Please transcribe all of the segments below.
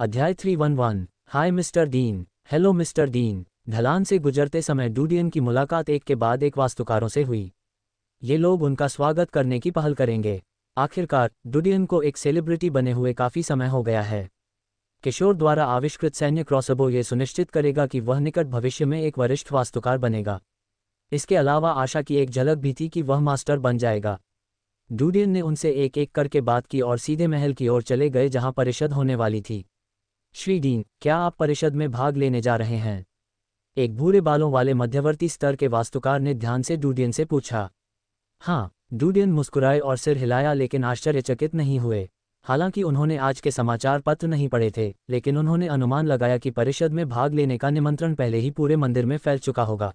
अध्याय 311। हाय mister dean. Hello mister dean. ढलान से गुजरते समय डूडियन की मुलाकात एक के बाद एक वास्तुकारों से हुई। ये लोग उनका स्वागत करने की पहल करेंगे। आखिरकार डूडियन को एक सेलिब्रिटी बने हुए काफ़ी समय हो गया है। किशोर द्वारा आविष्कृत सैन्य क्रॉसबो ये सुनिश्चित करेगा कि वह निकट भविष्य में एक वरिष्ठ वास्तुकार बनेगा। इसके अलावा आशा की एक झलक भी थी कि वह मास्टर बन जाएगा। डूडियन ने उनसे एक एक करके बात की और सीधे महल की ओर चले गए जहां परिषद होने वाली थी। श्री डीन, क्या आप परिषद में भाग लेने जा रहे हैं? एक भूरे बालों वाले मध्यवर्ती स्तर के वास्तुकार ने ध्यान से डूडियन से पूछा। हाँ, डूडियन मुस्कुराए और सिर हिलाया, लेकिन आश्चर्यचकित नहीं हुए। हालांकि उन्होंने आज के समाचार पत्र नहीं पढ़े थे, लेकिन उन्होंने अनुमान लगाया कि परिषद में भाग लेने का निमंत्रण पहले ही पूरे मंदिर में फैल चुका होगा।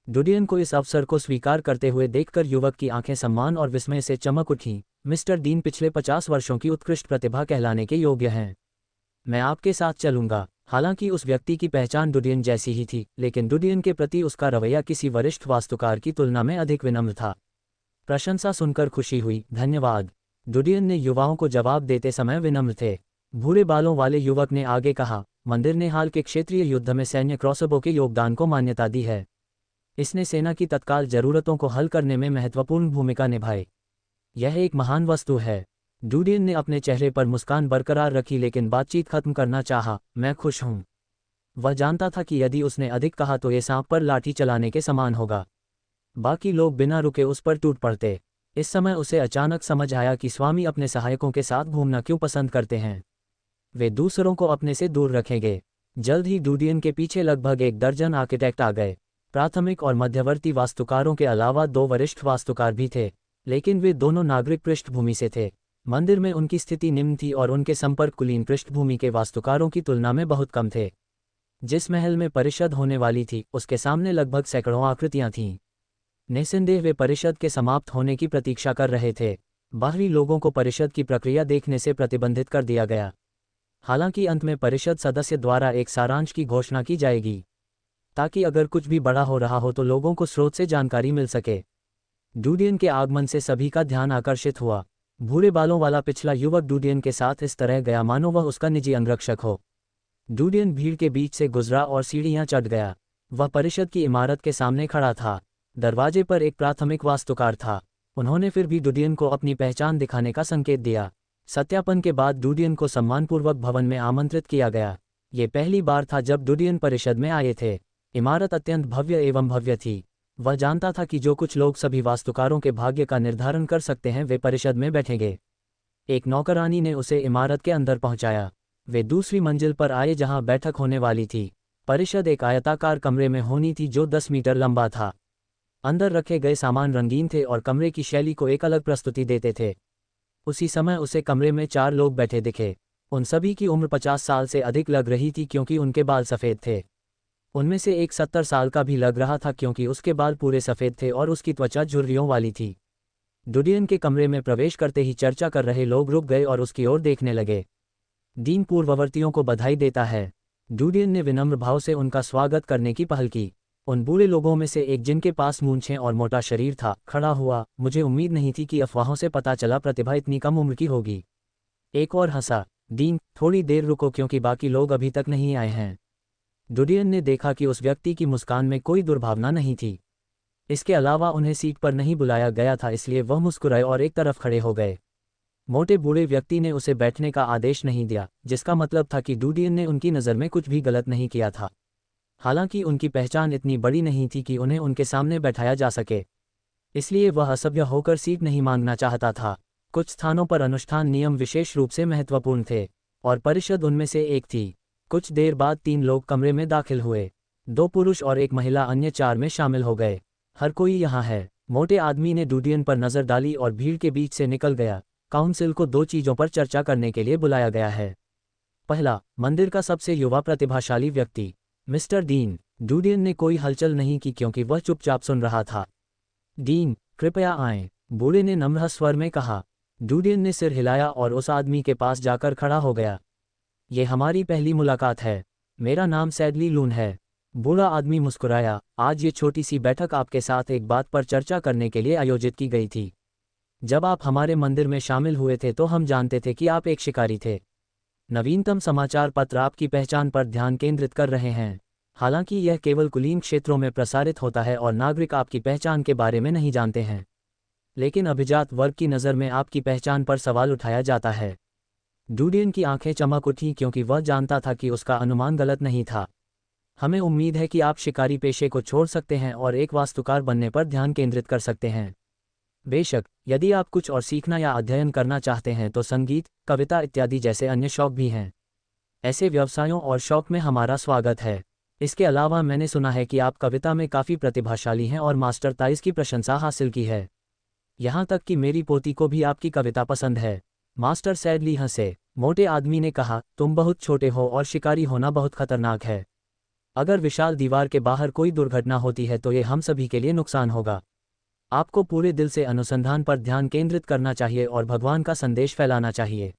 डूडियन को इस अवसर को स्वीकार करते हुए देखकर युवक की आंखें सम्मान और विस्मय से चमक उठीं। मिस्टर डीन पिछले 50 वर्षों की उत्कृष्ट प्रतिभा कहलाने के योग्य हैं। मैं आपके साथ चलूंगा। हालांकि उस व्यक्ति की पहचान डूडियन जैसी ही थी, लेकिन डूडियन के प्रति उसका रवैया किसी वरिष्ठ वास्तुकार की तुलना में अधिक विनम्र था। प्रशंसा सुनकर खुशी हुई। धन्यवाद। डूडियन ने युवाओं को जवाब देते समय विनम्र थे। भूरे बालों वाले युवक ने आगे कहा, मंदिर ने हाल के क्षेत्रीय युद्ध में सैन्य क्रॉसबो के योगदान को मान्यता दी है। इसने सेना की तत्काल जरूरतों को हल करने में महत्वपूर्ण भूमिका निभाई। यह एक महान वस्तु है। डूडियन ने अपने चेहरे पर मुस्कान बरकरार रखी, लेकिन बातचीत खत्म करना चाहा। मैं खुश हूं। वह जानता था कि यदि उसने अधिक कहा तो ये सांप पर लाठी चलाने के समान होगा। बाकी लोग बिना रुके उस पर टूट पड़ते। इस समय उसे अचानक समझ आया कि स्वामी अपने सहायकों के साथ घूमना क्यों पसंद करते हैं। वे दूसरों को अपने से दूर रखेंगे। जल्द ही डूडियन के पीछे लगभग 1 दर्जन आर्किटेक्ट आ गए। प्राथमिक और मध्यवर्ती वास्तुकारों के अलावा 2 वरिष्ठ वास्तुकार भी थे, लेकिन वे दोनों नागरिक पृष्ठभूमि से थे। मंदिर में उनकी स्थिति निम्न थी और उनके संपर्क कुलीन पृष्ठभूमि के वास्तुकारों की तुलना में बहुत कम थे। जिस महल में परिषद होने वाली थी, उसके सामने लगभग सैकड़ों आकृतियां थीं। निस्संदेह वे परिषद के समाप्त होने की प्रतीक्षा कर रहे थे। बाहरी लोगों को परिषद की प्रक्रिया देखने से प्रतिबंधित कर दिया गया। हालांकि अंत में परिषद सदस्य द्वारा एक सारांश की घोषणा की जाएगी, ताकि अगर कुछ भी बड़ा हो रहा हो तो लोगों को स्रोत से जानकारी मिल सके। डूडियन के आगमन से सभी का ध्यान आकर्षित हुआ। भूरे बालों वाला पिछला युवक डूडियन के साथ इस तरह गया मानो वह उसका निजी अंगरक्षक हो। डूडियन भीड़ के बीच से गुजरा और सीढ़ियां चढ़ गया। वह परिषद की इमारत के सामने खड़ा था। दरवाजे पर एक प्राथमिक वास्तुकार था। उन्होंने फिर भी डूडियन को अपनी पहचान दिखाने का संकेत दिया। सत्यापन के बाद डूडियन को सम्मानपूर्वक भवन में आमंत्रित किया गया। ये पहली बार था जब डूडियन परिषद में आए थे। इमारत अत्यंत भव्य एवं भव्य थी। वह जानता था कि जो कुछ लोग सभी वास्तुकारों के भाग्य का निर्धारण कर सकते हैं वे परिषद में बैठेंगे। एक नौकरानी ने उसे इमारत के अंदर पहुंचाया। वे दूसरी मंजिल पर आए जहां बैठक होने वाली थी। परिषद एक आयताकार कमरे में होनी थी जो 10 मीटर लंबा था। अंदर रखे गए सामान रंगीन थे और कमरे की शैली को एक अलग प्रस्तुति देते थे। उसी समय उसे कमरे में 4 लोग बैठे दिखे। उन सभी की उम्र 50 साल से अधिक लग रही थी क्योंकि उनके बाल सफ़ेद थे। उनमें से एक 70 साल का भी लग रहा था क्योंकि उसके बाल पूरे सफ़ेद थे और उसकी त्वचा झुर्रियों वाली थी। डूडियन के कमरे में प्रवेश करते ही चर्चा कर रहे लोग रुक गए और उसकी ओर देखने लगे। डीन पूर्ववर्तियों को बधाई देता है। डूडियन ने विनम्र भाव से उनका स्वागत करने की पहल की। उन बूढ़े लोगों में से एक, जिनके पास मूंछें और मोटा शरीर था, खड़ा हुआ। मुझे उम्मीद नहीं थी कि अफवाहों से पता चला प्रतिभा इतनी कम उम्र की होगी। एक और हंसा। डीन, थोड़ी देर रुको क्योंकि बाकी लोग अभी तक नहीं आए हैं। डूडियन ने देखा कि उस व्यक्ति की मुस्कान में कोई दुर्भावना नहीं थी। इसके अलावा उन्हें सीट पर नहीं बुलाया गया था, इसलिए वह मुस्कुराए और एक तरफ खड़े हो गए। मोटे बूढ़े व्यक्ति ने उसे बैठने का आदेश नहीं दिया, जिसका मतलब था कि डूडियन ने उनकी नज़र में कुछ भी गलत नहीं किया था। हालांकि उनकी पहचान इतनी बड़ी नहीं थी कि उन्हें उनके सामने बैठाया जा सके, इसलिए वह असभ्य होकर सीट नहीं मांगना चाहता था। कुछ स्थानों पर अनुष्ठान नियम विशेष रूप से महत्वपूर्ण थे और परिषद उनमें से एक थी। कुछ देर बाद 3 लोग कमरे में दाखिल हुए। 2 पुरुष और 1 महिला अन्य 4 में शामिल हो गए। हर कोई यहाँ है। मोटे आदमी ने डूडियन पर नज़र डाली और भीड़ के बीच से निकल गया। काउंसिल को 2 चीज़ों पर चर्चा करने के लिए बुलाया गया है। पहला, मंदिर का सबसे युवा प्रतिभाशाली व्यक्ति मिस्टर डीन। डूडियन ने कोई हलचल नहीं की क्योंकि वह चुपचाप सुन रहा था। डीन, कृपया आएं, बूढ़े ने नम्र स्वर में कहा। डूडियन ने सिर हिलाया और उस आदमी के पास जाकर खड़ा हो गया। ये हमारी पहली मुलाकात है। मेरा नाम सैडली लून है। बूढ़ा आदमी मुस्कुराया। आज ये छोटी सी बैठक आपके साथ एक बात पर चर्चा करने के लिए आयोजित की गई थी। जब आप हमारे मंदिर में शामिल हुए थे तो हम जानते थे कि आप एक शिकारी थे। नवीनतम समाचार पत्र आपकी पहचान पर ध्यान केंद्रित कर रहे हैं। हालांकि यह केवल कुलीन क्षेत्रों में प्रसारित होता है और नागरिक आपकी पहचान के बारे में नहीं जानते हैं। लेकिन अभिजात वर्ग की नज़र में आपकी पहचान पर सवाल उठाया जाता है। डूडियन की आंखें चमक उठीं क्योंकि वह जानता था कि उसका अनुमान गलत नहीं था। हमें उम्मीद है कि आप शिकारी पेशे को छोड़ सकते हैं और एक वास्तुकार बनने पर ध्यान केंद्रित कर सकते हैं। बेशक, यदि आप कुछ और सीखना या अध्ययन करना चाहते हैं तो संगीत, कविता इत्यादि जैसे अन्य शौक भी हैं। ऐसे व्यवसायों और शौक में हमारा स्वागत है। इसके अलावा मैंने सुना है कि आप कविता में काफ़ी प्रतिभाशाली हैं और मास्टर ताइज की प्रशंसा हासिल की है। यहाँ तक कि मेरी पोती को भी आपकी कविता पसंद है। मास्टर सैडली हंसे। मोटे आदमी ने कहा, तुम बहुत छोटे हो और शिकारी होना बहुत खतरनाक है। अगर विशाल दीवार के बाहर कोई दुर्घटना होती है तो ये हम सभी के लिए नुकसान होगा। आपको पूरे दिल से अनुसंधान पर ध्यान केंद्रित करना चाहिए और भगवान का संदेश फैलाना चाहिए।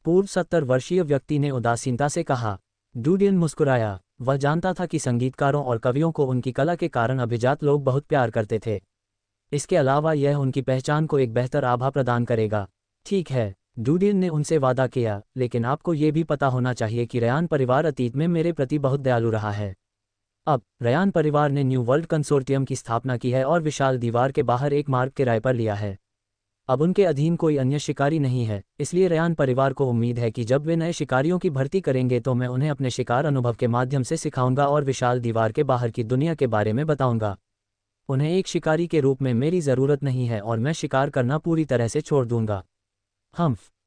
पूर्व 70 वर्षीय व्यक्ति ने उदासीनता से कहा। डूडियन मुस्कुराया। वह जानता था कि संगीतकारों और कवियों को उनकी कला के कारण अभिजात लोग बहुत प्यार करते थे। इसके अलावा यह उनकी पहचान को एक बेहतर आभा प्रदान करेगा। ठीक है, डूडियन ने उनसे वादा किया, लेकिन आपको ये भी पता होना चाहिए कि रयान परिवार अतीत में मेरे प्रति बहुत दयालु रहा है। अब रयान परिवार ने न्यू वर्ल्ड कंसोर्टियम की स्थापना की है और विशाल दीवार के बाहर एक मार्ग किराए पर लिया है। अब उनके अधीन कोई अन्य शिकारी नहीं है, इसलिए रयान परिवार को उम्मीद है कि जब वे नए शिकारियों की भर्ती करेंगे तो मैं उन्हें अपने शिकार अनुभव के माध्यम से सिखाऊंगा और विशाल दीवार के बाहर की दुनिया के बारे में बताऊंगा। उन्हें एक शिकारी के रूप में मेरी ज़रूरत नहीं है और मैं शिकार करना पूरी तरह से छोड़ दूंगा।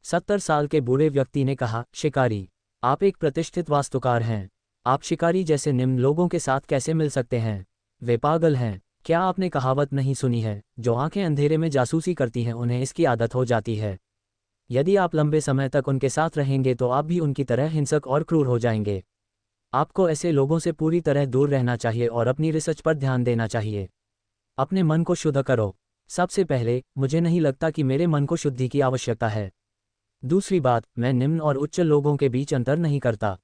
70 साल के बूढ़े व्यक्ति ने कहा, शिकारी? आप एक प्रतिष्ठित वास्तुकार हैं। आप शिकारी जैसे निम्न लोगों के साथ कैसे मिल सकते हैं? वे पागल हैं। क्या आपने कहावत नहीं सुनी है, जो आंखें अंधेरे में जासूसी करती हैं उन्हें इसकी आदत हो जाती है। यदि आप लंबे समय तक उनके साथ रहेंगे तो आप भी उनकी तरह हिंसक और क्रूर हो जाएंगे। आपको ऐसे लोगों से पूरी तरह दूर रहना चाहिए और अपनी रिसर्च पर ध्यान देना चाहिए। अपने मन को शुद्ध करो। सबसे पहले, मुझे नहीं लगता कि मेरे मन को शुद्धि की आवश्यकता है। दूसरी बात, मैं निम्न और उच्च लोगों के बीच अंतर नहीं करता।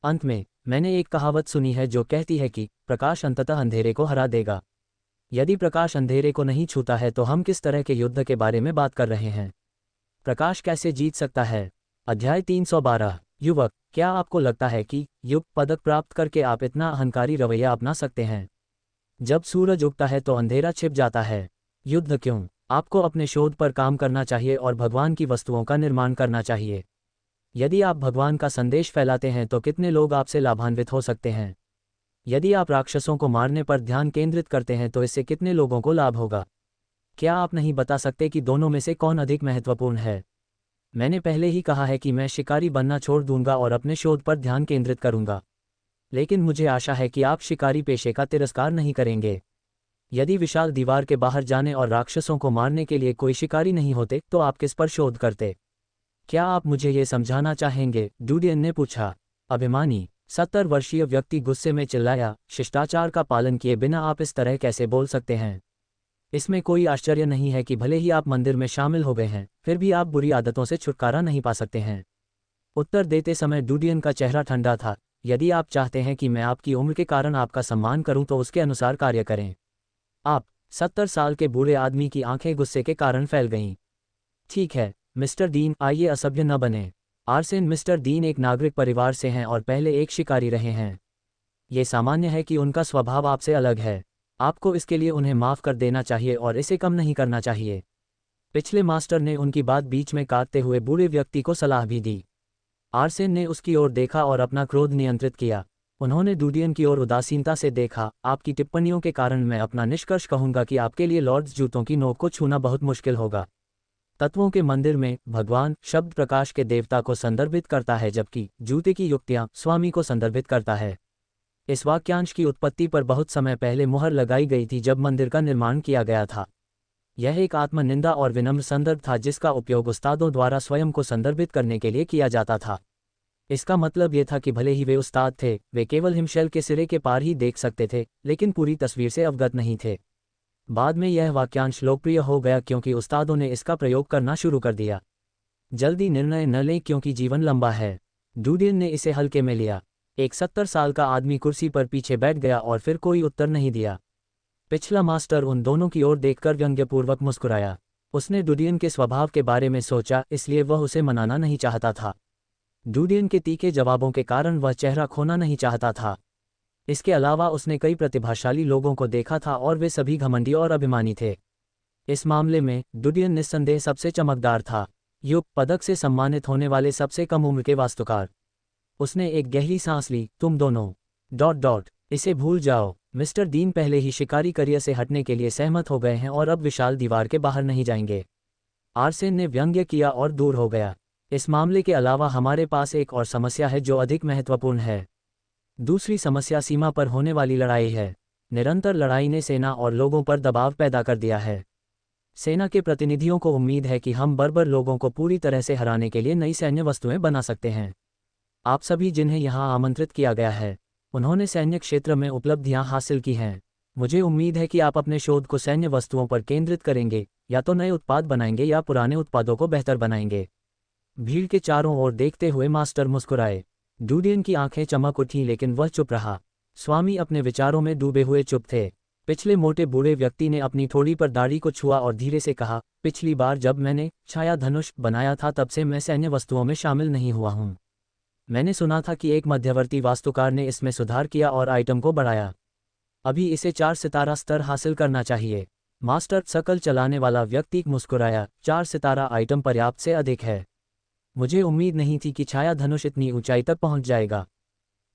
अंत में, मैंने एक कहावत सुनी है जो कहती है कि प्रकाश अंततः अंधेरे को हरा देगा। यदि प्रकाश अंधेरे को नहीं छूता है तो हम किस तरह के युद्ध के बारे में बात कर रहे हैं? प्रकाश कैसे जीत सकता है? अध्याय 312। युवक, क्या आपको लगता है कि युग पदक प्राप्त करके आप इतना अहंकारी रवैया अपना सकते हैं? जब सूरज उगता है तो अंधेरा छिप जाता है। युद्ध क्यों? आपको अपने शोध पर काम करना चाहिए और भगवान की वस्तुओं का निर्माण करना चाहिए। यदि आप भगवान का संदेश फैलाते हैं तो कितने लोग आपसे लाभान्वित हो सकते हैं? यदि आप राक्षसों को मारने पर ध्यान केंद्रित करते हैं तो इससे कितने लोगों को लाभ होगा? क्या आप नहीं बता सकते कि दोनों में से कौन अधिक महत्वपूर्ण है? मैंने पहले ही कहा है कि मैं शिकारी बनना छोड़ दूंगा और अपने शोध पर ध्यान केंद्रित करूंगा। लेकिन मुझे आशा है कि आप शिकारी पेशे का तिरस्कार नहीं करेंगे। यदि विशाल दीवार के बाहर जाने और राक्षसों को मारने के लिए कोई शिकारी नहीं होते तो आप किस पर शोध करते? क्या आप मुझे ये समझाना चाहेंगे? डूडियन ने पूछा। अभिमानी 70 वर्षीय व्यक्ति गुस्से में चिल्लाया, शिष्टाचार का पालन किए बिना आप इस तरह कैसे बोल सकते हैं? इसमें कोई आश्चर्य नहीं है कि भले ही आप मंदिर में शामिल हो गए हैं, फिर भी आप बुरी आदतों से छुटकारा नहीं पा सकते हैं। उत्तर देते समय डूडियन का चेहरा ठंडा था। यदि आप चाहते हैं कि मैं आपकी उम्र के कारण आपका सम्मान करूं तो उसके अनुसार कार्य करें। आप 70 साल के बूढ़े आदमी की आंखें गुस्से के कारण फैल गईं। ठीक है मिस्टर डीन, आइए असभ्य न बने। आर्सेन, मिस्टर डीन एक नागरिक परिवार से हैं और पहले एक शिकारी रहे हैं। ये सामान्य है कि उनका स्वभाव आपसे अलग है। आपको इसके लिए उन्हें माफ़ कर देना चाहिए और इसे कम नहीं करना चाहिए। पिछले मास्टर ने उनकी बात बीच में काटते हुए बूढ़े व्यक्ति को सलाह भी दी। आर्सेन ने उसकी ओर देखा और अपना क्रोध नियंत्रित किया। उन्होंने डूडियन की ओर उदासीनता से देखा। आपकी टिप्पणियों के कारण मैं अपना निष्कर्ष कहूंगा कि आपके लिए लॉर्ड्स जूतों की नोक को छूना बहुत मुश्किल होगा। तत्वों के मंदिर में भगवान शब्द प्रकाश के देवता को संदर्भित करता है, जबकि जूते की युक्तियां स्वामी को संदर्भित करता है। इस वाक्यांश की उत्पत्ति पर बहुत समय पहले मुहर लगाई गई थी जब मंदिर का निर्माण किया गया था। यह एक आत्मनिंदा और विनम्र संदर्भ था जिसका उपयोग उस्तादों द्वारा स्वयं को संदर्भित करने के लिए किया जाता था। इसका मतलब यह था कि भले ही वे उस्ताद थे, वे केवल हिमशैल के सिरे के पार ही देख सकते थे, लेकिन पूरी तस्वीर से अवगत नहीं थे। बाद में यह वाक्यांश लोकप्रिय हो गया क्योंकि उस्तादों ने इसका प्रयोग करना शुरू कर दिया। जल्दी निर्णय न लें क्योंकि जीवन लंबा है। डूडियन ने इसे हल्के में लिया। एक 70 साल का आदमी कुर्सी पर पीछे बैठ गया और फिर कोई उत्तर नहीं दिया। पिछला मास्टर उन दोनों की ओर देखकर व्यंग्यपूर्वक मुस्कुराया। उसने डूडियन के स्वभाव के बारे में सोचा, इसलिए वह उसे मनाना नहीं चाहता था। डूडियन के तीखे जवाबों के कारण वह चेहरा खोना नहीं चाहता था। इसके अलावा उसने कई प्रतिभाशाली लोगों को देखा था और वे सभी घमंडी और अभिमानी थे। इस मामले में डूडियन निस्संदेह सबसे चमकदार था, युग पदक से सम्मानित होने वाले सबसे कम उम्र के वास्तुकार। उसने एक गहरी सांस ली। तुम दोनों ... इसे भूल जाओ। मिस्टर डीन पहले ही शिकारी करियर से हटने के लिए सहमत हो गए हैं और अब विशाल दीवार के बाहर नहीं जाएंगे। आर्सेन ने व्यंग्य किया और दूर हो गया। इस मामले के अलावा हमारे पास एक और समस्या है जो अधिक महत्वपूर्ण है। दूसरी समस्या सीमा पर होने वाली लड़ाई है। निरंतर लड़ाई ने सेना और लोगों पर दबाव पैदा कर दिया है। सेना के प्रतिनिधियों को उम्मीद है कि हम बर्बर लोगों को पूरी तरह से हराने के लिए नई सैन्य वस्तुएं बना सकते हैं। आप सभी जिन्हें यहां आमंत्रित किया गया है, उन्होंने सैन्य क्षेत्र में उपलब्धियां हासिल की हैं। मुझे उम्मीद है कि आप अपने शोध को सैन्य वस्तुओं पर केंद्रित करेंगे, या तो नए उत्पाद बनाएंगे या पुराने उत्पादों को बेहतर बनाएंगे। भीड़ के चारों ओर देखते हुए मास्टर मुस्कुराए। डूडियन की आंखें चमक उठीं लेकिन वह चुप रहा। स्वामी अपने विचारों में डूबे हुए चुप थे। पिछले मोटे बूढ़े व्यक्ति ने अपनी थोड़ी पर दाढ़ी को छुआ और धीरे से कहा, पिछली बार जब मैंने छाया धनुष बनाया था तब से मैं सैन्य वस्तुओं में शामिल नहीं हुआ हूँ। मैंने सुना था कि एक मध्यवर्ती वास्तुकार ने इसमें सुधार किया और आइटम को बढ़ाया। अभी इसे 4 सितारा स्तर हासिल करना चाहिए। मास्टर सकल चलाने वाला व्यक्ति मुस्कुराया। 4 सितारा आइटम पर्याप्त से अधिक है। मुझे उम्मीद नहीं थी कि छाया धनुष इतनी ऊंचाई तक पहुंच जाएगा।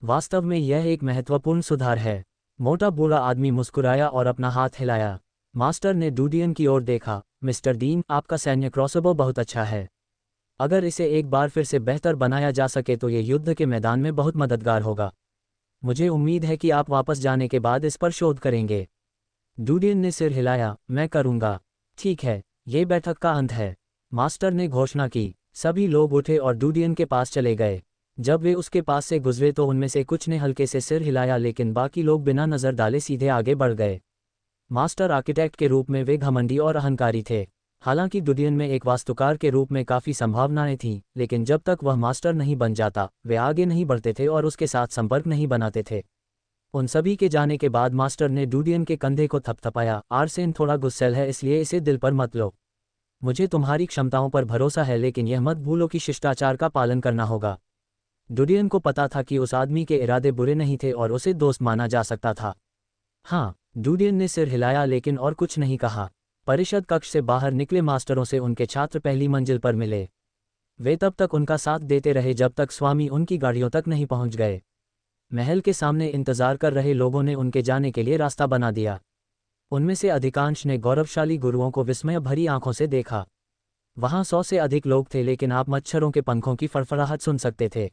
वास्तव में यह एक महत्वपूर्ण सुधार है। मोटा बूढ़ा आदमी मुस्कुराया और अपना हाथ हिलाया। मास्टर ने डूडियन की ओर देखा। मिस्टर डीन, आपका सैन्य क्रॉसबो बहुत अच्छा है। अगर इसे एक बार फिर से बेहतर बनाया जा सके तो ये युद्ध के मैदान में बहुत मददगार होगा। मुझे उम्मीद है कि आप वापस जाने के बाद इस पर शोध करेंगे। डूडियन ने सिर हिलाया। मैं करूंगा। ठीक है, ये बैठक का अंत है, मास्टर ने घोषणा की। सभी लोग उठे और डूडियन के पास चले गए। जब वे उसके पास से गुजरे तो उनमें से कुछ ने हल्के से सिर हिलाया लेकिन बाकी लोग बिना नजर डाले सीधे आगे बढ़ गए। मास्टर आर्किटेक्ट के रूप में वे घमंडी और अहंकारी थे। हालांकि डूडियन में एक वास्तुकार के रूप में काफ़ी संभावनाएं थीं, लेकिन जब तक वह मास्टर नहीं बन जाता वे आगे नहीं बढ़ते थे और उसके साथ संपर्क नहीं बनाते थे। उन सभी के जाने के बाद मास्टर ने डूडियन के कंधे को थपथपाया। आर्सेन थोड़ा गुस्सैल है, इसलिए इसे दिल पर मत लो। मुझे तुम्हारी क्षमताओं पर भरोसा है, लेकिन यह मत भूलो कि शिष्टाचार का पालन करना होगा। डूडियन को पता था कि उस आदमी के इरादे बुरे नहीं थे और उसे दोस्त माना जा सकता था। हाँ, डूडियन ने सिर हिलाया लेकिन और कुछ नहीं कहा। परिषद कक्ष से बाहर निकले मास्टरों से उनके छात्र पहली मंजिल पर मिले। वे तब तक उनका साथ देते रहे जब तक स्वामी उनकी गाड़ियों तक नहीं पहुंच गए। महल के सामने इंतजार कर रहे लोगों ने उनके जाने के लिए रास्ता बना दिया। उनमें से अधिकांश ने गौरवशाली गुरुओं को विस्मय भरी आंखों से देखा। वहां 100 से अधिक लोग थे, लेकिन आप मच्छरों के पंखों की फड़फड़ाहट सुन सकते थे।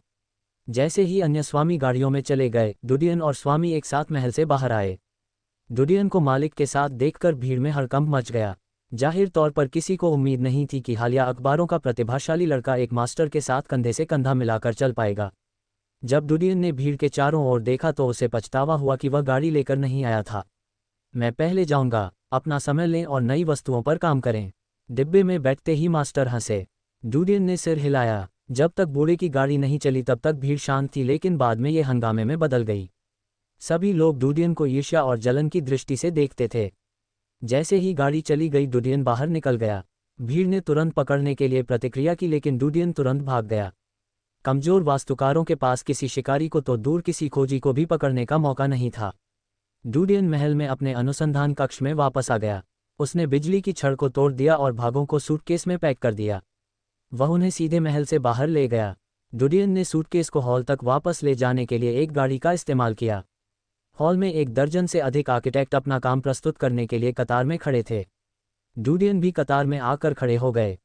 जैसे ही अन्य स्वामी गाड़ियों में चले गए, डूडियन और स्वामी एक साथ महल से बाहर आए। डूडियन को मालिक के साथ देखकर भीड़ में हड़कंप मच गया। जाहिर तौर पर किसी को उम्मीद नहीं थी कि हालिया अखबारों का प्रतिभाशाली लड़का एक मास्टर के साथ कंधे से कंधा मिलाकर चल पाएगा। जब डूडियन ने भीड़ के चारों ओर देखा तो उसे पछतावा हुआ कि वह गाड़ी लेकर नहीं आया था। मैं पहले जाऊंगा। अपना समय लें और नई वस्तुओं पर काम करें। डिब्बे में बैठते ही मास्टर हंसे। डूडियन ने सिर हिलाया। जब तक बूढ़े की गाड़ी नहीं चली तब तक भीड़ शांत थी, लेकिन बाद में यह हंगामे में बदल गई। सभी लोग डूडियन को ईर्ष्या और जलन की दृष्टि से देखते थे। जैसे ही गाड़ी चली गई, डूडियन बाहर निकल गया। भीड़ ने तुरंत पकड़ने के लिए प्रतिक्रिया की, लेकिन डूडियन तुरंत भाग गया। कमजोर वास्तुकारों के पास किसी शिकारी को तो दूर किसी खोजी को भी पकड़ने का मौका नहीं था। डूडियन महल में अपने अनुसंधान कक्ष में वापस आ गया। उसने बिजली की छड़ को तोड़ दिया और भागों को सूटकेस में पैक कर दिया। वह उन्हें सीधे महल से बाहर ले गया। डूडियन ने सूटकेस को हॉल तक वापस ले जाने के लिए एक गाड़ी का इस्तेमाल किया। हॉल में 1 दर्जन से अधिक आर्किटेक्ट अपना काम प्रस्तुत करने के लिए कतार में खड़े थे। डूडियन भी कतार में आकर खड़े हो गए।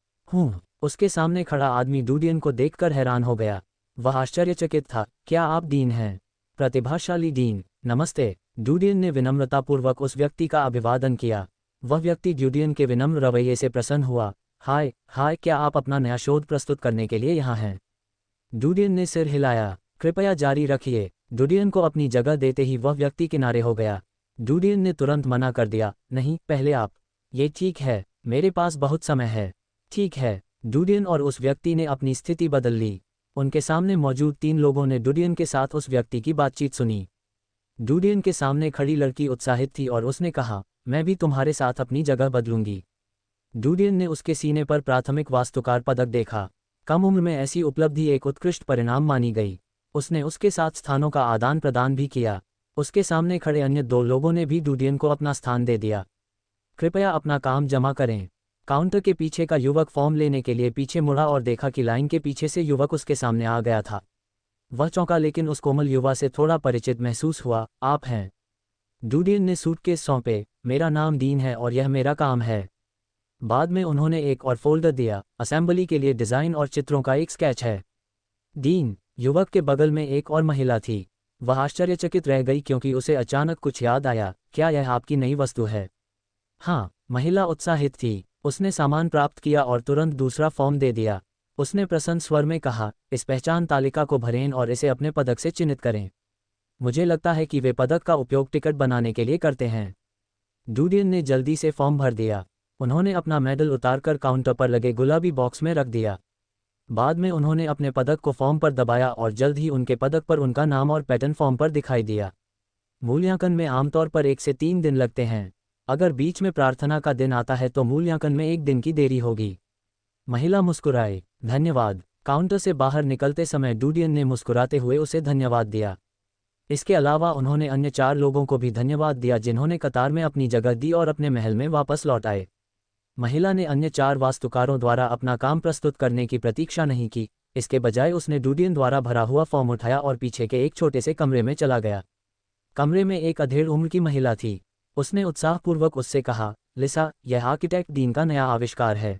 उसके सामने खड़ा आदमी डूडियन को देखकर हैरान हो गया। वह आश्चर्यचकित था। क्या आप डीन हैं? प्रतिभाशाली डीन, नमस्ते। डूडियन ने विनम्रतापूर्वक उस व्यक्ति का अभिवादन किया। वह व्यक्ति डूडियन के विनम्र रवैये से प्रसन्न हुआ। हाय, क्या आप अपना नया शोध प्रस्तुत करने के लिए यहाँ हैं? डूडियन ने सिर हिलाया। कृपया जारी रखिए। डूडियन को अपनी जगह देते ही वह व्यक्ति किनारे हो गया। डूडियन ने तुरंत मना कर दिया। नहीं, पहले आप। ये ठीक है, मेरे पास बहुत समय है। ठीक है। डूडियन और उस व्यक्ति ने अपनी स्थिति बदल ली। उनके सामने मौजूद 3 लोगों ने डूडियन के साथ उस व्यक्ति की बातचीत सुनी। डूडियन के सामने खड़ी लड़की उत्साहित थी और उसने कहा, मैं भी तुम्हारे साथ अपनी जगह बदलूंगी। डूडियन ने उसके सीने पर प्राथमिक वास्तुकार पदक देखा। कम उम्र में ऐसी उपलब्धि एक उत्कृष्ट परिणाम मानी गई। उसने उसके साथ स्थानों का आदान प्रदान भी किया। उसके सामने खड़े अन्य 2 लोगों ने भी डूडियन को अपना स्थान दे दिया। कृपया अपना काम जमा करें। काउंटर के पीछे का युवक फॉर्म लेने के लिए पीछे मुड़ा और देखा कि लाइन के पीछे से युवक उसके सामने आ गया था। वह चौंका, लेकिन उस कोमल युवा से थोड़ा परिचित महसूस हुआ। आप हैं? डूडियन ने सूटकेस सौंपे। मेरा नाम डीन है और यह मेरा काम है। बाद में उन्होंने एक और फोल्डर दिया। असेंबली के लिए डिज़ाइन और चित्रों का एक स्केच है। डीन। युवक के बगल में एक और महिला थी। वह आश्चर्यचकित रह गई क्योंकि उसे अचानक कुछ याद आया। क्या यह आपकी नई वस्तु है? हाँ, महिला उत्साहित थी। उसने सामान प्राप्त किया और तुरंत दूसरा फॉर्म दे दिया। उसने प्रसन्न स्वर में कहा, इस पहचान तालिका को भरें और इसे अपने पदक से चिन्हित करें। मुझे लगता है कि वे पदक का उपयोग टिकट बनाने के लिए करते हैं। डूडियन ने जल्दी से फॉर्म भर दिया। उन्होंने अपना मेडल उतारकर काउंटर पर लगे गुलाबी बॉक्स में रख दिया। बाद में उन्होंने अपने पदक को फॉर्म पर दबाया और जल्द ही उनके पदक पर उनका नाम और पैटर्न फॉर्म पर दिखाई दिया। मूल्यांकन में आमतौर पर 1 से 3 दिन लगते हैं। अगर बीच में प्रार्थना का दिन आता है तो मूल्यांकन में 1 दिन की देरी होगी। महिला मुस्कुराई। धन्यवाद। काउंटर से बाहर निकलते समय डूडियन ने मुस्कुराते हुए उसे धन्यवाद दिया। इसके अलावा उन्होंने अन्य 4 लोगों को भी धन्यवाद दिया जिन्होंने कतार में अपनी जगह दी और अपने महल में वापस लौट आए। महिला ने अन्य 4 वास्तुकारों द्वारा अपना काम प्रस्तुत करने की प्रतीक्षा नहीं की। इसके बजाय उसने डूडियन द्वारा भरा हुआ फॉर्म उठाया और पीछे के एक छोटे से कमरे में चला गया। कमरे में एक अधेड़ उम्र की महिला थी। उसने उत्साहपूर्वक उससे कहा, लिसा, यह आर्किटेक्ट डीन का नया आविष्कार है।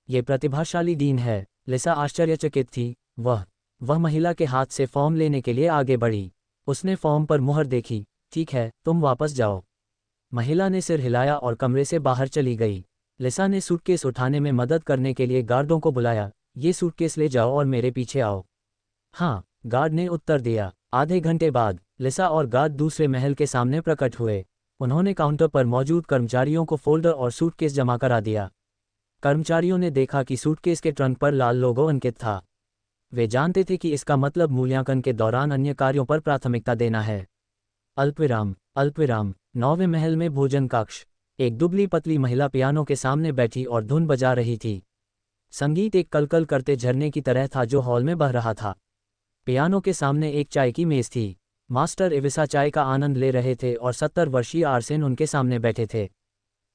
ये प्रतिभाशाली डीन है। लिसा आश्चर्यचकित थी। वह महिला के हाथ से फॉर्म लेने के लिए आगे बढ़ी। उसने फॉर्म पर मुहर देखी। ठीक है, तुम वापस जाओ। महिला ने सिर हिलाया और कमरे से बाहर चली गई। लिसा ने सूटकेस उठाने में मदद करने के लिए गार्डों को बुलाया। ये सूटकेस ले जाओ और मेरे पीछे आओ। हाँ, गार्ड ने उत्तर दिया। आधे घंटे बाद लिसा और गार्ड दूसरे महल के सामने प्रकट हुए। उन्होंने काउंटर पर मौजूद कर्मचारियों को फोल्डर और सूटकेस जमा करा दिया। कर्मचारियों ने देखा कि सूटकेस के ट्रंक पर लाल लोगो अंकित था। वे जानते थे कि इसका मतलब मूल्यांकन के दौरान अन्य कार्यों पर प्राथमिकता देना है। अल्पविराम। 9वें महल में भोजन कक्ष। एक दुबली पतली महिला पियानो के सामने बैठी और धुन बजा रही थी। संगीत एक कलकल करते झरने की तरह था जो हॉल में बह रहा था। पियानो के सामने एक चाय की मेज थी। मास्टर एविसा चाय का आनंद ले रहे थे और 70 वर्षीय आर्सेन उनके सामने बैठे थे।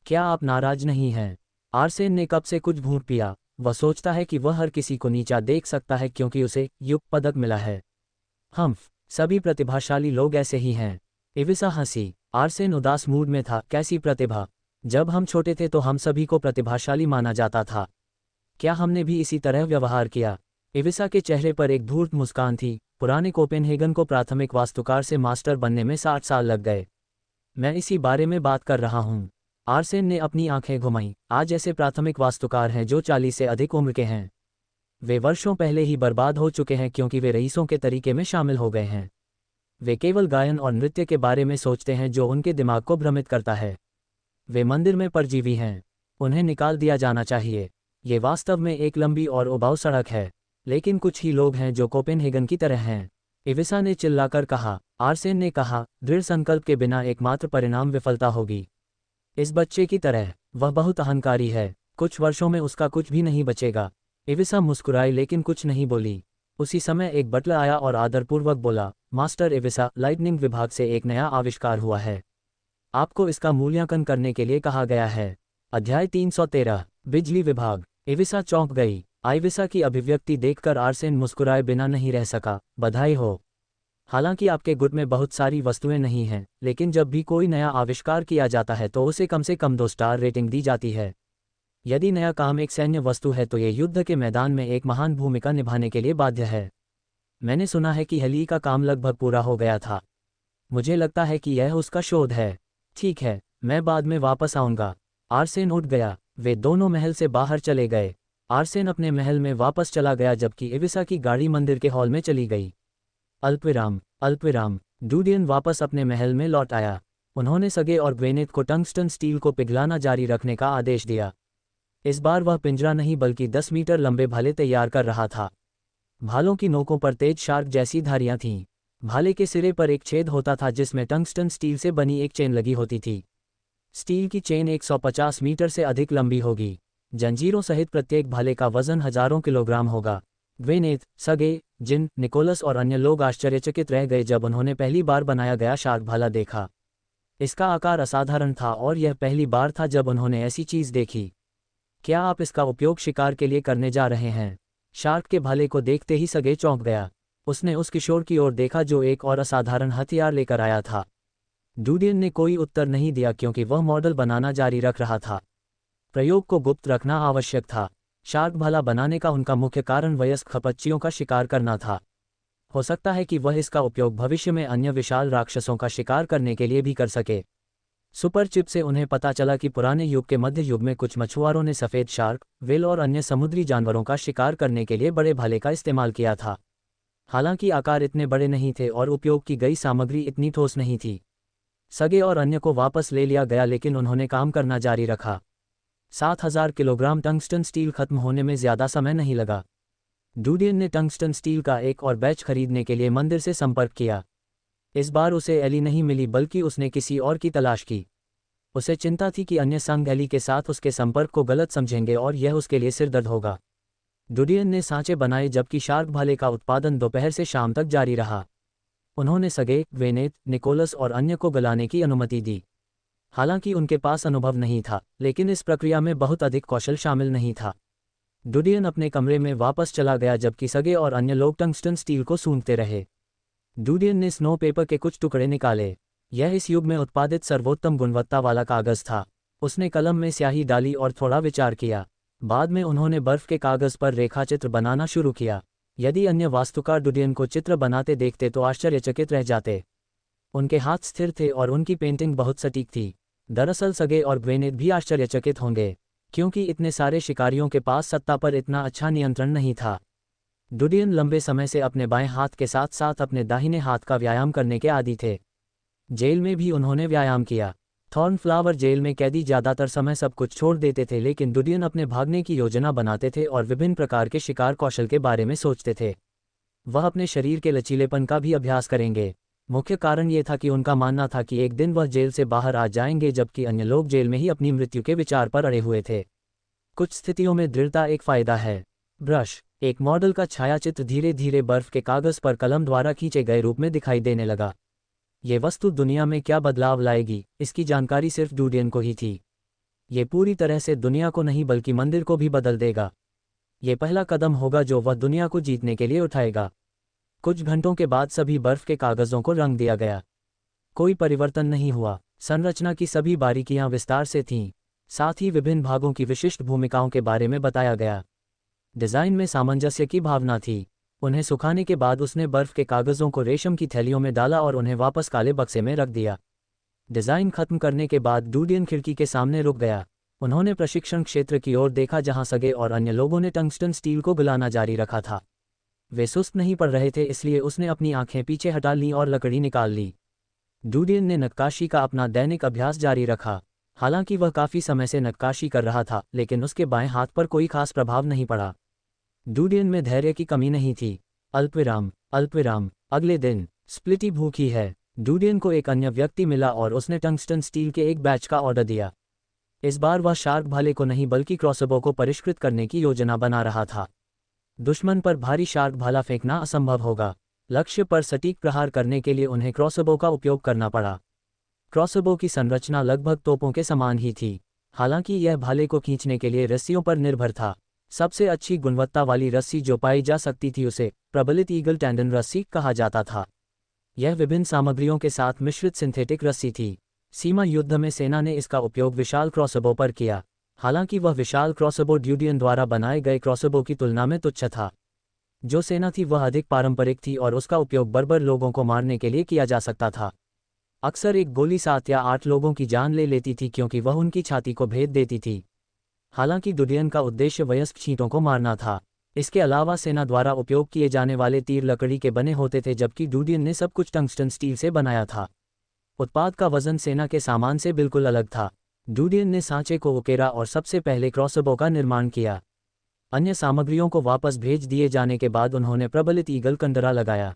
क्या आप नाराज नहीं हैं? आर्सेन ने कप से कुछ घूंट पिया। वह सोचता है कि वह हर किसी को नीचा देख सकता है क्योंकि उसे युक्त पदक मिला है। सभी प्रतिभाशाली लोग ऐसे ही हैं। एविसा हंसी। आर्सेन उदास मूड में था। कैसी प्रतिभा? जब हम छोटे थे तो हम सभी को प्रतिभाशाली माना जाता था। क्या हमने भी इसी तरह व्यवहार किया? एविसा के चेहरे पर एक धूर्त मुस्कान थी। पुराने कोपेनहेगन को प्राथमिक वास्तुकार से मास्टर बनने में 60 साल लग गए। मैं इसी बारे में बात कर रहा हूँ। आर्सेन ने अपनी आंखें घुमाईं। आज ऐसे प्राथमिक वास्तुकार हैं जो 40 से अधिक उम्र के हैं। वे वर्षों पहले ही बर्बाद हो चुके हैं क्योंकि वे रईसों के तरीके में शामिल हो गए हैं। वे केवल गायन और नृत्य के बारे में सोचते हैं जो उनके दिमाग को भ्रमित करता है। वे मंदिर में परजीवी हैं। उन्हें निकाल दिया जाना चाहिए। ये वास्तव में एक लंबी और उबाऊ सड़क है। लेकिन कुछ ही लोग हैं जो कोपेनहेगन की तरह हैं। एविसा ने चिल्लाकर कहा। आर्सेन ने कहा, दृढ़ संकल्प के बिना एकमात्र परिणाम विफलता होगी। इस बच्चे की तरह। वह बहुत अहंकारी है। कुछ वर्षों में उसका कुछ भी नहीं बचेगा। एविसा मुस्कुराई लेकिन कुछ नहीं बोली। उसी समय एक बटलर आया और आदरपूर्वक बोला, मास्टर एविसा, लाइटनिंग विभाग से एक नया आविष्कार हुआ है। आपको इसका मूल्यांकन करने के लिए कहा गया है। अध्याय 313। बिजली विभाग। एविसा चौंक गई। आइविसा की अभिव्यक्ति देखकर आर्सेन मुस्कुराए बिना नहीं रह सका। बधाई हो। हालांकि आपके गुट में बहुत सारी वस्तुएं नहीं हैं, लेकिन जब भी कोई नया आविष्कार किया जाता है तो उसे कम से कम 2 स्टार रेटिंग दी जाती है। यदि नया काम एक सैन्य वस्तु है तो ये युद्ध के मैदान में एक महान भूमिका निभाने के लिए बाध्य है। मैंने सुना है कि हेली का काम लगभग पूरा हो गया था। मुझे लगता है कि यह उसका शोध है। ठीक है, मैं बाद में वापस आऊँगा। आर्सेन उठ गया। वे दोनों महल से बाहर चले गए। आर्सेन अपने महल में वापस चला गया जबकि एविसा की गाड़ी मंदिर के हॉल में चली गई। अल्पविराम। डूडियन वापस अपने महल में लौट आया। उन्होंने सगे और ग्वेनेथ को टंगस्टन स्टील को पिघलाना जारी रखने का आदेश दिया। इस बार वह पिंजरा नहीं बल्कि 10 मीटर लंबे भाले तैयार कर रहा था। भालों की नोकों पर तेज शार्क जैसी धारियां थीं। भाले के सिरे पर एक छेद होता था जिसमें टंगस्टन स्टील से बनी एक चेन लगी होती थी। स्टील की चेन 150 मीटर से अधिक लंबी होगी। जंजीरों सहित प्रत्येक भाले का वजन हजारों किलोग्राम होगा। ग्वेनेथ, सगे, जिन, निकोलस और अन्य लोग आश्चर्यचकित रह गए जब उन्होंने पहली बार बनाया गया शार्क भाला देखा। इसका आकार असाधारण था और यह पहली बार था जब उन्होंने ऐसी चीज देखी। क्या आप इसका उपयोग शिकार के लिए करने जा रहे हैं? शार्क के भाले को देखते ही सगे चौंक गया। उसने उस किशोर की ओर देखा जो एक और असाधारण हथियार लेकर आया था। डूडियन ने कोई उत्तर नहीं दिया क्योंकि वह मॉडल बनाना जारी रख रहा था। प्रयोग को गुप्त रखना आवश्यक था। शार्क भाला बनाने का उनका मुख्य कारण वयस्क खपच्चियों का शिकार करना था। हो सकता है कि वह इसका उपयोग भविष्य में अन्य विशाल राक्षसों का शिकार करने के लिए भी कर सके। सुपर चिप से उन्हें पता चला कि पुराने युग के मध्य युग में कुछ मछुआरों ने सफ़ेद शार्क, व्हेल और अन्य समुद्री जानवरों का शिकार करने के लिए बड़े भाले का इस्तेमाल किया था। हालांकि आकार इतने बड़े नहीं थे और उपयोग की गई सामग्री इतनी ठोस नहीं थी। सगे और अन्य को वापस ले लिया गया लेकिन उन्होंने काम करना जारी रखा। 7000 किलोग्राम टंगस्टन स्टील खत्म होने में ज़्यादा समय नहीं लगा। डूडियन ने टंगस्टन स्टील का एक और बैच खरीदने के लिए मंदिर से संपर्क किया। इस बार उसे एली नहीं मिली बल्कि उसने किसी और की तलाश की। उसे चिंता थी कि अन्य संघ एली के साथ उसके संपर्क को गलत समझेंगे और यह उसके लिए सिरदर्द होगा। डूडियन ने सांचे बनाए जबकि शार्क भाले का उत्पादन दोपहर से शाम तक जारी रहा। उन्होंने सगे, ग्वेनेथ, निकोलस और अन्य को गलाने की अनुमति दी। हालांकि उनके पास अनुभव नहीं था, लेकिन इस प्रक्रिया में बहुत अधिक कौशल शामिल नहीं था। डूडियन अपने कमरे में वापस चला गया जबकि सगे और अन्य लोग टंगस्टन स्टील को सूंघते रहे। डूडियन ने स्नो पेपर के कुछ टुकड़े निकाले। यह इस युग में उत्पादित सर्वोत्तम गुणवत्ता वाला कागज था। उसने कलम में स्याही डाली और थोड़ा विचार किया। बाद में उन्होंने बर्फ के कागज पर रेखाचित्र बनाना शुरू किया। यदि अन्य वास्तुकार डूडियन को चित्र बनाते देखते तो आश्चर्यचकित रह जाते। उनके हाथ स्थिर थे और उनकी पेंटिंग बहुत सटीक थी। दरअसल सगे और ग्वेनेथ भी आश्चर्यचकित होंगे, क्योंकि इतने सारे शिकारियों के पास सत्ता पर इतना अच्छा नियंत्रण नहीं था। डूडियन लंबे समय से अपने बाएं हाथ के साथ साथ अपने दाहिने हाथ का व्यायाम करने के आदी थे। जेल में भी उन्होंने व्यायाम किया। थॉर्नफ्लावर जेल में कैदी ज़्यादातर समय सब कुछ छोड़ देते थे, लेकिन डूडियन अपने भागने की योजना बनाते थे और विभिन्न प्रकार के शिकार कौशल के बारे में सोचते थे। वह अपने शरीर के लचीलेपन का भी अभ्यास करेंगे। मुख्य कारण ये था कि उनका मानना था कि एक दिन वह जेल से बाहर आ जाएंगे जबकि अन्य लोग जेल में ही अपनी मृत्यु के विचार पर अड़े हुए थे। कुछ स्थितियों में दृढ़ता एक फायदा है। ब्रश। एक मॉडल का छायाचित्र धीरे धीरे बर्फ के कागज पर कलम द्वारा खींचे गए रूप में दिखाई देने लगा। ये वस्तु दुनिया में क्या बदलाव लाएगी, इसकी जानकारी सिर्फ डूडियन को ही थी। ये पूरी तरह से दुनिया को नहीं बल्कि मंदिर को भी बदल देगा। ये पहला कदम होगा जो वह दुनिया को जीतने के लिए उठाएगा। कुछ घंटों के बाद सभी बर्फ के कागजों को रंग दिया गया। कोई परिवर्तन नहीं हुआ। संरचना की सभी बारीकियां विस्तार से थीं। साथ ही विभिन्न भागों की विशिष्ट भूमिकाओं के बारे में बताया गया। डिज़ाइन में सामंजस्य की भावना थी। उन्हें सुखाने के बाद उसने बर्फ के कागजों को रेशम की थैलियों में डाला और उन्हें वापस काले बक्से में रख दिया। डिज़ाइन खत्म करने के बाद डूडियन खिड़की के सामने रुक गया। उन्होंने प्रशिक्षण क्षेत्र की ओर देखा जहां सगे और अन्य लोगों ने टंगस्टन स्टील को गलाना जारी रखा था। वे सुस्त नहीं पड़ रहे थे, इसलिए उसने अपनी आंखें पीछे हटा लीं और लकड़ी निकाल ली। डूडियन ने नक्काशी का अपना दैनिक अभ्यास जारी रखा। हालांकि वह काफ़ी समय से नक्काशी कर रहा था, लेकिन उसके बाएं हाथ पर कोई खास प्रभाव नहीं पड़ा। डूडियन में धैर्य की कमी नहीं थी। अल्पविराम, अल्पविराम। अगले दिन। स्प्लिटी भूखी है। डूडियन को एक अन्य व्यक्ति मिला और उसने टंगस्टन स्टील के एक बैच का ऑर्डर दिया। इस बार वह शार्क भाले को नहीं बल्कि क्रॉसबो को परिष्कृत करने की योजना बना रहा था। दुश्मन पर भारी शार्क भाला फेंकना असंभव होगा। लक्ष्य पर सटीक प्रहार करने के लिए उन्हें क्रॉसबो का उपयोग करना पड़ा। क्रॉसबो की संरचना लगभग तोपों के समान ही थी। हालांकि यह भाले को खींचने के लिए रस्सियों पर निर्भर था। सबसे अच्छी गुणवत्ता वाली रस्सी जो पाई जा सकती थी उसे प्रबलित ईगल टेंडन रस्सी कहा जाता था। यह विभिन्न सामग्रियों के साथ मिश्रित सिंथेटिक रस्सी थी। सीमा युद्ध में सेना ने इसका उपयोग विशाल क्रॉसबो पर किया। हालांकि वह विशाल क्रॉसबो डूडियन द्वारा बनाए गए क्रॉसबो की तुलना में तुच्छ था। जो सेना थी वह अधिक पारंपरिक थी और उसका उपयोग बर्बर लोगों को मारने के लिए किया जा सकता था। अक्सर एक गोली 7 या 8 लोगों की जान ले लेती थी क्योंकि वह उनकी छाती को भेद देती थी। हालांकि डूडियन का उद्देश्य वयस्क चींटों को मारना था। इसके अलावा सेना द्वारा उपयोग किए जाने वाले तीर लकड़ी के बने होते थे जबकि डूडियन ने सब कुछ टंगस्टन स्टील से बनाया था। उत्पाद का वजन सेना के सामान से बिल्कुल अलग था। डूडियन ने सांचे को उकेरा और सबसे पहले क्रॉसबो का निर्माण किया। अन्य सामग्रियों को वापस भेज दिए जाने के बाद उन्होंने प्रबलित ईगल कंडरा लगाया।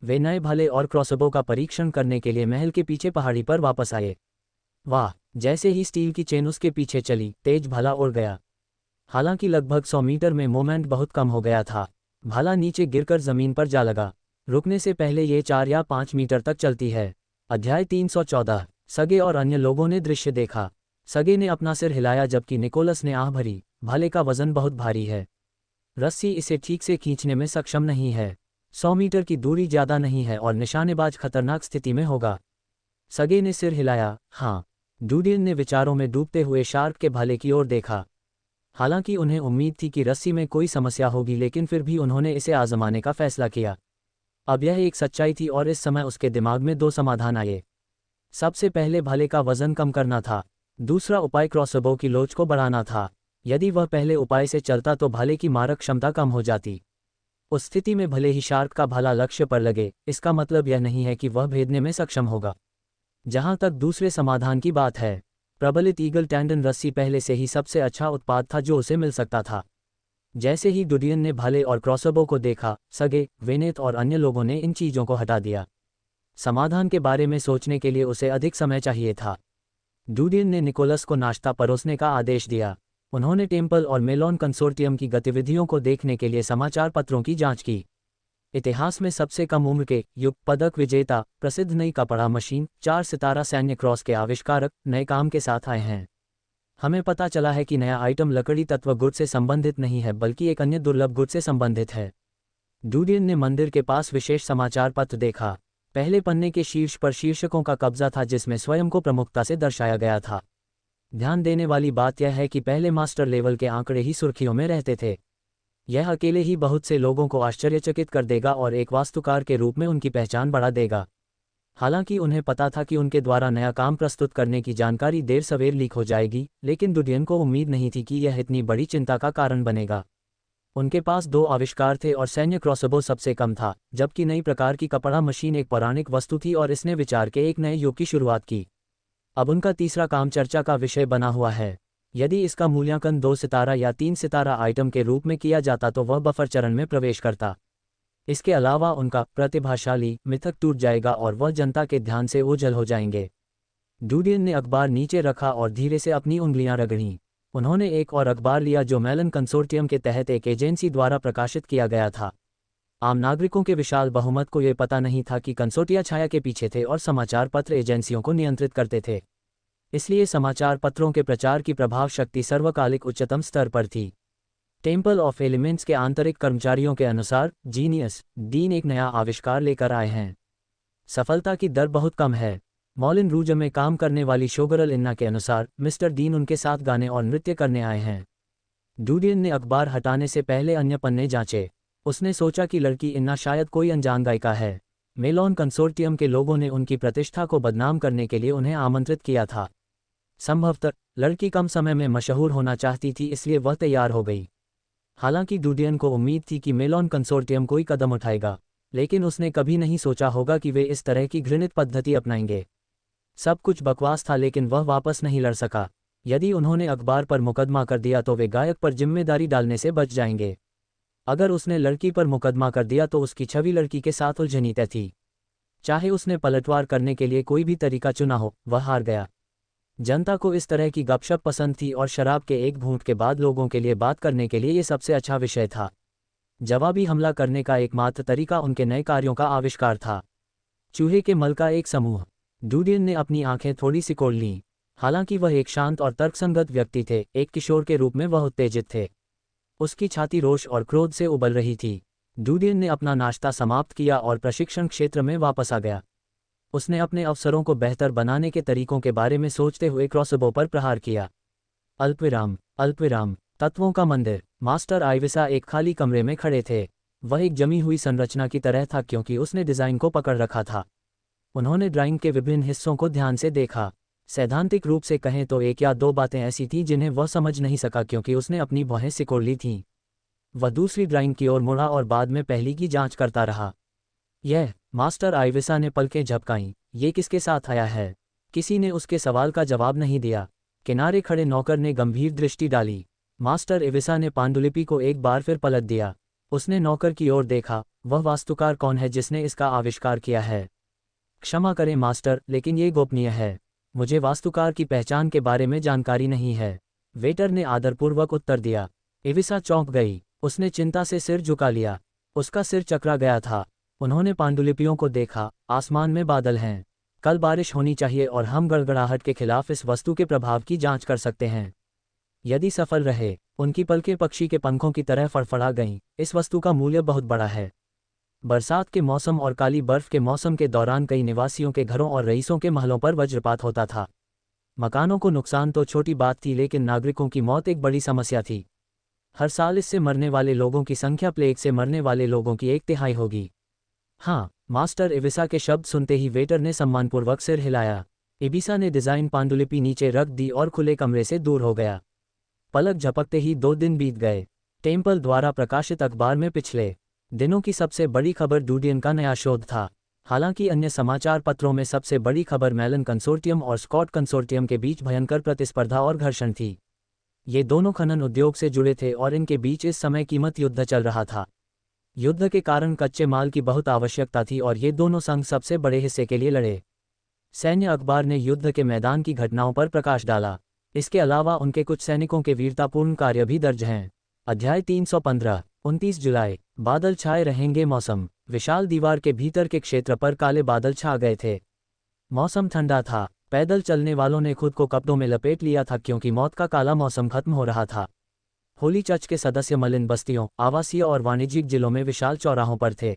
वे नए भाले और क्रॉसबो का परीक्षण करने के लिए महल के पीछे पहाड़ी पर वापस आए। वाह! जैसे ही स्टील की चेन उसके पीछे चली, तेज भाला उड़ गया। हालांकि लगभग 100 मीटर में मोमेंट बहुत कम हो गया था। भाला नीचे गिरकर जमीन पर जा लगा। रुकने से पहले ये 4 या 5 मीटर तक चलती है। अध्याय 314। सगे और अन्य लोगों ने दृश्य देखा। सगे ने अपना सिर हिलाया जबकि निकोलस ने आह भरी। भाले का वजन बहुत भारी है। रस्सी इसे ठीक से खींचने में सक्षम नहीं है। 100 मीटर की दूरी ज्यादा नहीं है और निशानेबाज खतरनाक स्थिति में होगा। सगे ने सिर हिलाया। हाँ। डूडियन ने विचारों में डूबते हुए शार्क के भाले की ओर देखा। हालांकि उन्हें उम्मीद थी कि रस्सी में कोई समस्या होगी, लेकिन फिर भी उन्होंने इसे आजमाने का फैसला किया। अब यह एक सच्चाई थी और इस समय उसके दिमाग में 2 समाधान आए। सबसे पहले भाले का वजन कम करना था। दूसरा उपाय क्रॉसबो की लोच को बढ़ाना था। यदि वह पहले उपाय से चलता तो भाले की मारक क्षमता कम हो जाती। उस स्थिति में भले ही शार्क का भाला लक्ष्य पर लगे, इसका मतलब यह नहीं है कि वह भेदने में सक्षम होगा। जहां तक दूसरे समाधान की बात है, प्रबलित ईगल टेंडन रस्सी पहले से ही सबसे अच्छा उत्पाद था जो उसे मिल सकता था। जैसे ही डूडियन ने भाले और क्रॉसबो को देखा, सगे, वेनेथ और अन्य लोगों ने इन चीजों को हटा दिया। समाधान के बारे में सोचने के लिए उसे अधिक समय चाहिए था। डूडियन ने निकोलस को नाश्ता परोसने का आदेश दिया। उन्होंने टेम्पल और मेलॉन कंसोर्टियम की गतिविधियों को देखने के लिए समाचार पत्रों की जांच की। इतिहास में सबसे कम उम्र के युग पदक विजेता, प्रसिद्ध नई कपड़ा मशीन, 4 सितारा सैन्य क्रॉस के आविष्कारक नए काम के साथ आए हैं। हमें पता चला है कि नया आइटम लकड़ी तत्व गुट से संबंधित नहीं है बल्कि एक अन्य दुर्लभ गुट से संबंधित है। डूडियन ने मंदिर के पास विशेष समाचार पत्र देखा। पहले पन्ने के शीर्ष पर शीर्षकों का कब्जा था जिसमें स्वयं को प्रमुखता से दर्शाया गया था। ध्यान देने वाली बात यह है कि पहले मास्टर लेवल के आंकड़े ही सुर्खियों में रहते थे। यह अकेले ही बहुत से लोगों को आश्चर्यचकित कर देगा और एक वास्तुकार के रूप में उनकी पहचान बढ़ा देगा। हालांकि उन्हें पता था कि उनके द्वारा नया काम प्रस्तुत करने की जानकारी देर सवेर लीक हो जाएगी, लेकिन डूडियन को उम्मीद नहीं थी कि यह इतनी बड़ी चिंता का कारण बनेगा। उनके पास 2 आविष्कार थे और सैन्य क्रॉसबो सबसे कम था, जबकि नई प्रकार की कपड़ा मशीन एक पौराणिक वस्तु थी और इसने विचार के एक नए युग की शुरुआत की। अब उनका तीसरा काम चर्चा का विषय बना हुआ है। यदि इसका मूल्यांकन 2 सितारा या 3 सितारा आइटम के रूप में किया जाता तो वह बफर चरण में प्रवेश करता। इसके अलावा उनका प्रतिभाशाली मिथक टूट जाएगा और वह जनता के ध्यान से ओझल हो जाएंगे। डूडियन ने अखबार नीचे रखा और धीरे से अपनी उंगलियां रगड़ीं। उन्होंने एक और अखबार लिया जो मेलन कंसोर्टियम के तहत एक एजेंसी द्वारा प्रकाशित किया गया था। आम नागरिकों के विशाल बहुमत को यह पता नहीं था कि कंसोर्टिया छाया के पीछे थे और समाचार पत्र एजेंसियों को नियंत्रित करते थे। इसलिए समाचार पत्रों के प्रचार की प्रभाव शक्ति सर्वकालिक उच्चतम स्तर पर थी। टेम्पल ऑफ एलिमेंट्स के आंतरिक कर्मचारियों के अनुसार जीनियस डीन एक नया आविष्कार लेकर आए हैं। सफलता की दर बहुत कम है। मॉलिन रूज में काम करने वाली शोगरल इन्ना के अनुसार मिस्टर डीन उनके साथ गाने और नृत्य करने आए हैं। डूडियन ने अखबार हटाने से पहले अन्य पन्ने जांचे। उसने सोचा कि लड़की इन्ना शायद कोई अनजान गायिका है। मेलॉन कंसोर्टियम के लोगों ने उनकी प्रतिष्ठा को बदनाम करने के लिए उन्हें आमंत्रित किया था। संभवतः लड़की कम समय में मशहूर होना चाहती थी, इसलिए वह तैयार हो गई। हालांकि डूडियन को उम्मीद थी कि मेलॉन कंसोर्टियम कोई कदम उठाएगा, लेकिन उसने कभी नहीं सोचा होगा कि वे इस तरह की घृणित पद्धति अपनाएंगे। सब कुछ बकवास था, लेकिन वह वापस नहीं लड़ सका। यदि उन्होंने अखबार पर मुकदमा कर दिया तो वे गायक पर जिम्मेदारी डालने से बच जाएंगे। अगर उसने लड़की पर मुकदमा कर दिया तो उसकी छवि लड़की के साथ उलझनी तय थी। चाहे उसने पलटवार करने के लिए कोई भी तरीका चुना हो, वह हार गया। जनता को इस तरह की गपशप पसंद थी और शराब के एक घूंट के बाद लोगों के लिए बात करने के लिए ये सबसे अच्छा विषय था। जवाबी हमला करने का एकमात्र तरीका उनके नए कार्यों का आविष्कार था। चूहे के मल का एक समूह। डूडियन ने अपनी आंखें थोड़ी सिकोड़ लीं। हालांकि वह एक शांत और तर्कसंगत व्यक्ति थे, एक किशोर के रूप में वह उत्तेजित थे। उसकी छाती रोष और क्रोध से उबल रही थी। डूडियन ने अपना नाश्ता समाप्त किया और प्रशिक्षण क्षेत्र में वापस आ गया। उसने अपने अवसरों को बेहतर बनाने के तरीकों के बारे में सोचते हुए क्रॉसबो पर प्रहार किया। अल्पविराम तत्वों का मंदिर। मास्टर आइविसा एक खाली कमरे में खड़े थे। वह एक जमी हुई संरचना की तरह था क्योंकि उसने डिज़ाइन को पकड़ रखा था। उन्होंने ड्राइंग के विभिन्न हिस्सों को ध्यान से देखा। सैद्धांतिक रूप से कहें तो 1 या 2 बातें ऐसी थीं जिन्हें वह समझ नहीं सका क्योंकि उसने अपनी भौहें सिकोड़ ली थीं। वह दूसरी ड्राइंग की ओर मुड़ा और बाद में पहली की जांच करता रहा। यह, मास्टर आइविसा ने पलकें झपकाईं, ये किसके साथ आया है? किसी ने उसके सवाल का जवाब नहीं दिया। किनारे खड़े नौकर ने गंभीर दृष्टि डाली। मास्टर आइविसा ने पांडुलिपि को एक बार फिर पलट दिया। उसने नौकर की ओर देखा। वह वास्तुकार कौन है जिसने इसका आविष्कार किया है? क्षमा करें मास्टर, लेकिन ये गोपनीय है। मुझे वास्तुकार की पहचान के बारे में जानकारी नहीं है। वेटर ने आदरपूर्वक उत्तर दिया। एविसा चौंक गई। उसने चिंता से सिर झुका लिया। उसका सिर चकरा गया था। उन्होंने पांडुलिपियों को देखा। आसमान में बादल हैं। कल बारिश होनी चाहिए और हम गड़गड़ाहट के खिलाफ इस वस्तु के प्रभाव की जांच कर सकते हैं। यदि सफल रहे। उनकी पलकें पक्षी के पंखों की तरह फड़फड़ा गईं। इस वस्तु का मूल्य बहुत बड़ा है। बरसात के मौसम और काली बर्फ के मौसम के दौरान कई निवासियों के घरों और रईसों के महलों पर वज्रपात होता था। मकानों को नुकसान तो छोटी बात थी, लेकिन नागरिकों की मौत एक बड़ी समस्या थी। हर साल इससे मरने वाले लोगों की संख्या प्लेग से मरने वाले लोगों की 1/3 होगी। हाँ, मास्टर एविसा के शब्द सुनते ही वेटर ने सम्मानपूर्वक सिर हिलाया। एविसा ने डिज़ाइन पांडुलिपि नीचे रख दी और खुले कमरे से दूर हो गया। पलक झपकते ही 2 दिन बीत गए। टेम्पल द्वारा प्रकाशित अखबार में पिछले दिनों की सबसे बड़ी खबर डूडियन का नया शोध था। हालांकि अन्य समाचार पत्रों में सबसे बड़ी खबर मेलन कंसोर्टियम और स्कॉट कंसोर्टियम के बीच भयंकर प्रतिस्पर्धा और घर्षण थी। ये दोनों खनन उद्योग से जुड़े थे और इनके बीच इस समय कीमत युद्ध चल रहा था। युद्ध के कारण कच्चे माल की बहुत आवश्यकता थी और ये दोनों संघ सबसे बड़े हिस्से के लिए लड़े। सैन्य अखबार ने युद्ध के मैदान की घटनाओं पर प्रकाश डाला। इसके अलावा उनके कुछ सैनिकों के वीरतापूर्ण कार्य भी दर्ज हैं। अध्याय 315। 29 जुलाई। बादल छाए रहेंगे। मौसम। विशाल दीवार के भीतर के क्षेत्र पर काले बादल छा गए थे। मौसम ठंडा था। पैदल चलने वालों ने खुद को कपड़ों में लपेट लिया था क्योंकि मौत का काला मौसम खत्म हो रहा था। होली चर्च के सदस्य मलिन बस्तियों, आवासीय और वाणिज्यिक जिलों में विशाल चौराहों पर थे।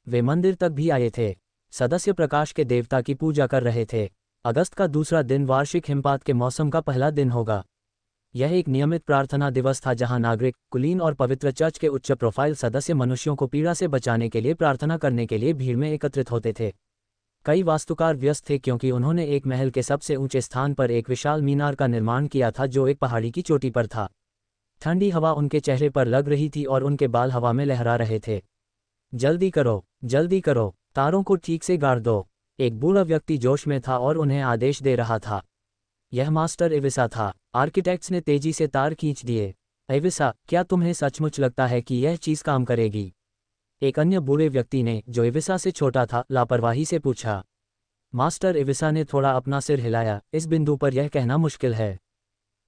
वे मंदिर तक भी आए थे। सदस्य प्रकाश के देवता की पूजा कर रहे थे। अगस्त का दूसरा दिन वार्षिक हिमपात के मौसम का पहला दिन होगा। यह एक नियमित प्रार्थना दिवस था जहां नागरिक, कुलीन और पवित्र चर्च के उच्च प्रोफाइल सदस्य मनुष्यों को पीड़ा से बचाने के लिए प्रार्थना करने के लिए भीड़ में एकत्रित होते थे। कई वास्तुकार व्यस्त थे क्योंकि उन्होंने एक महल के सबसे ऊंचे स्थान पर एक विशाल मीनार का निर्माण किया था जो एक पहाड़ी की चोटी पर था। ठंडी हवा उनके चेहरे पर लग रही थी और उनके बाल हवा में लहरा रहे थे। जल्दी करो, जल्दी करो, तारों को ठीक से गाड़ दो। एक बूढ़ा व्यक्ति जोश में था और उन्हें आदेश दे रहा था। यह मास्टर एविसा था। आर्किटेक्ट्स ने तेजी से तार खींच दिए। एविसा, क्या तुम्हें सचमुच लगता है कि यह चीज़ काम करेगी? एक अन्य बूढ़े व्यक्ति ने, जो एविसा से छोटा था, लापरवाही से पूछा। मास्टर एविसा ने थोड़ा अपना सिर हिलाया। इस बिंदु पर यह कहना मुश्किल है।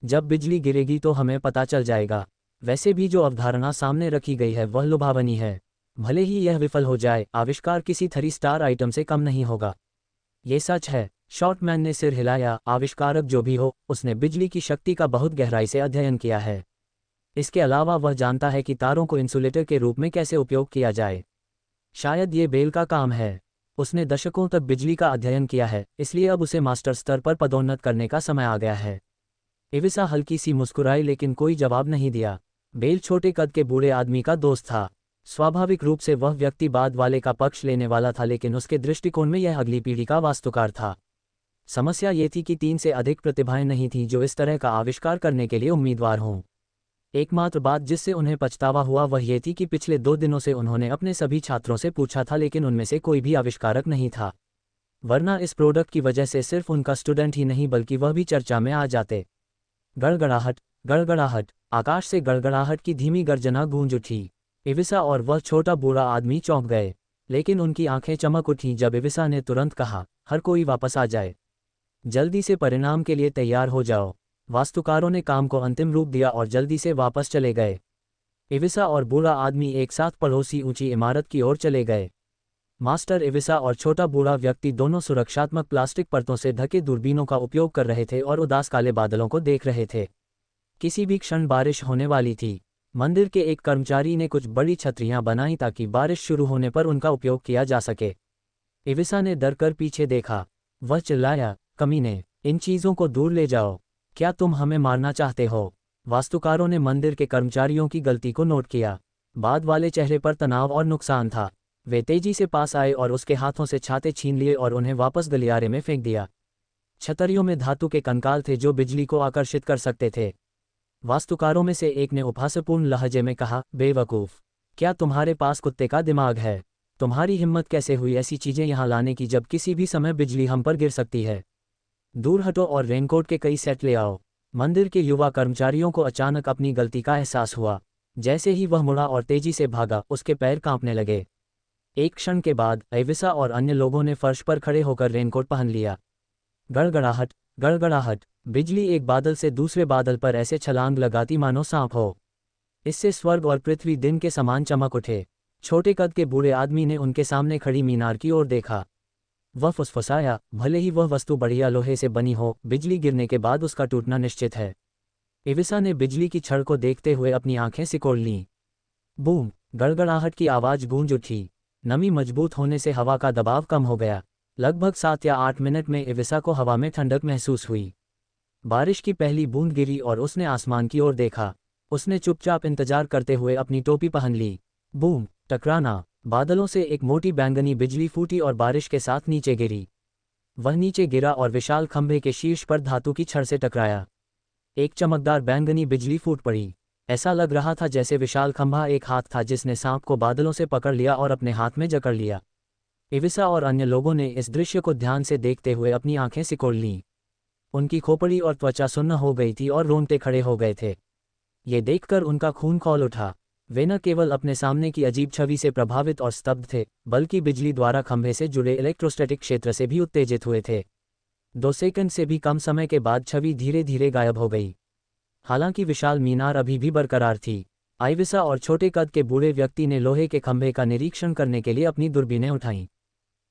जब बिजली गिरेगी तो हमें पता चल जाएगा। वैसे भी जो अवधारणा सामने रखी गई है वह लुभावनी है। भले ही यह विफल हो जाए, आविष्कार किसी 3 स्टार आइटम से कम नहीं होगा। ये सच है। शॉर्टमैन ने सिर हिलाया। आविष्कारक जो भी हो, उसने बिजली की शक्ति का बहुत गहराई से अध्ययन किया है। इसके अलावा वह जानता है कि तारों को इंसुलेटर के रूप में कैसे उपयोग किया जाए। शायद ये बेल का काम है। उसने दशकों तक बिजली का अध्ययन किया है, इसलिए अब उसे मास्टर स्तर पर पदोन्नत करने का समय आ गया है। एविसा हल्की सी मुस्कुराई लेकिन कोई जवाब नहीं दिया। बेल छोटे कद के बूढ़े आदमी का दोस्त था। स्वाभाविक रूप से वह व्यक्ति बाद वाले का पक्ष लेने वाला था, लेकिन उसके दृष्टिकोण में यह अगली पीढ़ी का वास्तुकार था। समस्या ये थी कि 3 से अधिक प्रतिभाएं नहीं थीं जो इस तरह का आविष्कार करने के लिए उम्मीदवार हों। एकमात्र बात जिससे उन्हें पछतावा हुआ वह ये थी कि पिछले 2 दिनों से उन्होंने अपने सभी छात्रों से पूछा था, लेकिन उनमें से कोई भी आविष्कारक नहीं था। वरना इस प्रोडक्ट की वजह से सिर्फ उनका स्टूडेंट ही नहीं बल्कि वह भी चर्चा में आ जाते। गड़गड़ाहट, गड़गड़ाहट। आकाश से गड़गड़ाहट की धीमी गर्जना गूंज उठी। एविसा और वह छोटा बूढ़ा आदमी चौंक गए, लेकिन उनकी आंखें चमक उठीं जब एविसा ने तुरंत कहा, हर कोई वापस आ जाए। जल्दी से परिणाम के लिए तैयार हो जाओ। वास्तुकारों ने काम को अंतिम रूप दिया और जल्दी से वापस चले गए। एविसा और बूढ़ा आदमी एक साथ पड़ोसी ऊंची इमारत की ओर चले गए। मास्टर एविसा और छोटा बूढ़ा व्यक्ति दोनों सुरक्षात्मक प्लास्टिक परतों से ढके दूरबीनों का उपयोग कर रहे थे और उदास काले बादलों को देख रहे थे। किसी भी क्षण बारिश होने वाली थी। मंदिर के एक कर्मचारी ने कुछ बड़ी छतरियां बनाई ताकि बारिश शुरू होने पर उनका उपयोग किया जा सके। एविसा ने डर कर पीछे देखा। वह चिल्लाया, कमीने, इन चीज़ों को दूर ले जाओ। क्या तुम हमें मारना चाहते हो? वास्तुकारों ने मंदिर के कर्मचारियों की गलती को नोट किया। बाद वाले चेहरे पर तनाव और नुकसान था। वे तेजी से पास आए और उसके हाथों से छाते छीन लिए और उन्हें वापस गलियारे में फेंक दिया। छतरियों में धातु के कंकाल थे जो बिजली को आकर्षित कर सकते थे। वास्तुकारों में से एक ने उपहासपूर्ण लहजे में कहा, बेवकूफ़, क्या तुम्हारे पास कुत्ते का दिमाग है? तुम्हारी हिम्मत कैसे हुई ऐसी चीज़ें यहाँ लाने की जब किसी भी समय बिजली हम पर गिर सकती है? दूर हटो और रेनकोट के कई सेट ले आओ। मंदिर के युवा कर्मचारियों को अचानक अपनी गलती का एहसास हुआ। जैसे ही वह मुड़ा और तेजी से भागा, उसके पैर कांपने लगे। एक क्षण के बाद एविसा और अन्य लोगों ने फर्श पर खड़े होकर रेनकोट पहन लिया। गड़गड़ाहट, गड़गड़ाहट। बिजली एक बादल से दूसरे बादल पर ऐसे छलांग लगाती मानो सांप हो। इससे स्वर्ग और पृथ्वी दिन के समान चमक उठे। छोटे कद के बूढ़े आदमी ने उनके सामने खड़ी मीनार की ओर देखा। वह फुसफुसाया, भले ही वह वस्तु बढ़िया लोहे से बनी हो, बिजली गिरने के बाद उसका टूटना निश्चित है। इविसा ने बिजली की छड़ को देखते हुए अपनी आंखें सिकोड़ लीं। बूम! गड़गड़ाहट की आवाज़ गूंज उठी। नमी मजबूत होने से हवा का दबाव कम हो गया। लगभग 7 या 8 मिनट में इविसा को हवा में ठंडक महसूस हुई। बारिश की पहली बूंद गिरी और उसने आसमान की ओर देखा। उसने चुपचाप इंतजार करते हुए अपनी टोपी पहन ली। बूम! टकराना! बादलों से एक मोटी बैंगनी बिजली फूटी और बारिश के साथ नीचे गिरी। वह नीचे गिरा और विशाल खंभे के शीर्ष पर धातु की छड़ से टकराया। एक चमकदार बैंगनी बिजली फूट पड़ी। ऐसा लग रहा था जैसे विशाल खंभा एक हाथ था जिसने सांप को बादलों से पकड़ लिया और अपने हाथ में जकड़ लिया। इविसा और अन्य लोगों ने इस दृश्य को ध्यान से देखते हुए अपनी आंखें सिकोड़ लीं। उनकी खोपड़ी और त्वचा सुन्न हो गई थी और रोंगटे खड़े हो गए थे। ये देखकर उनका खून खौल उठा। वे न केवल अपने सामने की अजीब छवि से प्रभावित और स्तब्ध थे, बल्कि बिजली द्वारा खंभे से जुड़े इलेक्ट्रोस्टैटिक क्षेत्र से भी उत्तेजित हुए थे। 2 सेकंड से भी कम समय के बाद छवि धीरे धीरे गायब हो गई। हालांकि विशाल मीनार अभी भी बरकरार थी। आइविसा और छोटे कद के बूढ़े व्यक्ति ने लोहे के खंभे का निरीक्षण करने के लिए अपनी दूरबीनें उठाईं।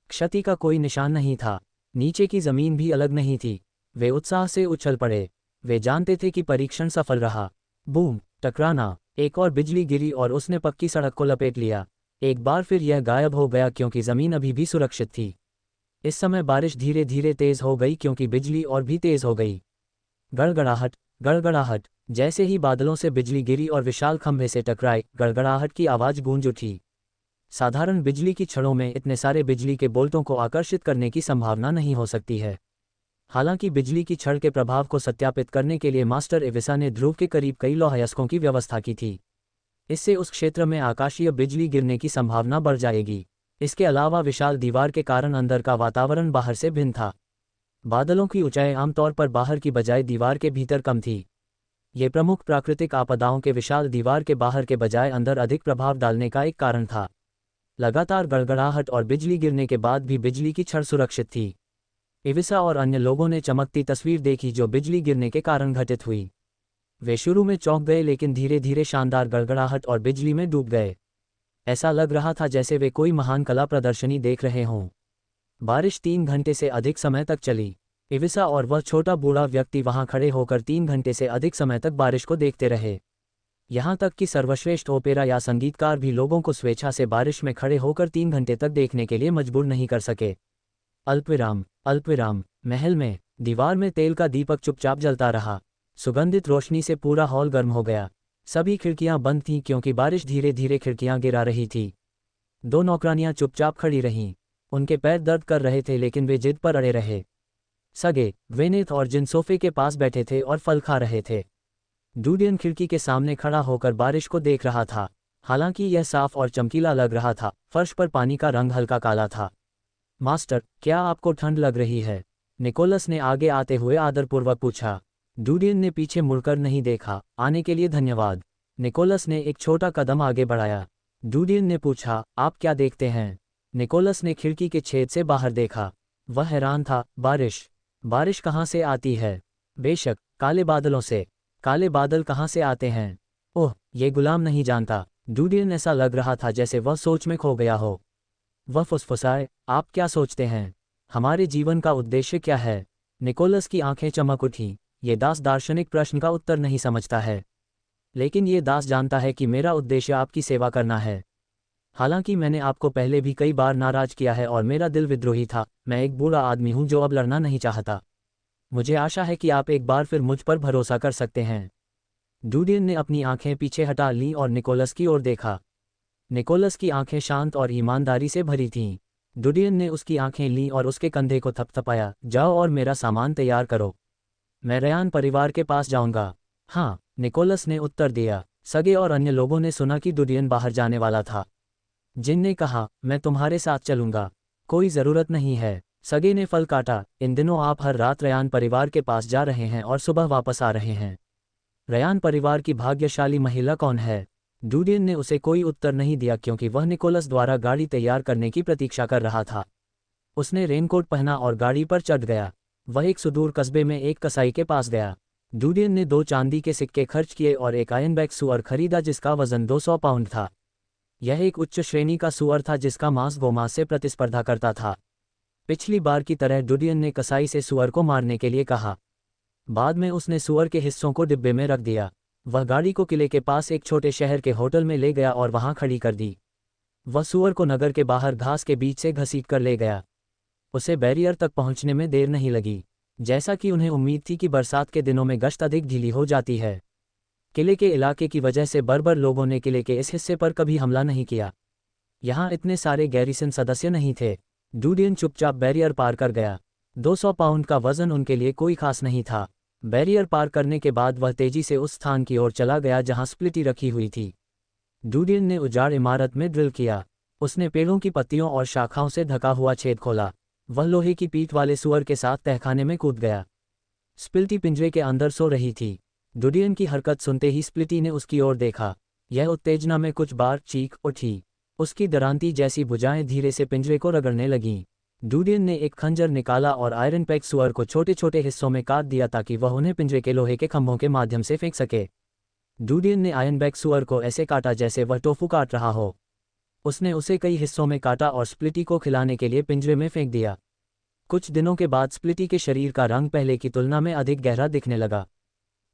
क्षति का कोई निशान नहीं था। नीचे की जमीन भी अलग नहीं थी। वे उत्साह से उछल पड़े। वे जानते थे कि परीक्षण सफल रहा। बूम! टकराना! एक और बिजली गिरी और उसने पक्की सड़क को लपेट लिया। एक बार फिर यह गायब हो गया क्योंकि जमीन अभी भी सुरक्षित थी। इस समय बारिश धीरे धीरे तेज हो गई क्योंकि बिजली और भी तेज हो गई। गड़गड़ाहट! गड़गड़ाहट! जैसे ही बादलों से बिजली गिरी और विशाल खंभे से टकराई, गड़गड़ाहट की आवाज़ गूंज उठी। साधारण बिजली की छड़ों में इतने सारे बिजली के बोल्टों को आकर्षित करने की संभावना नहीं हो सकती है। हालांकि बिजली की छड़ के प्रभाव को सत्यापित करने के लिए मास्टर इविसा ने ध्रुव के करीब कई लौहयस्कों की व्यवस्था की थी। इससे उस क्षेत्र में आकाशीय बिजली गिरने की संभावना बढ़ जाएगी। इसके अलावा विशाल दीवार के कारण अंदर का वातावरण बाहर से भिन्न था। बादलों की ऊंचाई आमतौर पर बाहर की बजाय दीवार के भीतर कम थी। ये प्रमुख प्राकृतिक आपदाओं के विशाल दीवार के बाहर के बजाय अंदर अधिक प्रभाव डालने का एक कारण था। लगातार गड़गड़ाहट और बिजली गिरने के बाद भी बिजली की छड़ सुरक्षित थी। इविसा और अन्य लोगों ने चमकती तस्वीर देखी जो बिजली गिरने के कारण घटित हुई। वे शुरू में चौंक गए लेकिन धीरे धीरे शानदार गड़गड़ाहट और बिजली में डूब गए। ऐसा लग रहा था जैसे वे कोई महान कला प्रदर्शनी देख रहे हों। बारिश 3 घंटे से अधिक समय तक चली। इविसा और वह छोटा बूढ़ा व्यक्ति वहां खड़े होकर 3 घंटे से अधिक समय तक बारिश को देखते रहे। यहाँ तक कि सर्वश्रेष्ठ ओपेरा या संगीतकार भी लोगों को स्वेच्छा से बारिश में खड़े होकर 3 घंटे तक देखने के लिए मजबूर नहीं कर सके। अल्पविराम! अल्पविराम! महल में दीवार में तेल का दीपक चुपचाप जलता रहा। सुगंधित रोशनी से पूरा हॉल गर्म हो गया। सभी खिड़कियां बंद थीं क्योंकि बारिश धीरे धीरे खिड़कियां गिरा रही थी। 2 नौकरानियां चुपचाप खड़ी रहीं। उनके पैर दर्द कर रहे थे लेकिन वे जिद पर अड़े रहे। सगे, वेनेथ और जिन सोफे के पास बैठे थे और फल खा रहे थे। डूडियन खिड़की के सामने खड़ा होकर बारिश को देख रहा था। हालांकि यह साफ और चमकीला लग रहा था, फर्श पर पानी का रंग हल्का काला था। मास्टर, क्या आपको ठंड लग रही है? निकोलस ने आगे आते हुए आदरपूर्वक पूछा। डूडियन ने पीछे मुड़कर नहीं देखा। आने के लिए धन्यवाद। निकोलस ने एक छोटा कदम आगे बढ़ाया। डूडियन ने पूछा, आप क्या देखते हैं? निकोलस ने खिड़की के छेद से बाहर देखा। वह हैरान था। बारिश? बारिश कहाँ से आती है? बेशक, काले बादलों से। काले बादल कहाँ से आते हैं? ओह, ये गुलाम नहीं जानता। डूडियन ऐसा लग रहा था जैसे वह सोच में खो गया हो। वह फुसफुसाए, आप क्या सोचते हैं? हमारे जीवन का उद्देश्य क्या है? निकोलस की आंखें चमक उठीं। ये दास दार्शनिक प्रश्न का उत्तर नहीं समझता है, लेकिन ये दास जानता है कि मेरा उद्देश्य आपकी सेवा करना है। हालांकि मैंने आपको पहले भी कई बार नाराज किया है और मेरा दिल विद्रोही था। मैं एक बूढ़ा आदमी हूं जो अब लड़ना नहीं चाहता। मुझे आशा है कि आप एक बार फिर मुझ पर भरोसा कर सकते हैं। डूडियन ने अपनी आंखें पीछे हटा लीं और निकोलस की ओर देखा। निकोलस की आंखें शांत और ईमानदारी से भरी थीं। डूडियन ने उसकी आंखें लीं और उसके कंधे को थपथपाया। जाओ और मेरा सामान तैयार करो। मैं रयान परिवार के पास जाऊंगा। हाँ, निकोलस ने उत्तर दिया। सगे और अन्य लोगों ने सुना कि डूडियन बाहर जाने वाला था। जिन ने कहा, मैं तुम्हारे साथ चलूंगा। कोई ज़रूरत नहीं है। सगे ने फल काटा। इन दिनों आप हर रात रयान परिवार के पास जा रहे हैं और सुबह वापस आ रहे हैं। रयान परिवार की भाग्यशाली महिला कौन है? डूडियन ने उसे कोई उत्तर नहीं दिया क्योंकि वह निकोलस द्वारा गाड़ी तैयार करने की प्रतीक्षा कर रहा था। उसने रेनकोट पहना और गाड़ी पर चढ़ गया। वह एक सुदूर कस्बे में एक कसाई के पास गया। डूडियन ने 2 चांदी के सिक्के खर्च किए और एक आयनबैक सूअर खरीदा जिसका वजन 200 पाउंड था। यह एक उच्च श्रेणी का सूअर था जिसका मांस गोमांस से प्रतिस्पर्धा करता था। पिछली बार की तरह डूडियन ने कसाई से सूअर को मारने के लिए कहा। बाद में उसने सूअर के हिस्सों को डिब्बे में रख दिया। वह गाड़ी को किले के पास एक छोटे शहर के होटल में ले गया और वहां खड़ी कर दी। वह सूअर को नगर के बाहर घास के बीच से घसीट कर ले गया। उसे बैरियर तक पहुंचने में देर नहीं लगी। जैसा कि उन्हें उम्मीद थी कि बरसात के दिनों में गश्त अधिक ढीली हो जाती है, किले के इलाके की वजह से बर्बर लोगों ने किले के इस हिस्से पर कभी हमला नहीं किया। यहाँ इतने सारे गैरिसन सदस्य नहीं थे। डूडियन चुपचाप बैरियर पार कर गया। 200 पाउंड का वजन उनके लिए कोई खास नहीं था। बैरियर पार करने के बाद वह तेजी से उस स्थान की ओर चला गया जहां स्प्लिटी रखी हुई थी। डूडियन ने उजाड़ इमारत में ड्रिल किया। उसने पेड़ों की पत्तियों और शाखाओं से ढका हुआ छेद खोला। वह लोहे की पीठ वाले सूअर के साथ तहखाने में कूद गया। स्प्लिटी पिंजरे के अंदर सो रही थी। डूडियन की हरकत सुनते ही स्प्लिटी ने उसकी ओर देखा। यह उत्तेजना में कुछ बार चीख उठी। उसकी दरांती जैसी भुजाएं धीरे से पिंजरे को रगड़ने लगीं। डूडियन ने एक खंजर निकाला और आयरन पैक सूअर को छोटे छोटे हिस्सों में काट दिया ताकि वह उन्हें पिंजरे के लोहे के खंभों के माध्यम से फेंक सके। डूडियन ने आयरन बैक सूअर को ऐसे काटा जैसे वह टोफू काट रहा हो। उसने उसे कई हिस्सों में काटा और स्प्लिटी को खिलाने के लिए पिंजरे में फेंक दिया। कुछ दिनों के बाद स्प्लिटी के शरीर का रंग पहले की तुलना में अधिक गहरा दिखने लगा।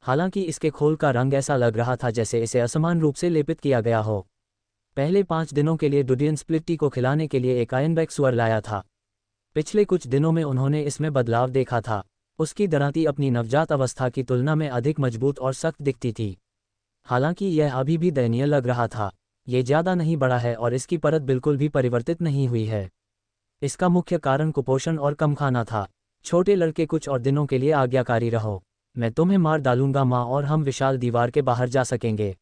हालांकि इसके खोल का रंग ऐसा लग रहा था जैसे इसे असमान रूप से लेपित किया गया हो। पहले 5 दिनों के लिए डूडियन स्प्लिटी को खिलाने के लिए एक आयनबैक सूअर लाया था। पिछले कुछ दिनों में उन्होंने इसमें बदलाव देखा था। उसकी दरांती अपनी नवजात अवस्था की तुलना में अधिक मजबूत और सख्त दिखती थी। हालांकि यह अभी भी दयनीय लग रहा था। ये ज़्यादा नहीं बढ़ा है और इसकी परत बिल्कुल भी परिवर्तित नहीं हुई है। इसका मुख्य कारण कुपोषण और कम खाना था। छोटे लड़के, कुछ और दिनों के लिए आज्ञाकारी रहो। मैं तुम्हें मार डालूंगा माँ, और हम विशाल दीवार के बाहर जा सकेंगे।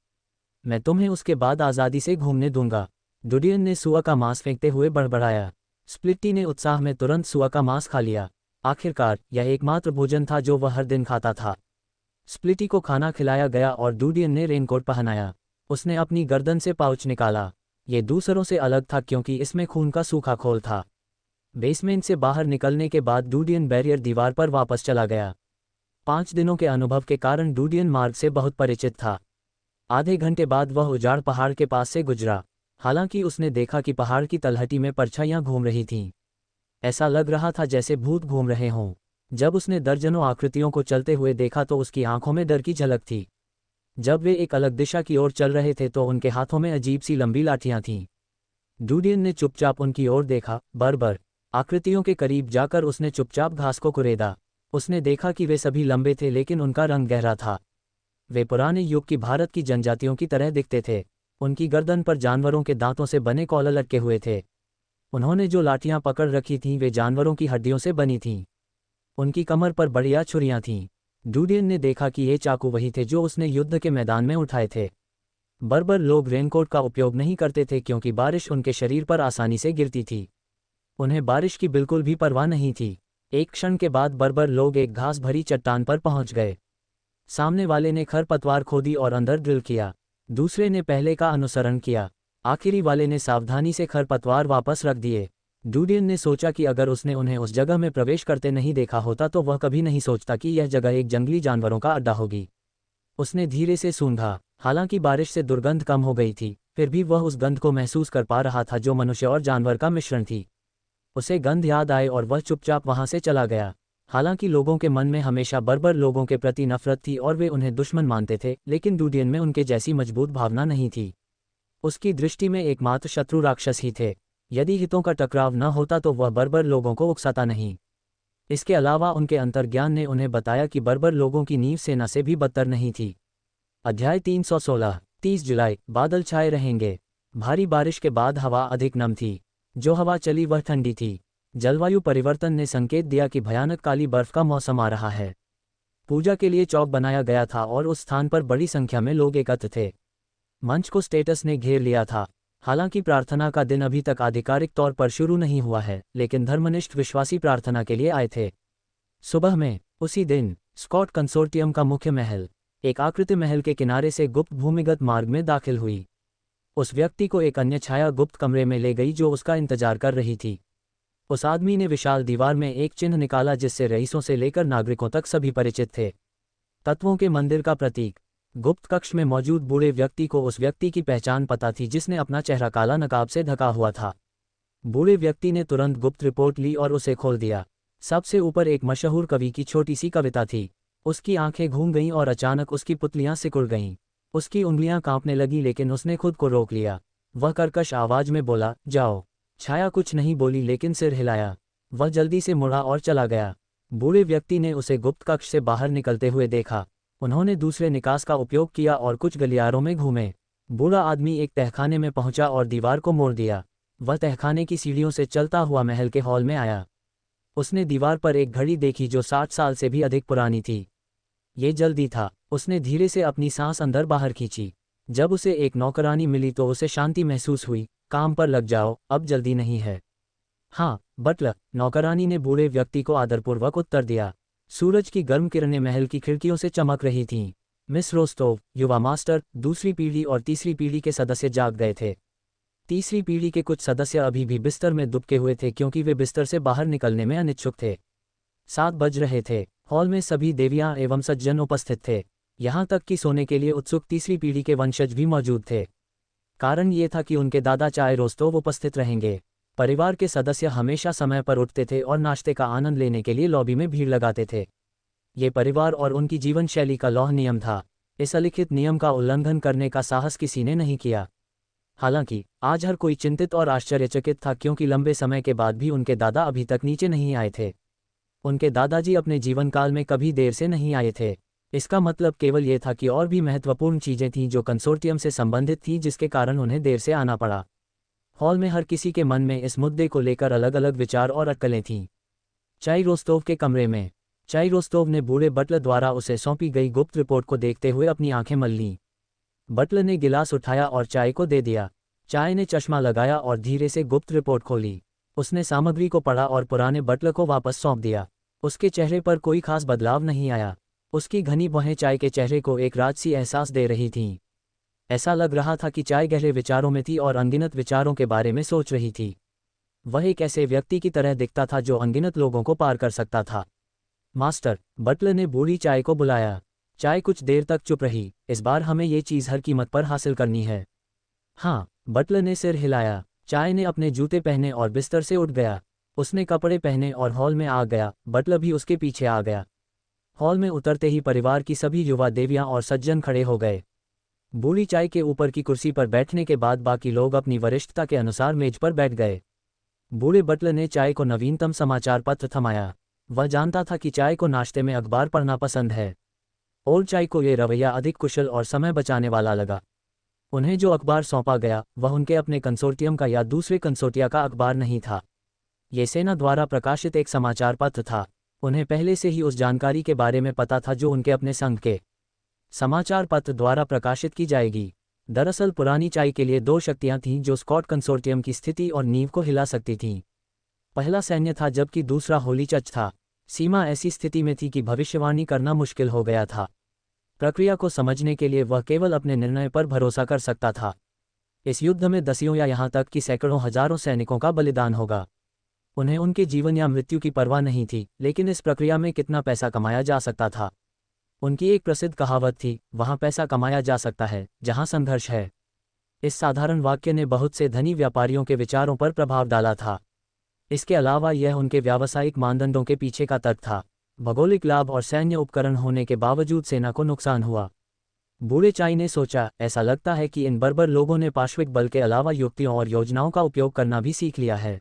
मैं तुम्हें उसके बाद आज़ादी से घूमने दूंगा। डूडियन ने सुआ का मांस फेंकते हुए बड़बड़ाया। स्प्लिटी ने उत्साह में तुरंत सुआ का मांस खा लिया। आखिरकार यह एकमात्र भोजन था जो वह हर दिन खाता था। स्प्लिटी को खाना खिलाया गया और डूडियन ने रेनकोट पहनाया। उसने अपनी गर्दन से पाउच निकाला। ये दूसरों से अलग था क्योंकि इसमें खून का सूखा खोल था। बेसमेंट से बाहर निकलने के बाद डूडियन बैरियर दीवार पर वापस चला गया। 5 दिनों के अनुभव के कारण डूडियन मार्ग से बहुत परिचित था। आधे घंटे बाद वह उजाड़ पहाड़ के पास से गुजरा। हालांकि उसने देखा कि पहाड़ की तलहटी में परछाइयां घूम रही थीं। ऐसा लग रहा था जैसे भूत घूम रहे हों। जब उसने दर्जनों आकृतियों को चलते हुए देखा तो उसकी आंखों में डर की झलक थी। जब वे एक अलग दिशा की ओर चल रहे थे तो उनके हाथों में अजीब सी लंबी लाठियां थीं। डूडियन ने चुपचाप उनकी ओर देखा। बर्बर आकृतियों के करीब जाकर उसने चुपचाप घास को कुरेदा। उसने देखा कि वे सभी लंबे थे लेकिन उनका रंग गहरा था। वे पुराने युग की भारत की जनजातियों की तरह दिखते थे। उनकी गर्दन पर जानवरों के दांतों से बने कॉलर लटके हुए थे। उन्होंने जो लाठियां पकड़ रखी थीं वे जानवरों की हड्डियों से बनी थीं। उनकी कमर पर बढ़िया छुरियां थीं। डूडियन ने देखा कि ये चाकू वही थे जो उसने युद्ध के मैदान में उठाए थे। बर्बर लोग रेनकोट का उपयोग नहीं करते थे क्योंकि बारिश उनके शरीर पर आसानी से गिरती थी। उन्हें बारिश की बिल्कुल भी परवाह नहीं थी। एक क्षण के बाद बर्बर लोग एक घास भरी चट्टान पर पहुंच गए। सामने वाले ने खरपतवार खोदी और अंदर ड्रिल किया। दूसरे ने पहले का अनुसरण किया। आखिरी वाले ने सावधानी से खरपतवार वापस रख दिए। डूडियन ने सोचा कि अगर उसने उन्हें उस जगह में प्रवेश करते नहीं देखा होता तो वह कभी नहीं सोचता कि यह जगह एक जंगली जानवरों का अड्डा होगी। उसने धीरे से सूंघा। हालांकि बारिश से दुर्गंध कम हो गई थी, फिर भी वह उस गंध को महसूस कर पा रहा था जो मनुष्य और जानवर का मिश्रण थी। उसे गंध याद आए और वह चुपचाप वहां से चला गया। हालांकि लोगों के मन में हमेशा बर्बर लोगों के प्रति नफरत थी और वे उन्हें दुश्मन मानते थे, लेकिन डूडियन में उनके जैसी मजबूत भावना नहीं थी। उसकी दृष्टि में एकमात्र शत्रु राक्षस ही थे। यदि हितों का टकराव न होता तो वह बर्बर लोगों को उकसाता नहीं। इसके अलावा उनके अंतर्ज्ञान ने उन्हें बताया कि बर्बर लोगों की नींव सेना से भी बदतर नहीं थी। अध्याय 316। 30 जुलाई। बादल छाए रहेंगे। भारी बारिश के बाद हवा अधिक नम थी। जो हवा चली वह ठंडी थी। जलवायु परिवर्तन ने संकेत दिया कि भयानक काली बर्फ का मौसम आ रहा है। पूजा के लिए चौक बनाया गया था और उस स्थान पर बड़ी संख्या में लोग एकत्र थे। मंच को स्टेटस ने घेर लिया था। हालांकि प्रार्थना का दिन अभी तक आधिकारिक तौर पर शुरू नहीं हुआ है, लेकिन धर्मनिष्ठ विश्वासी प्रार्थना के लिए आए थे। सुबह में उसी दिन स्कॉट कंसोर्टियम का मुख्य महल एक आकृति महल के किनारे से गुप्त भूमिगत मार्ग में दाखिल हुई। उस व्यक्ति को एक अन्य छाया गुप्त कमरे में ले गई जो उसका इंतजार कर रही थी। उस आदमी ने विशाल दीवार में एक चिन्ह निकाला जिससे रईसों से लेकर नागरिकों तक सभी परिचित थे। तत्वों के मंदिर का प्रतीक। गुप्त कक्ष में मौजूद बूढ़े व्यक्ति को उस व्यक्ति की पहचान पता थी जिसने अपना चेहरा काला नकाब से ढका हुआ था। बूढ़े व्यक्ति ने तुरंत गुप्त रिपोर्ट ली और उसे खोल दिया। सबसे ऊपर एक मशहूर कवि की छोटी सी कविता थी। उसकी आंखें घूम गईं और अचानक उसकी पुतलियां सिकुड़ गईं। उसकी उंगलियां कांपने लगी, लेकिन उसने खुद को रोक लिया। वह कर्कश आवाज में बोला, जाओ। छाया कुछ नहीं बोली, लेकिन सिर हिलाया। वह जल्दी से मुड़ा और चला गया। बूढ़े व्यक्ति ने उसे गुप्त कक्ष से बाहर निकलते हुए देखा। उन्होंने दूसरे निकास का उपयोग किया और कुछ गलियारों में घूमे। बूढ़ा आदमी एक तहखाने में पहुंचा और दीवार को मोड़ दिया। वह तहखाने की सीढ़ियों से चलता हुआ महल के हॉल में आया। उसने दीवार पर एक घड़ी देखी जो 60 साल से भी अधिक पुरानी थी। ये जल्दी था। उसने धीरे से अपनी सांस अंदर बाहर खींची। जब उसे एक नौकरानी मिली तो उसे शांति महसूस हुई। काम पर लग जाओ, अब जल्दी नहीं है। हाँ बटलर, नौकरानी ने बूढ़े व्यक्ति को आदरपूर्वक उत्तर दिया। सूरज की गर्म किरणें महल की खिड़कियों से चमक रही थीं। मिस रोस्टोव, युवा मास्टर, दूसरी पीढ़ी और तीसरी पीढ़ी के सदस्य जाग गए थे। तीसरी पीढ़ी के कुछ सदस्य अभी भी बिस्तर में दुबके हुए थे क्योंकि वे बिस्तर से बाहर निकलने में अनिच्छुक थे। 7 बज रहे थे। हॉल में सभी देवियां एवं सज्जन उपस्थित थे। यहाँ तक कि सोने के लिए उत्सुक तीसरी पीढ़ी के वंशज भी मौजूद थे। कारण ये था कि उनके दादा चाय रोस्तोव उपस्थित रहेंगे। परिवार के सदस्य हमेशा समय पर उठते थे और नाश्ते का आनंद लेने के लिए लॉबी में भीड़ लगाते थे। ये परिवार और उनकी जीवन शैली का लौह नियम था। इस अलिखित नियम का उल्लंघन करने का साहस किसी ने नहीं किया। हालांकि आज हर कोई चिंतित और आश्चर्यचकित था क्योंकि लंबे समय के बाद भी उनके दादा अभी तक नीचे नहीं आए थे। उनके दादाजी अपने जीवनकाल में कभी देर से नहीं आए थे। इसका मतलब केवल ये था कि और भी महत्वपूर्ण चीजें थीं जो कंसोर्टियम से संबंधित थीं, जिसके कारण उन्हें देर से आना पड़ा। हॉल में हर किसी के मन में इस मुद्दे को लेकर अलग अलग विचार और अटकलें थीं। चाई रोस्तोव के कमरे में चाई रोस्तोव ने बूढ़े बटलर द्वारा उसे सौंपी गई गुप्त रिपोर्ट को देखते हुए अपनी आंखें मल लीं। बटलर ने गिलास उठाया और चाय को दे दिया। चाय ने चश्मा लगाया और धीरे से गुप्त रिपोर्ट खोली। उसने सामग्री को पढ़ा और पुराने बटलर को वापस सौंप दिया। उसके चेहरे पर कोई खास बदलाव नहीं आया। उसकी घनी भौहें चाय के चेहरे को एक राजसी एहसास दे रही थीं। ऐसा लग रहा था कि चाय गहरे विचारों में थी और अनगिनत विचारों के बारे में सोच रही थी। वह एक ऐसे व्यक्ति की तरह दिखता था जो अनगिनत लोगों को पार कर सकता था। मास्टर, बटलर ने बूढ़ी चाय को बुलाया। चाय कुछ देर तक चुप रही। इस बार हमें ये चीज़ हर कीमत पर हासिल करनी है। हाँ, बटलर ने सिर हिलाया। चाय ने अपने जूते पहने और बिस्तर से उठ गया। उसने कपड़े पहने और हॉल में आ गया। बटलर भी उसके पीछे आ गया। हॉल में उतरते ही परिवार की सभी युवा देवियां और सज्जन खड़े हो गए। बूढ़ी चाय के ऊपर की कुर्सी पर बैठने के बाद बाकी लोग अपनी वरिष्ठता के अनुसार मेज पर बैठ गए। बूढ़े बटलर ने चाय को नवीनतम समाचार पत्र थमाया। वह जानता था कि चाय को नाश्ते में अखबार पढ़ना पसंद है। और चाय को ये रवैया अधिक कुशल और समय बचाने वाला लगा। उन्हें जो अखबार सौंपा गया वह उनके अपने कंसोर्टियम का या दूसरे कंसोर्टिया का अखबार नहीं था। ये सेना द्वारा प्रकाशित एक समाचार पत्र था। उन्हें पहले से ही उस जानकारी के बारे में पता था जो उनके अपने संघ के समाचार पत्र द्वारा प्रकाशित की जाएगी। दरअसल पुरानी चाय के लिए 2 शक्तियां थीं जो स्कॉट कंसोर्टियम की स्थिति और नींव को हिला सकती थीं। पहला सैन्य था जबकि दूसरा होली चर्च था। सीमा ऐसी स्थिति में थी कि भविष्यवाणी करना मुश्किल हो गया था। प्रक्रिया को समझने के लिए वह केवल अपने निर्णय पर भरोसा कर सकता था। इस युद्ध में दसियों या यहाँ तक कि सैकड़ों हजारों सैनिकों का बलिदान होगा। उन्हें उनके जीवन या मृत्यु की परवाह नहीं थी, लेकिन इस प्रक्रिया में कितना पैसा कमाया जा सकता था। उनकी एक प्रसिद्ध कहावत थी, वहाँ पैसा कमाया जा सकता है जहाँ संघर्ष है। इस साधारण वाक्य ने बहुत से धनी व्यापारियों के विचारों पर प्रभाव डाला था। इसके अलावा यह उनके व्यावसायिक मानदंडों के पीछे का तर्क था। भौगोलिक लाभ और सैन्य उपकरण होने के बावजूद सेना को नुकसान हुआ। बूढ़े चाई ने सोचा, ऐसा लगता है कि इन बर्बर लोगों ने पार्श्विक बल के अलावा युक्तियों और योजनाओं का उपयोग करना भी सीख लिया है।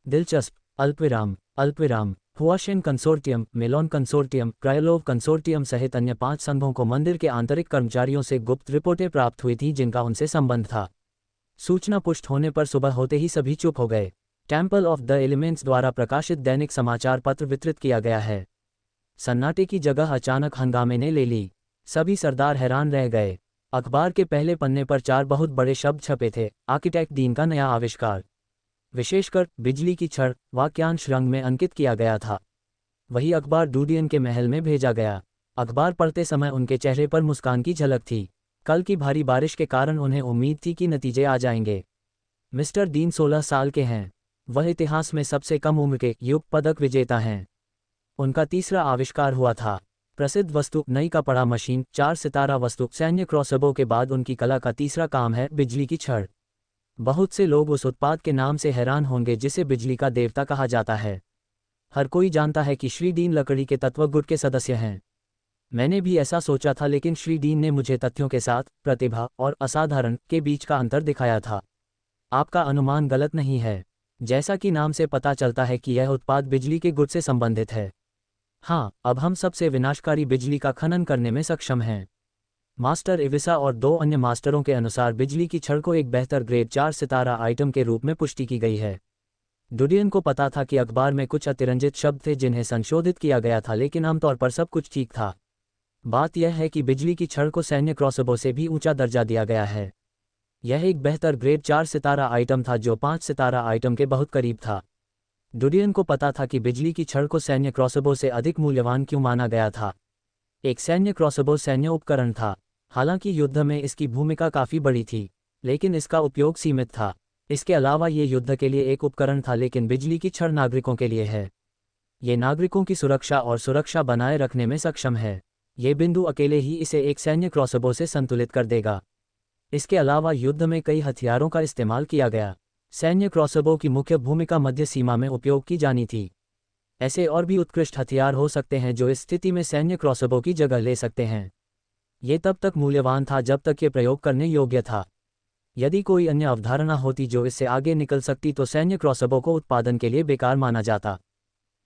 दिलचस्प, अल्पविराम, हुआशेन कंसोर्टियम, मेलोन कंसोर्टियम, क्रायोलोव कंसोर्टियम सहित अन्य 5 संघों को मंदिर के आंतरिक कर्मचारियों से गुप्त रिपोर्टें प्राप्त हुई थीं जिनका उनसे संबंध था। सूचना पुष्ट होने पर सुबह होते ही सभी चुप हो गए। टेम्पल ऑफ द एलिमेंट्स द्वारा प्रकाशित दैनिक समाचार पत्र वितरित किया गया है। सन्नाटे की जगह अचानक हंगामे ने ले ली। सभी सरदार हैरान रह गए। अखबार के पहले पन्ने पर 4 बहुत बड़े शब्द छपे थे, आर्किटेक्ट डीन का नया आविष्कार। विशेषकर बिजली की छड़ वाक्यांश रंग में अंकित किया गया था। वही अखबार डूडियन के महल में भेजा गया। अखबार पढ़ते समय उनके चेहरे पर मुस्कान की झलक थी। कल की भारी बारिश के कारण उन्हें उम्मीद थी कि नतीजे आ जाएंगे। मिस्टर डीन 16 साल के हैं। वह इतिहास में सबसे कम उम्र के युग पदक विजेता हैं। उनका तीसरा आविष्कार हुआ था। प्रसिद्ध वस्तु नई कपड़ा मशीन 4 सितारा वस्तु सैन्य क्रॉसबो के बाद उनकी कला का तीसरा काम है बिजली की छड़। बहुत से लोग उस उत्पाद के नाम से हैरान होंगे जिसे बिजली का देवता कहा जाता है। हर कोई जानता है कि श्री डीन लकड़ी के तत्व गुट के सदस्य हैं। मैंने भी ऐसा सोचा था, लेकिन श्री डीन ने मुझे तथ्यों के साथ प्रतिभा और असाधारण के बीच का अंतर दिखाया था। आपका अनुमान गलत नहीं है। जैसा कि नाम से पता चलता है कि यह उत्पाद बिजली के गुट से संबंधित है। हाँ, अब हम सबसे विनाशकारी बिजली का खनन करने में सक्षम हैं। मास्टर इविसा और 2 अन्य मास्टरों के अनुसार बिजली की छड़ को एक बेहतर ग्रेड 4 सितारा आइटम के रूप में पुष्टि की गई है। डुडियन को पता था कि अखबार में कुछ अतिरंजित शब्द थे जिन्हें संशोधित किया गया था, लेकिन आमतौर पर सब कुछ ठीक था। बात यह है कि बिजली की छड़ को सैन्य क्रॉसबो से भी ऊंचा दर्जा दिया गया है। यह एक बेहतर ग्रेड 4 सितारा आइटम था जो 5 सितारा आइटम के बहुत करीब था। डुडियन को पता था कि बिजली की छड़ को सैन्य क्रॉसबो से अधिक मूल्यवान क्यों माना गया था। एक सैन्य क्रॉसबो सैन्य उपकरण था। हालांकि युद्ध में इसकी भूमिका काफ़ी बड़ी थी, लेकिन इसका उपयोग सीमित था। इसके अलावा ये युद्ध के लिए एक उपकरण था, लेकिन बिजली की छड़ नागरिकों के लिए है। ये नागरिकों की सुरक्षा और सुरक्षा बनाए रखने में सक्षम है। ये बिंदु अकेले ही इसे एक सैन्य क्रॉसबो से संतुलित कर देगा। इसके अलावा युद्ध में कई हथियारों का इस्तेमाल किया गया। सैन्य क्रॉसबो की मुख्य भूमिका मध्य सीमा में उपयोग की जानी थी। ऐसे और भी उत्कृष्ट हथियार हो सकते हैं जो इस स्थिति में सैन्य क्रॉसबो की जगह ले सकते हैं। ये तब तक मूल्यवान था जब तक ये प्रयोग करने योग्य था। यदि कोई अन्य अवधारणा होती जो इससे आगे निकल सकती तो सैन्य क्रॉसबो को उत्पादन के लिए बेकार माना जाता।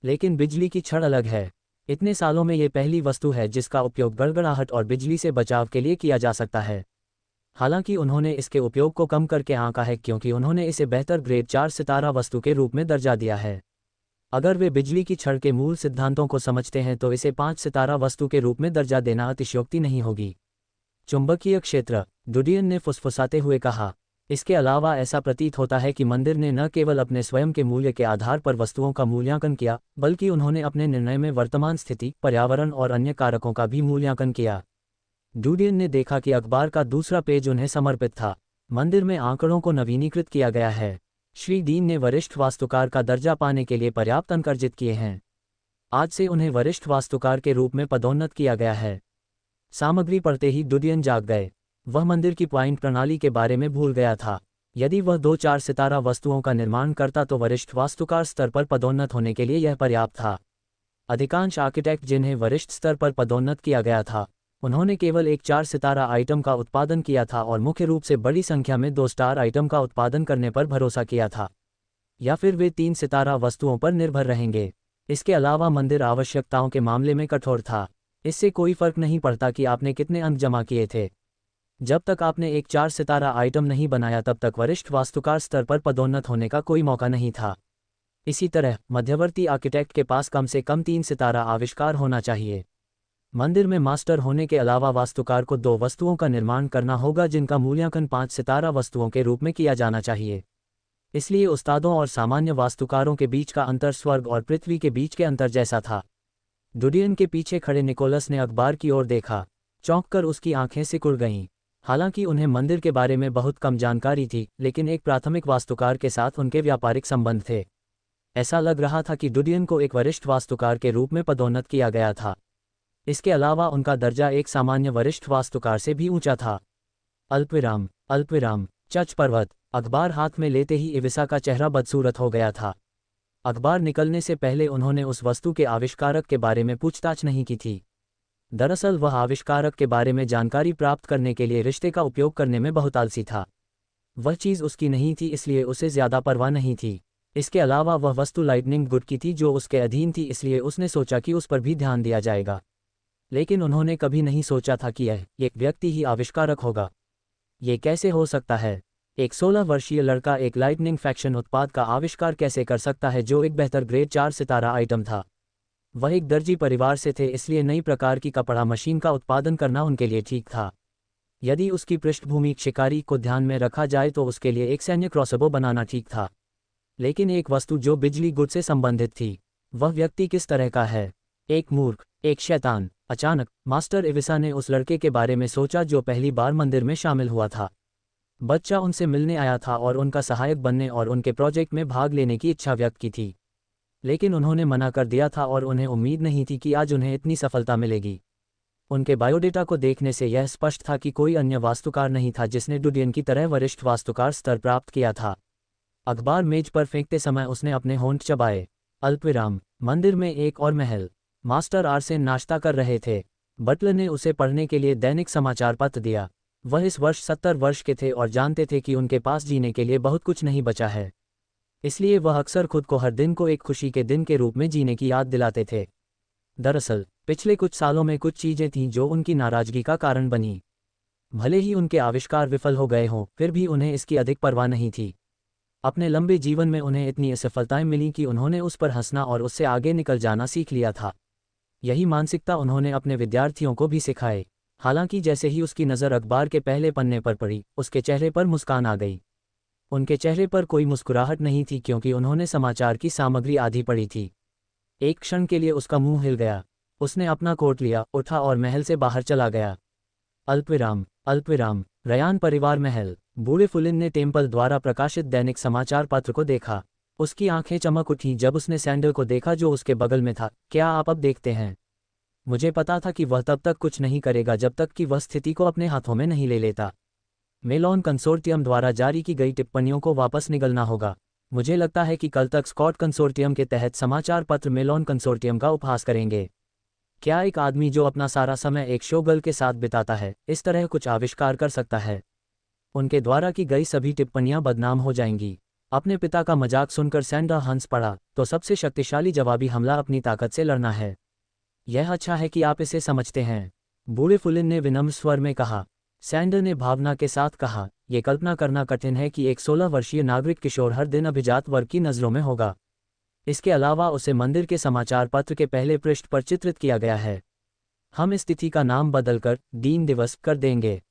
लेकिन बिजली की छड़ अलग है। इतने सालों में ये पहली वस्तु है जिसका उपयोग गड़गड़ाहट और बिजली से बचाव के लिए किया जा सकता है। हालांकि उन्होंने इसके उपयोग को कम करके आंका है क्योंकि उन्होंने इसे बेहतर ग्रेड 4 सितारा वस्तु के रूप में दर्जा दिया है। अगर वे बिजली की छड़ के मूल सिद्धांतों को समझते हैं तो इसे 5 सितारा वस्तु के रूप में दर्जा देना अतिशयोक्ति नहीं होगी। चुंबकीय क्षेत्र, डुडियन ने फुसफुसाते हुए कहा। इसके अलावा ऐसा प्रतीत होता है कि मंदिर ने न केवल अपने स्वयं के मूल्य के आधार पर वस्तुओं का मूल्यांकन किया, बल्कि उन्होंने अपने निर्णय में वर्तमान स्थिति, पर्यावरण और अन्य कारकों का भी मूल्यांकन किया। डुडियन ने देखा कि अखबार का दूसरा पेज उन्हें समर्पित था। मंदिर में आंकड़ों को नवीनीकृत किया गया है। श्री डीन ने वरिष्ठ वास्तुकार का दर्जा पाने के लिए पर्याप्त अंक अर्जित किए हैं। आज से उन्हें वरिष्ठ वास्तुकार के रूप में पदोन्नत किया गया है। सामग्री पढ़ते ही डुडियन जाग गए। वह मंदिर की पॉइंट प्रणाली के बारे में भूल गया था। यदि वह 2-4 सितारा वस्तुओं का निर्माण करता तो वरिष्ठ वास्तुकार स्तर पर पदोन्नत होने के लिए यह पर्याप्त था। अधिकांश आर्किटेक्ट जिन्हें वरिष्ठ स्तर पर पदोन्नत किया गया था, उन्होंने केवल एक 4 सितारा आइटम का उत्पादन किया था और मुख्य रूप से बड़ी संख्या में 2 स्टार आइटम का उत्पादन करने पर भरोसा किया था, या फिर वे 3 सितारा वस्तुओं पर निर्भर रहेंगे। इसके अलावा मंदिर आवश्यकताओं के मामले में कठोर था। इससे कोई फर्क नहीं पड़ता कि आपने कितने अंक जमा किए थे। जब तक आपने एक 4 सितारा आइटम नहीं बनाया तब तक वरिष्ठ वास्तुकार स्तर पर पदोन्नत होने का कोई मौका नहीं था। इसी तरह मध्यवर्ती आर्किटेक्ट के पास कम से कम 3 सितारा आविष्कार होना चाहिए। मंदिर में मास्टर होने के अलावा वास्तुकार को 2 वस्तुओं का निर्माण करना होगा जिनका मूल्यांकन 5 सितारा वस्तुओं के रूप में किया जाना चाहिए। इसलिए उस्तादों और सामान्य वास्तुकारों के बीच का अंतर स्वर्ग और पृथ्वी के बीच के अंतर जैसा था। डुडियन के पीछे खड़े निकोलस ने अखबार की ओर देखा। चौंककर उसकी आंखें सिकुड़ गईं। हालांकि उन्हें मंदिर के बारे में बहुत कम जानकारी थी, लेकिन एक प्राथमिक वास्तुकार के साथ उनके व्यापारिक संबंध थे। ऐसा लग रहा था कि डुडियन को एक वरिष्ठ वास्तुकार के रूप में पदोन्नत किया गया था। इसके अलावा उनका दर्जा एक सामान्य वरिष्ठ वास्तुकार से भी ऊंचा था। अल्पविराम चच पर्वत। अखबार हाथ में लेते ही इविसा का चेहरा बदसूरत हो गया था। अखबार निकलने से पहले उन्होंने उस वस्तु के आविष्कारक के बारे में पूछताछ नहीं की थी। दरअसल वह आविष्कारक के बारे में जानकारी प्राप्त करने के लिए रिश्ते का उपयोग करने में बहुत आलसी था। वह चीज़ उसकी नहीं थी, इसलिए उसे ज़्यादा परवाह नहीं थी। इसके अलावा वह वस्तु लाइटनिंग गुड की थी जो उसके अधीन थी, इसलिए उसने सोचा कि उस पर भी ध्यान दिया जाएगा। लेकिन उन्होंने कभी नहीं सोचा था कि यह एक व्यक्ति ही आविष्कारक होगा। ये कैसे हो सकता है? एक 16 वर्षीय लड़का एक लाइटनिंग फैक्शन उत्पाद का आविष्कार कैसे कर सकता है जो एक बेहतर ग्रेड 4 सितारा आइटम था? वह एक दर्जी परिवार से थे, इसलिए नई प्रकार की कपड़ा मशीन का उत्पादन करना उनके लिए ठीक था। यदि उसकी पृष्ठभूमि शिकारी को ध्यान में रखा जाए तो उसके लिए एक सैन्य क्रॉसबो बनाना ठीक था। लेकिन एक वस्तु जो बिजली गुड से संबंधित थी, वह व्यक्ति किस तरह का है? एक मूर्ख, एक शैतान। अचानक मास्टर इविसा ने उस लड़के के बारे में सोचा जो पहली बार मंदिर में शामिल हुआ था। बच्चा उनसे मिलने आया था और उनका सहायक बनने और उनके प्रोजेक्ट में भाग लेने की इच्छा व्यक्त की थी। लेकिन उन्होंने मना कर दिया था और उन्हें उम्मीद नहीं थी कि आज उन्हें इतनी सफलता मिलेगी। उनके बायोडेटा को देखने से यह स्पष्ट था कि कोई अन्य वास्तुकार नहीं था जिसने डुडियन की तरह वरिष्ठ वास्तुकार स्तर प्राप्त किया था। अखबार मेज पर फेंकते समय उसने अपने होंठ चबाए। अल्पविराम। मंदिर में एक और महल। मास्टर आर्सेन नाश्ता कर रहे थे। बटलर ने उसे पढ़ने के लिए दैनिक समाचार पत्र दिया। वह इस वर्ष 70 वर्ष के थे और जानते थे कि उनके पास जीने के लिए बहुत कुछ नहीं बचा है। इसलिए वह अक्सर खुद को हर दिन को एक खुशी के दिन के रूप में जीने की याद दिलाते थे। दरअसल पिछले कुछ सालों में कुछ चीजें थीं जो उनकी नाराजगी का कारण बनी। भले ही उनके आविष्कार विफल हो गए हों, फिर भी उन्हें इसकी अधिक परवाह नहीं थी। अपने लंबे जीवन में उन्हें इतनी असफलताएं मिलीं कि उन्होंने उस पर हंसना और उससे आगे निकल जाना सीख लिया था। यही मानसिकता उन्होंने अपने विद्यार्थियों को भी सिखाई। हालांकि जैसे ही उसकी नज़र अखबार के पहले पन्ने पर पड़ी, उसके चेहरे पर मुस्कान आ गई। उनके चेहरे पर कोई मुस्कुराहट नहीं थी क्योंकि उन्होंने समाचार की सामग्री आधी पढ़ी थी। एक क्षण के लिए उसका मुंह हिल गया। उसने अपना कोट लिया, उठा और महल से बाहर चला गया। अल्पविराम। अल्पविराम। रयान परिवार महल। बूढ़े फुलिन ने टेम्पल द्वारा प्रकाशित दैनिक समाचार पत्र को देखा। उसकी आंखें चमक उठीं जब उसने सैंडल को देखा जो उसके बगल में था। क्या आप अब देखते हैं? मुझे पता था कि वह तब तक कुछ नहीं करेगा जब तक कि वह स्थिति को अपने हाथों में नहीं ले लेता। मेलॉन कंसोर्टियम द्वारा जारी की गई टिप्पणियों को वापस निगलना होगा। मुझे लगता है कि कल तक स्कॉट कंसोर्टियम के तहत समाचार पत्र मेलॉन कंसोर्टियम का उपहास करेंगे। क्या एक आदमी जो अपना सारा समय एक शोगर्ल के साथ बिताता है, इस तरह कुछ आविष्कार कर सकता है? उनके द्वारा की गई सभी टिप्पणियां बदनाम हो जाएंगी। अपने पिता का मजाक सुनकर सैंडा हंस पड़ा। तो सबसे शक्तिशाली जवाबी हमला अपनी ताकत से लड़ना है। यह अच्छा है कि आप इसे समझते हैं, बूढ़े फुलिन ने विनम्र स्वर में कहा। सैंडर ने भावना के साथ कहा, यह कल्पना करना कठिन है कि एक 16 वर्षीय नागरिक किशोर हर दिन अभिजात वर्ग की नज़रों में होगा। इसके अलावा उसे मंदिर के समाचार पत्र के पहले पृष्ठ पर चित्रित किया गया है। हम इस तिथि का नाम बदलकर दीन दिवस कर देंगे।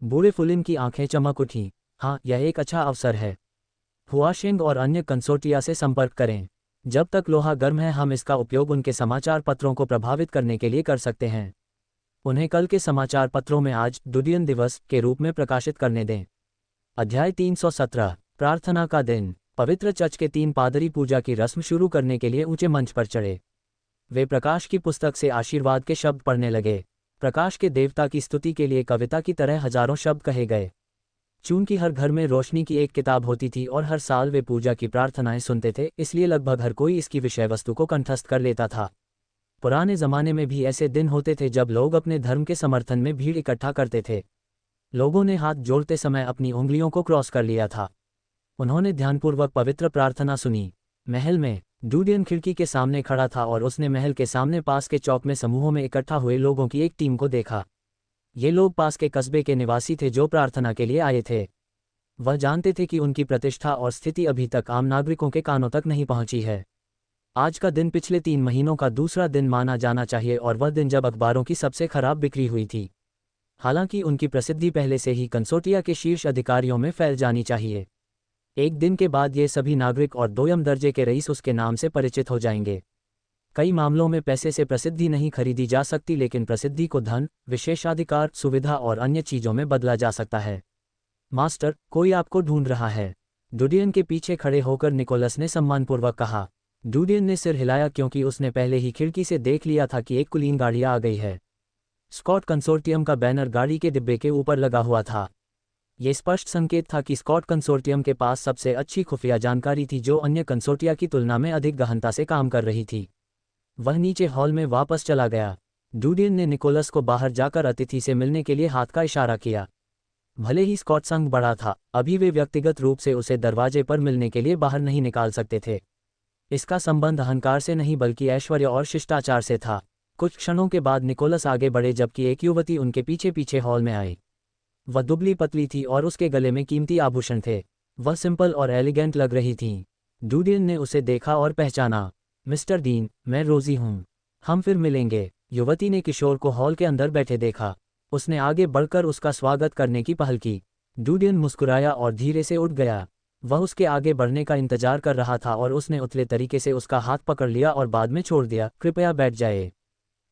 बूढ़े फुलिन की आंखें चमक उठीं। हाँ, यह एक अच्छा अवसर है। हुआशेंग और अन्य कंसोर्टिया से संपर्क करें। जब तक लोहा गर्म है हम इसका उपयोग उनके समाचार पत्रों को प्रभावित करने के लिए कर सकते हैं। उन्हें कल के समाचार पत्रों में आज डुडियन दिवस के रूप में प्रकाशित करने दें। अध्याय 317। प्रार्थना का दिन। पवित्र चर्च के 3 पादरी पूजा की रस्म शुरू करने के लिए ऊंचे मंच पर चढ़े। वे प्रकाश की पुस्तक से आशीर्वाद के शब्द पढ़ने लगे। प्रकाश के देवता की स्तुति के लिए कविता की तरह हजारों शब्द कहे गए। चूंकि हर घर में रोशनी की एक किताब होती थी और हर साल वे पूजा की प्रार्थनाएं सुनते थे, इसलिए लगभग हर कोई इसकी विषय वस्तु को कंठस्थ कर लेता था। पुराने जमाने में भी ऐसे दिन होते थे जब लोग अपने धर्म के समर्थन में भीड़ इकट्ठा करते थे। लोगों ने हाथ जोड़ते समय अपनी उंगलियों को क्रॉस कर लिया था। उन्होंने ध्यानपूर्वक पवित्र प्रार्थना सुनी। महल में डुडियन खिड़की के सामने खड़ा था और उसने महल के सामने पास के चौक में समूहों में इकट्ठा हुए लोगों की एक टीम को देखा। ये लोग पास के कस्बे के निवासी थे जो प्रार्थना के लिए आए थे। वह जानते थे कि उनकी प्रतिष्ठा और स्थिति अभी तक आम नागरिकों के कानों तक नहीं पहुंची है। आज का दिन पिछले 3 महीनों का दूसरा दिन माना जाना चाहिए और वह दिन जब अखबारों की सबसे खराब बिक्री हुई थी। हालांकि उनकी प्रसिद्धि पहले से ही कंसोर्टिया के शीर्ष अधिकारियों में फैल जानी चाहिए। एक दिन के बाद ये सभी नागरिक और दोयम दर्जे के रईस उसके नाम से परिचित हो जाएंगे। कई मामलों में पैसे से प्रसिद्धि नहीं खरीदी जा सकती, लेकिन प्रसिद्धि को धन, विशेषाधिकार, सुविधा और अन्य चीज़ों में बदला जा सकता है। मास्टर, कोई आपको ढूंढ रहा है, डुडियन के पीछे खड़े होकर निकोलस ने सम्मानपूर्वक कहा। डुडियन ने सिर हिलाया क्योंकि उसने पहले ही खिड़की से देख लिया था कि एक कुलीन गाड़ी आ गई है। स्कॉट कंसोर्टियम का बैनर गाड़ी के डिब्बे के ऊपर लगा हुआ था। ये स्पष्ट संकेत था कि स्कॉट कंसोर्टियम के पास सबसे अच्छी खुफिया जानकारी थी जो अन्य कंसोर्टिया की तुलना में अधिक गहनता से काम कर रही थी। वह नीचे हॉल में वापस चला गया। डुडियन ने निकोलस को बाहर जाकर अतिथि से मिलने के लिए हाथ का इशारा किया। भले ही स्कॉट संघ बड़ा था, अभी वे व्यक्तिगत रूप से उसे दरवाजे पर मिलने के लिए बाहर नहीं निकाल सकते थे। इसका संबंध अहंकार से नहीं बल्कि ऐश्वर्य और शिष्टाचार से था। कुछ क्षणों के बाद निकोलस आगे बढ़े जबकि एक युवती उनके पीछे पीछे हॉल में आई। वह दुबली पतली थी और उसके गले में कीमती आभूषण थे। वह सिंपल और एलिगेंट लग रही थीं। डुडियन ने उसे देखा और पहचाना। मिस्टर डीन, मैं रोजी हूँ, हम फिर मिलेंगे। युवती ने किशोर को हॉल के अंदर बैठे देखा। उसने आगे बढ़कर उसका स्वागत करने की पहल की। डुडियन मुस्कुराया और धीरे से उठ गया। वह उसके आगे बढ़ने का इंतजार कर रहा था और उसने उथले तरीके से उसका हाथ पकड़ लिया और बाद में छोड़ दिया। कृपया बैठ जाए।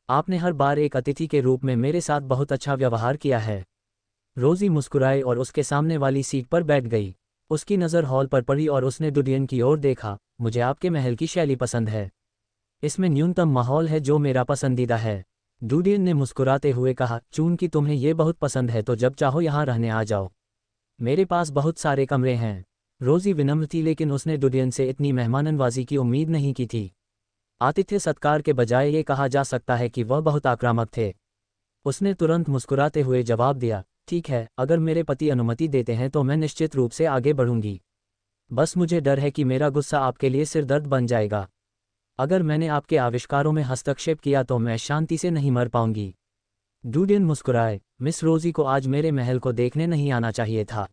आपने हर बार एक अतिथि के रूप में मेरे साथ बहुत अच्छा व्यवहार किया है। रोजी मुस्कुराई और उसके सामने वाली सीट पर बैठ गई। उसकी नज़र हॉल पर पड़ी और उसने डुडियन की ओर देखा। मुझे आपके महल की शैली पसंद है। इसमें न्यूनतम माहौल है जो मेरा पसंदीदा है। डुडियन ने मुस्कुराते हुए कहा, चूंकि तुम्हें ये बहुत पसंद है तो जब चाहो यहाँ रहने आ जाओ। मेरे पास बहुत सारे कमरे हैं। रोजी विनम्र थी, लेकिन उसने डुडियन से इतनी मेहमाननवाजी की उम्मीद नहीं की थी। आतिथ्य सत्कार के बजाय ये कहा जा सकता है कि वह बहुत आक्रामक थे। उसने तुरंत मुस्कुराते हुए जवाब दिया, ठीक है, अगर मेरे पति अनुमति देते हैं तो मैं निश्चित रूप से आगे बढ़ूंगी। बस मुझे डर है कि मेरा गुस्सा आपके लिए सिरदर्द बन जाएगा। अगर मैंने आपके आविष्कारों में हस्तक्षेप किया तो मैं शांति से नहीं मर पाऊंगी। डुडियन मुस्कुराए, मिस रोजी को आज मेरे महल को देखने नहीं आना चाहिए था।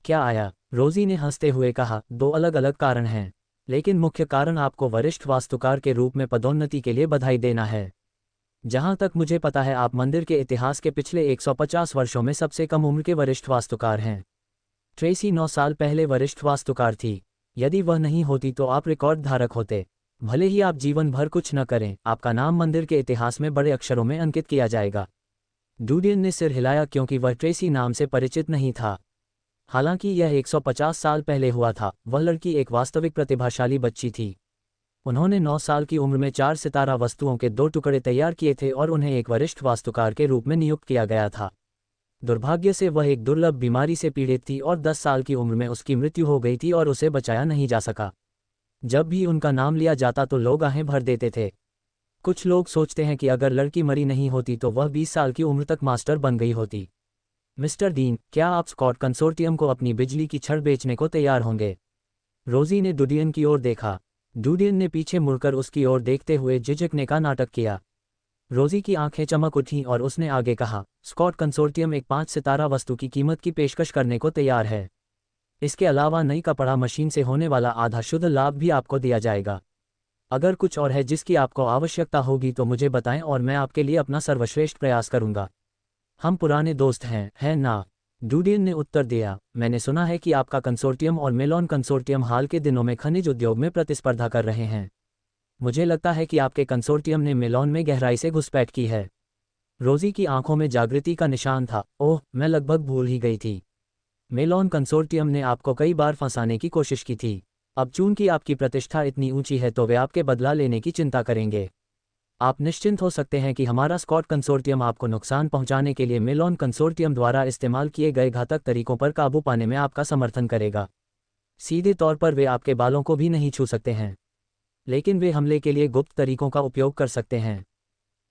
क्या आया? रोजी ने हंसते हुए कहा, दो अलग अलग कारण हैं, लेकिन मुख्य कारण आपको वरिष्ठ वास्तुकार के रूप में पदोन्नति के लिए बधाई देना है। जहां तक मुझे पता है आप मंदिर के इतिहास के पिछले 150 वर्षों में सबसे कम उम्र के वरिष्ठ वास्तुकार हैं। ट्रेसी 9 साल पहले वरिष्ठ वास्तुकार थी। यदि वह नहीं होती तो आप रिकॉर्ड धारक होते। भले ही आप जीवन भर कुछ न करें, आपका नाम मंदिर के इतिहास में बड़े अक्षरों में अंकित किया जाएगा। डुडियन ने सिर हिलाया क्योंकि वह ट्रेसी नाम से परिचित नहीं था। हालांकि यह 150 साल पहले हुआ था। वह लड़की एक वास्तविक प्रतिभाशाली बच्ची थी। उन्होंने 9 साल की उम्र में 4 सितारा वस्तुओं के 2 टुकड़े तैयार किए थे और उन्हें एक वरिष्ठ वास्तुकार के रूप में नियुक्त किया गया था। दुर्भाग्य से वह एक दुर्लभ बीमारी से पीड़ित थी और 10 साल की उम्र में उसकी मृत्यु हो गई थी और उसे बचाया नहीं जा सका। जब भी उनका नाम लिया जाता तो लोग आहें भर देते थे। कुछ लोग सोचते हैं कि अगर लड़की मरी नहीं होती तो वह 20 साल की उम्र तक मास्टर बन गई होती। मिस्टर डीन, क्या आप स्कॉट कंसोर्टियम को अपनी बिजली की छड़ बेचने को तैयार होंगे? रोजी ने डुडियन की ओर देखा। डुडियन ने पीछे मुड़कर उसकी ओर देखते हुए झिझकने का नाटक किया। रोजी की आंखें चमक उठीं और उसने आगे कहा, स्कॉट कंसोर्टियम एक 5 सितारा वस्तु की कीमत की पेशकश करने को तैयार है। इसके अलावा नई कपड़ा मशीन से होने वाला आधा शुद्ध लाभ भी आपको दिया जाएगा। अगर कुछ और है जिसकी आपको आवश्यकता होगी तो मुझे बताएं और मैं आपके लिए अपना सर्वश्रेष्ठ प्रयास करूंगा। हम पुराने दोस्त हैं, है ना? डुडियन ने उत्तर दिया, मैंने सुना है कि आपका कंसोर्टियम और मेलॉन कंसोर्टियम हाल के दिनों में खनिज उद्योग में प्रतिस्पर्धा कर रहे हैं। मुझे लगता है कि आपके कंसोर्टियम ने मेलॉन में गहराई से घुसपैठ की है। रोजी की आंखों में जागृति का निशान था। ओह, मैं लगभग भूल ही गई थी। मेलॉन कंसोर्टियम ने आपको कई बार फंसाने की कोशिश की थी। अब चूंकि आपकी प्रतिष्ठा इतनी ऊंची है तो वे आपके बदला लेने की चिंता करेंगे। आप निश्चिंत हो सकते हैं कि हमारा स्कॉट कंसोर्टियम आपको नुकसान पहुंचाने के लिए मेलॉन कंसोर्टियम द्वारा इस्तेमाल किए गए घातक तरीकों पर काबू पाने में आपका समर्थन करेगा। सीधे तौर पर वे आपके बालों को भी नहीं छू सकते हैं, लेकिन वे हमले के लिए गुप्त तरीकों का उपयोग कर सकते हैं।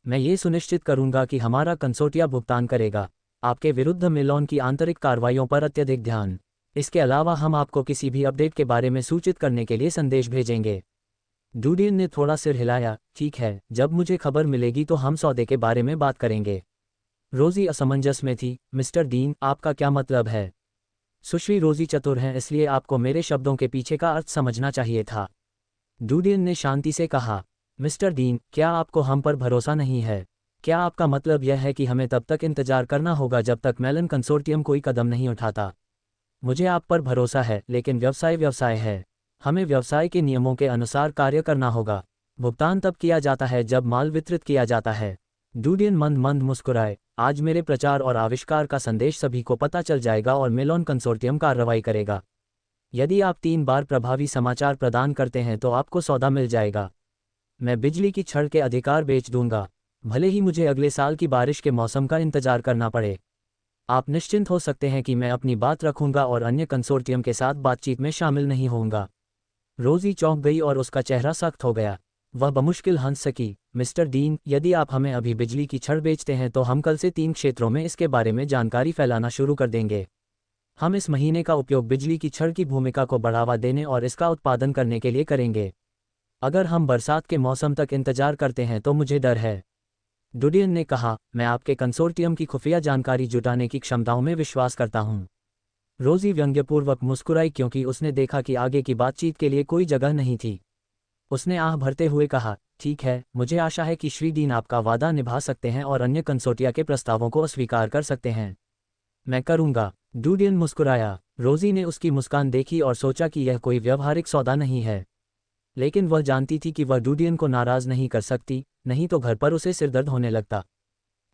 मैं ये सुनिश्चित करूंगा कि हमारा कंसोर्टिया भुगतान करेगा। आपके विरुद्ध मेलॉन की आंतरिक कार्रवाइयों पर अत्यधिक ध्यान। इसके अलावा हम आपको किसी भी अपडेट के बारे में सूचित करने के लिए संदेश भेजेंगे। डुडियन ने थोड़ा सिर हिलाया, ठीक है, जब मुझे खबर मिलेगी तो हम सौदे के बारे में बात करेंगे। रोजी असमंजस में थी। मिस्टर डीन, आपका क्या मतलब है? सुश्री रोजी चतुर हैं, इसलिए आपको मेरे शब्दों के पीछे का अर्थ समझना चाहिए था। डुडियन ने शांति से कहा, मिस्टर डीन, क्या आपको हम पर भरोसा नहीं है? क्या आपका मतलब यह है कि हमें तब तक इंतजार करना होगा जब तक मेलन कंसोर्टियम कोई कदम नहीं उठाता? मुझे आप पर भरोसा है, लेकिन व्यवसाय व्यवसाय है। हमें व्यवसाय के नियमों के अनुसार कार्य करना होगा। भुगतान तब किया जाता है जब माल वितरित किया जाता है। डुडियन मंद मंद मुस्कुराए, आज मेरे प्रचार और आविष्कार का संदेश सभी को पता चल जाएगा और मेलॉन कंसोर्टियम कार्रवाई करेगा। यदि आप 3 बार प्रभावी समाचार प्रदान करते हैं तो आपको सौदा मिल जाएगा। मैं बिजली की छड़ के अधिकार बेच दूंगा, भले ही मुझे अगले साल की बारिश के मौसम का इंतजार करना पड़े। आप निश्चिंत हो सकते हैं कि मैं अपनी बात रखूंगा और अन्य कंसोर्टियम के साथ बातचीत में शामिल नहीं होऊंगा। रोजी चौंक गई और उसका चेहरा सख्त हो गया। वह बमुश्किल हंस सकी। मिस्टर डीन, यदि आप हमें अभी बिजली की छड़ बेचते हैं तो हम कल से 3 क्षेत्रों में इसके बारे में जानकारी फैलाना शुरू कर देंगे। हम इस महीने का उपयोग बिजली की छड़ की भूमिका को बढ़ावा देने और इसका उत्पादन करने के लिए करेंगे। अगर हम बरसात के मौसम तक इंतजार करते हैं तो मुझे डर है। डुडियन ने कहा, मैं आपके कंसोर्टियम की खुफिया जानकारी जुटाने की क्षमताओं में विश्वास करता हूं। रोजी व्यंग्यपूर्वक मुस्कुराई क्योंकि उसने देखा कि आगे की बातचीत के लिए कोई जगह नहीं थी। उसने आह भरते हुए कहा, ठीक है, मुझे आशा है कि श्री डीन आपका वादा निभा सकते हैं और अन्य कंसोर्टिया के प्रस्तावों को अस्वीकार कर सकते हैं। मैं करूंगा। डुडियन मुस्कुराया। रोजी ने उसकी मुस्कान देखी और सोचा कि यह कोई व्यवहारिक सौदा नहीं है, लेकिन वह जानती थी कि वह डुडियन को नाराज नहीं कर सकती, नहीं तो घर पर उसे सिरदर्द होने लगता।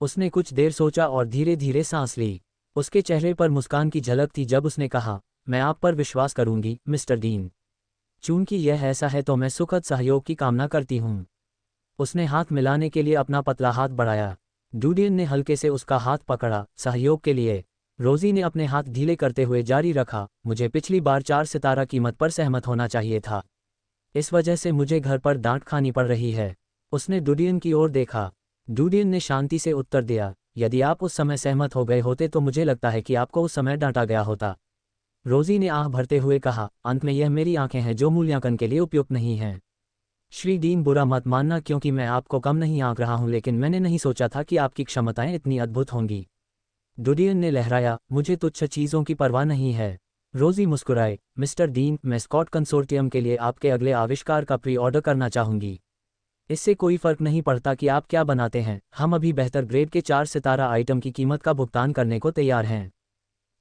उसने कुछ देर सोचा और धीरे धीरे सांस ली। उसके चेहरे पर मुस्कान की झलक थी जब उसने कहा, मैं आप पर विश्वास करूंगी, मिस्टर डीन। चूंकि यह ऐसा है तो मैं सुखद सहयोग की कामना करती हूँ। उसने हाथ मिलाने के लिए अपना पतला हाथ बढ़ाया। डूडियन ने हल्के से उसका हाथ पकड़ा, सहयोग के लिए। रोजी ने अपने हाथ ढीले करते हुए जारी रखा, मुझे पिछली बार 4 सितारा कीमत पर सहमत होना चाहिए था। इस वजह से मुझे घर पर डांट खानी पड़ रही है। उसने डूडियन की ओर देखा। डूडियन ने शांति से उत्तर दिया, यदि आप उस समय सहमत हो गए होते तो मुझे लगता है कि आपको उस समय डांटा गया होता। रोजी ने आह भरते हुए कहा, अंत में यह मेरी आंखें हैं जो मूल्यांकन के लिए उपयुक्त नहीं हैं। श्री डीन, बुरा मत मानना क्योंकि मैं आपको कम नहीं आंक रहा हूं, लेकिन मैंने नहीं सोचा था कि आपकी क्षमताएं इतनी अद्भुत होंगी। डूडियन ने लहराया, मुझे तुच्छ चीज़ों की परवाह नहीं है। रोजी मुस्कुराए, मिस्टर डीन, मैं स्कॉट कंसोर्टियम के लिए आपके अगले आविष्कार का प्री ऑर्डर करना चाहूंगी। इससे कोई फर्क नहीं पड़ता कि आप क्या बनाते हैं, हम अभी बेहतर ग्रेड के 4 सितारा आइटम की कीमत का भुगतान करने को तैयार हैं।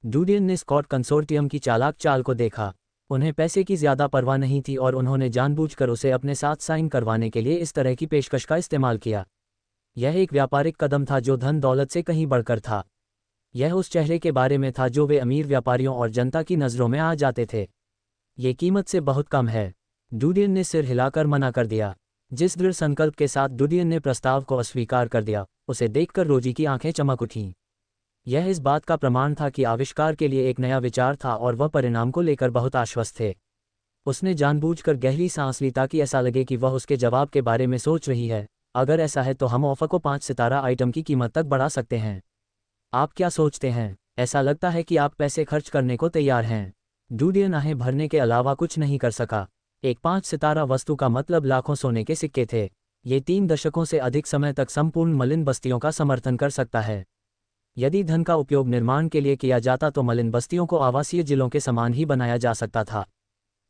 डूडियन ने स्कॉट कंसोर्टियम की चालाक चाल को देखा। उन्हें पैसे की ज़्यादा परवाह नहीं थी और उन्होंने जानबूझकर उसे अपने साथ साइन करवाने के लिए इस तरह की पेशकश का इस्तेमाल किया। यह एक व्यापारिक कदम था जो धन दौलत से कहीं बढ़कर था। यह उस चेहरे के बारे में था जो वे अमीर व्यापारियों और जनता की नज़रों में आ जाते थे। ये कीमत से बहुत कम है। डूडियन ने सिर हिलाकर मना कर दिया। जिस दृढ़ संकल्प के साथ डूडियन ने प्रस्ताव को अस्वीकार कर दिया, उसे देखकर रोजी की आंखें चमक उठीं। यह इस बात का प्रमाण था कि आविष्कार के लिए एक नया विचार था और वह परिणाम को लेकर बहुत आश्वस्त थे। उसने जानबूझकर गहरी सांस ली ताकि ऐसा लगे कि वह उसके जवाब के बारे में सोच रही है। अगर ऐसा है तो हम ऑफर को 5 सितारा आइटम की कीमत तक बढ़ा सकते हैं। आप क्या सोचते हैं? ऐसा लगता है कि आप पैसे खर्च करने को तैयार हैं। डूडियन आहें भरने के अलावा कुछ नहीं कर सका। एक 5 सितारा वस्तु का मतलब लाखों सोने के सिक्के थे। ये 3 दशकों से अधिक समय तक संपूर्ण मलिन बस्तियों का समर्थन कर सकता है। यदि धन का उपयोग निर्माण के लिए किया जाता तो मलिन बस्तियों को आवासीय जिलों के समान ही बनाया जा सकता था।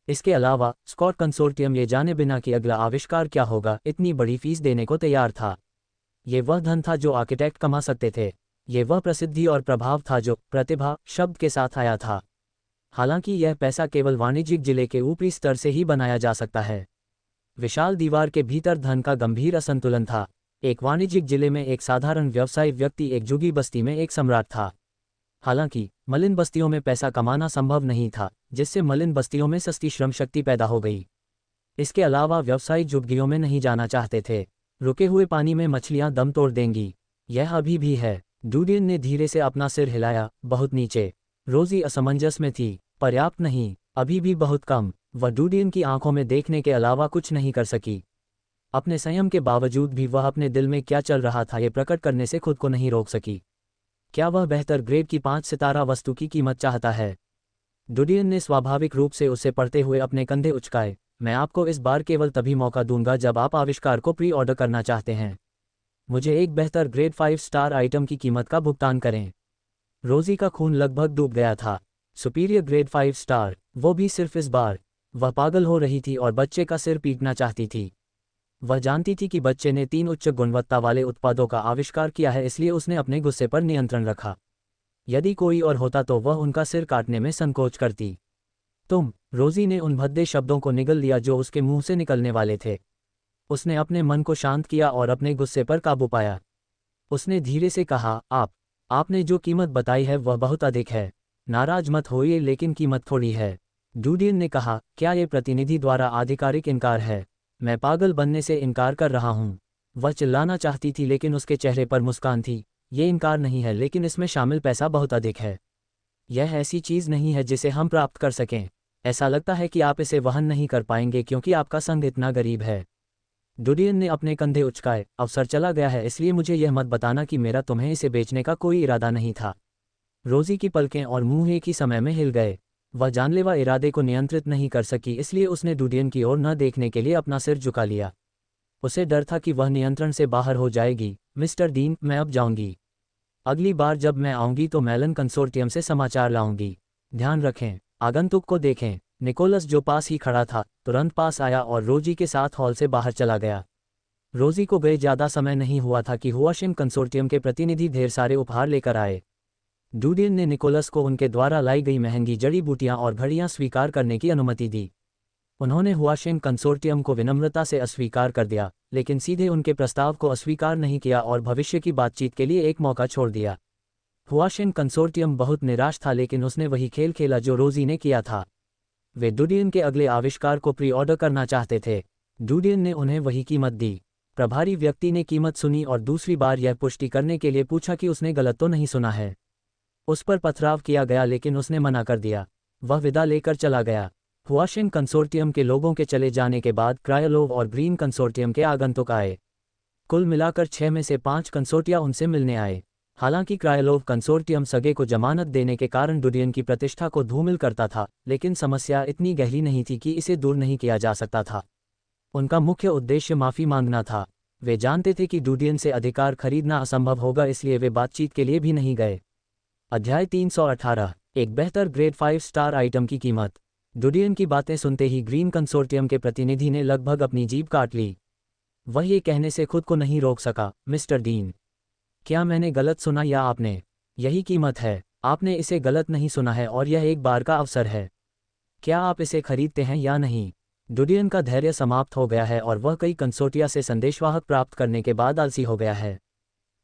इसके अलावा स्कॉट कंसोर्टियम ये जाने बिना कि अगला आविष्कार क्या होगा, इतनी बड़ी फीस देने को तैयार था। ये वह धन था जो आर्किटेक्ट कमा सकते थे। ये वह प्रसिद्धि और प्रभाव था जो प्रतिभा शब्द के साथ आया था। हालांकि यह पैसा केवल वाणिज्यिक जिले के ऊपरी स्तर से ही बनाया जा सकता है। विशाल दीवार के भीतर धन का गंभीर असंतुलन था। एक वाणिज्यिक जिले में एक साधारण व्यवसायी व्यक्ति एक झुग्गी बस्ती में एक सम्राट था। हालांकि मलिन बस्तियों में पैसा कमाना संभव नहीं था, जिससे मलिन बस्तियों में सस्ती श्रम शक्ति पैदा हो गई। इसके अलावा व्यवसायी झुग्गियों में नहीं जाना चाहते थे। रुके हुए पानी में मछलियां दम तोड़ देंगी। यह अभी भी है। डूडियन ने धीरे से अपना सिर हिलाया, बहुत नीचे। रोजी असमंजस में थी। पर्याप्त नहीं, अभी भी बहुत कम। वह डूडियन की आंखों में देखने के अलावा कुछ नहीं कर सकी। अपने संयम के बावजूद भी वह अपने दिल में क्या चल रहा था ये प्रकट करने से खुद को नहीं रोक सकी। क्या वह बेहतर ग्रेड की 5 सितारा वस्तु की कीमत चाहता है? डूडियन ने स्वाभाविक रूप से उसे पढ़ते हुए अपने कंधे उचकाए। मैं आपको इस बार केवल तभी मौका दूंगा जब आप आविष्कार को प्री ऑर्डर करना चाहते हैं। मुझे एक बेहतर ग्रेड 5 स्टार आइटम की कीमत का भुगतान करें। रोजी का खून लगभग डूब गया था। सुपीरियर ग्रेड 5 स्टार, वो भी सिर्फ इस बार। वह पागल हो रही थी और बच्चे का सिर पीटना चाहती थी। वह जानती थी कि बच्चे ने 3 उच्च गुणवत्ता वाले उत्पादों का आविष्कार किया है, इसलिए उसने अपने गुस्से पर नियंत्रण रखा। यदि कोई और होता तो वह उनका सिर काटने में संकोच करती। तुम, रोजी ने उन भद्दे शब्दों को निगल लिया जो उसके मुंह से निकलने वाले थे। उसने अपने मन को शांत किया और अपने गुस्से पर काबू पाया। उसने धीरे से कहा, आपने जो कीमत बताई है वह बहुत अधिक है। नाराज मत होइए, लेकिन कीमत थोड़ी है। डूडियन ने कहा, क्या ये प्रतिनिधि द्वारा आधिकारिक इनकार है? मैं पागल बनने से इनकार कर रहा हूँ। वह चिल्लाना चाहती थी लेकिन उसके चेहरे पर मुस्कान थी। ये इनकार नहीं है, लेकिन इसमें शामिल पैसा बहुत अधिक है। यह ऐसी चीज़ नहीं है जिसे हम प्राप्त कर सकें। ऐसा लगता है कि आप इसे वहन नहीं कर पाएंगे क्योंकि आपका संघ इतना गरीब है। डूडियन ने अपने कंधे उचकाए। अवसर चला गया है, इसलिए मुझे यह मत बताना कि मेरा तुम्हें इसे बेचने का कोई इरादा नहीं था। रोजी की पलकें और मुंह एक ही समय में हिल गए। वह जानलेवा इरादे को नियंत्रित नहीं कर सकी, इसलिए उसने डूडियन की ओर न देखने के लिए अपना सिर झुका लिया। उसे डर था कि वह नियंत्रण से बाहर हो जाएगी। मिस्टर डीन, मैं अब जाऊंगी। अगली बार जब मैं आऊंगी तो मेलन कंसोर्टियम से समाचार लाऊंगी। ध्यान रखें। आगंतुक को देखें। निकोलस, जो पास ही खड़ा था, तुरंत पास आया और रोजी के साथ हॉल से बाहर चला गया। रोजी को गए ज़्यादा समय नहीं हुआ था कि हुआशिन कंसोर्टियम के प्रतिनिधि ढेर सारे उपहार लेकर आए। डूडियन ने निकोलस को उनके द्वारा लाई गई महंगी जड़ी बूटियां और घड़ियां स्वीकार करने की अनुमति दी। उन्होंने हुआशिन कंसोर्टियम को विनम्रता से अस्वीकार कर दिया, लेकिन सीधे उनके प्रस्ताव को अस्वीकार नहीं किया और भविष्य की बातचीत के लिए एक मौका छोड़ दिया। हुआशिन कंसोर्टियम बहुत निराश था, लेकिन उसने वही खेल खेला जो रोजी ने किया था। वे डुडियन के अगले आविष्कार को प्री ऑर्डर करना चाहते थे। डुडियन ने उन्हें वही कीमत दी। प्रभारी व्यक्ति ने कीमत सुनी और दूसरी बार यह पुष्टि करने के लिए पूछा कि उसने गलत तो नहीं सुना है। उस पर पथराव किया गया, लेकिन उसने मना कर दिया। वह विदा लेकर चला गया। हुआशिन कंसोर्टियम के लोगों के चले जाने के बाद क्रायोलोव और ग्रीन कंसोर्टियम के आगंतुक आए। कुल मिलाकर 6 में से 5 कंसोर्टिया उनसे मिलने आए। हालांकि क्रायोलोव कंसोर्टियम सगे को जमानत देने के कारण डुडियन की प्रतिष्ठा को धूमिल करता था, लेकिन समस्या इतनी गहरी नहीं थी कि इसे दूर नहीं किया जा सकता था। उनका मुख्य उद्देश्य माफ़ी मांगना था। वे जानते थे कि डुडियन से अधिकार खरीदना असंभव होगा, इसलिए वे बातचीत के लिए भी नहीं गए। अध्याय 318 एक बेहतर ग्रेड 5 स्टार आइटम की कीमत। डुडियन की बातें सुनते ही ग्रीन कंसोर्टियम के प्रतिनिधि ने लगभग अपनी जीभ काट ली। वह ये कहने से खुद को नहीं रोक सका, मिस्टर डीन, क्या मैंने गलत सुना या आपने? यही कीमत है। आपने इसे गलत नहीं सुना है और यह एक बार का अवसर है। क्या आप इसे खरीदते हैं या नहीं? डुडियन का धैर्य समाप्त हो गया है और वह कई कंसोर्टिया से संदेशवाहक प्राप्त करने के बाद आलसी हो गया है।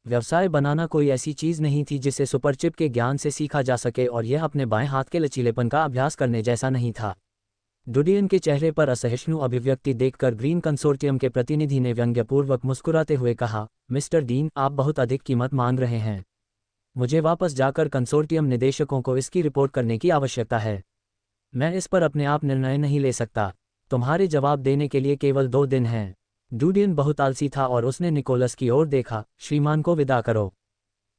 व्यवसाय बनाना कोई ऐसी चीज़ नहीं थी जिसे सुपरचिप के ज्ञान से सीखा जा सके, और यह अपने बाएं हाथ के लचीलेपन का अभ्यास करने जैसा नहीं था। डुडियन के चेहरे पर असहिष्णु अभिव्यक्ति देखकर ग्रीन कंसोर्टियम के प्रतिनिधि ने व्यंग्यपूर्वक मुस्कुराते हुए कहा, मिस्टर डीन, आप बहुत अधिक कीमत मांग रहे हैं। मुझे वापस जाकर कंसोर्टियम निदेशकों को इसकी रिपोर्ट करने की आवश्यकता है। मैं इस पर अपने आप निर्णय नहीं ले सकता। तुम्हारे जवाब देने के लिए केवल 2 दिन हैं। डुडियन बहुत आलसी था और उसने निकोलस की ओर देखा। श्रीमान को विदा करो।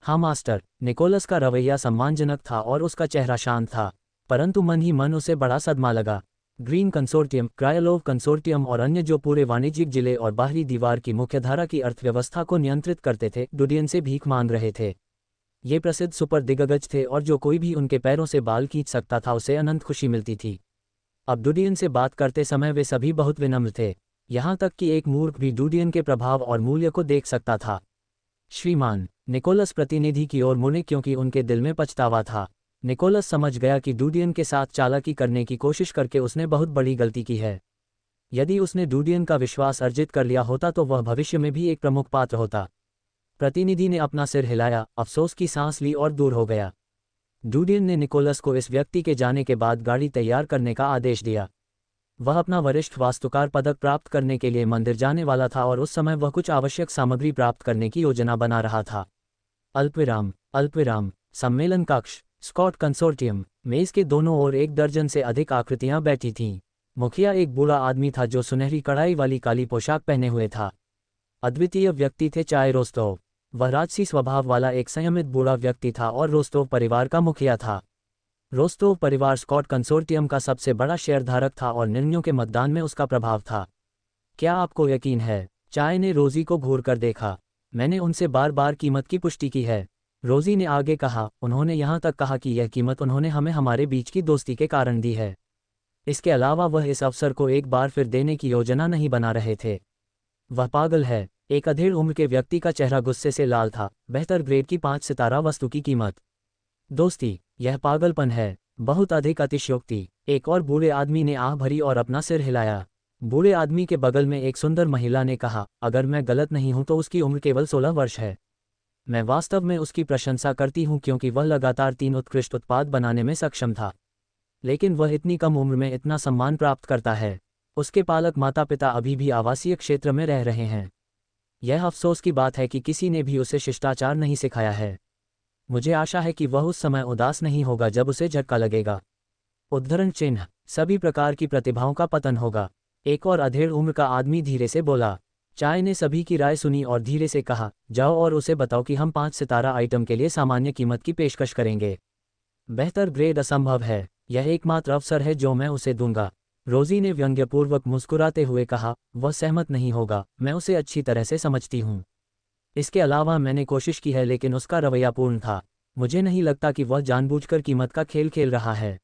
हाँ मास्टर। निकोलस का रवैया सम्मानजनक था और उसका चेहरा शांत था, परंतु मन ही मन उसे बड़ा सदमा लगा। ग्रीन कंसोर्टियम, क्रायोलोव कंसोर्टियम और अन्य जो पूरे वाणिज्यिक जिले और बाहरी दीवार की मुख्यधारा की अर्थव्यवस्था को नियंत्रित करते थे, डुडियन से भीख मांग रहे थे। ये प्रसिद्ध सुपर दिग्गज थे और जो कोई भी उनके पैरों से बाल खींच सकता था उसे अनंत खुशी मिलती थी। अब डुडियन से बात करते समय वे सभी बहुत विनम्र थे, यहाँ तक कि एक मूर्ख भी डुडियन के प्रभाव और मूल्य को देख सकता था। श्रीमान, निकोलस प्रतिनिधि की ओर मुड़े क्योंकि उनके दिल में पछतावा था। निकोलस समझ गया कि डुडियन के साथ चालाकी करने की कोशिश करके उसने बहुत बड़ी गलती की है। यदि उसने डुडियन का विश्वास अर्जित कर लिया होता तो वह भविष्य में भी एक प्रमुख पात्र होता। प्रतिनिधि ने अपना सिर हिलाया, अफसोस की सांस ली और दूर हो गया। डुडियन ने निकोलस को इस व्यक्ति के जाने के बाद गाड़ी तैयार करने का आदेश दिया। वह अपना वरिष्ठ वास्तुकार पदक प्राप्त करने के लिए मंदिर जाने वाला था और उस समय वह कुछ आवश्यक सामग्री प्राप्त करने की योजना बना रहा था। अल्पविराम। सम्मेलन कक्ष। Scott consortium. मेज के दोनों ओर 1 दर्जन से अधिक आकृतियां बैठी थीं। मुखिया एक बूढ़ा आदमी था जो सुनहरी कढ़ाई वाली काली पोशाक पहने हुए था। अद्वितीय व्यक्ति थे चाय रोस्तोव। वह राजसी स्वभाव वाला एक संयमित बूढ़ा व्यक्ति था और रोस्तोव परिवार का मुखिया था। रोस्तोव परिवार स्कॉट कंसोर्टियम का सबसे बड़ा शेयरधारक था और निर्णयों के मतदान में उसका प्रभाव था। क्या आपको यकीन है? चाय ने रोजी को घूर कर देखा। मैंने उनसे बार बार कीमत की पुष्टि की है, रोजी ने आगे कहा। उन्होंने यहाँ तक कहा कि यह कीमत उन्होंने हमें हमारे बीच की दोस्ती के कारण दी है। इसके अलावा वह इस अवसर को एक बार फिर देने की योजना नहीं बना रहे थे। वह पागल है। एक अधेड़ उम्र के व्यक्ति का चेहरा गुस्से से लाल था। बेहतर ग्रेड की 5 सितारा वस्तु की कीमत। दोस्ती, यह पागलपन है, बहुत अधिक अतिशयोक्ति। एक और बूढ़े आदमी ने आह भरी और अपना सिर हिलाया। बूढ़े आदमी के बगल में एक सुंदर महिला ने कहा, अगर मैं गलत नहीं हूं तो उसकी उम्र केवल 16 वर्ष है। मैं वास्तव में उसकी प्रशंसा करती हूं क्योंकि वह लगातार 3 उत्कृष्ट उत्पाद बनाने में सक्षम था। लेकिन वह इतनी कम उम्र में इतना सम्मान प्राप्त करता है। उसके पालक माता पिता अभी भी आवासीय क्षेत्र में रह रहे हैं। यह अफसोस की बात है कि किसी ने भी उसे शिष्टाचार नहीं सिखाया है। मुझे आशा है कि वह उस समय उदास नहीं होगा जब उसे झटका लगेगा। उद्धरण चिन्ह, सभी प्रकार की प्रतिभाओं का पतन होगा। एक और अधेड़ उम्र का आदमी धीरे से बोला। चाय ने सभी की राय सुनी और धीरे से कहा, जाओ और उसे बताओ कि हम 5 सितारा आइटम के लिए सामान्य कीमत की पेशकश करेंगे। बेहतर ग्रेड असंभव है, यह एकमात्र अवसर है जो मैं उसे दूंगा। रोजी ने व्यंग्यपूर्वक मुस्कुराते हुए कहा, वह सहमत नहीं होगा, मैं उसे अच्छी तरह से समझती हूँ। इसके अलावा मैंने कोशिश की है लेकिन उसका रवैया पूर्ण था। मुझे नहीं लगता कि वह जानबूझकर कीमत का खेल खेल रहा है।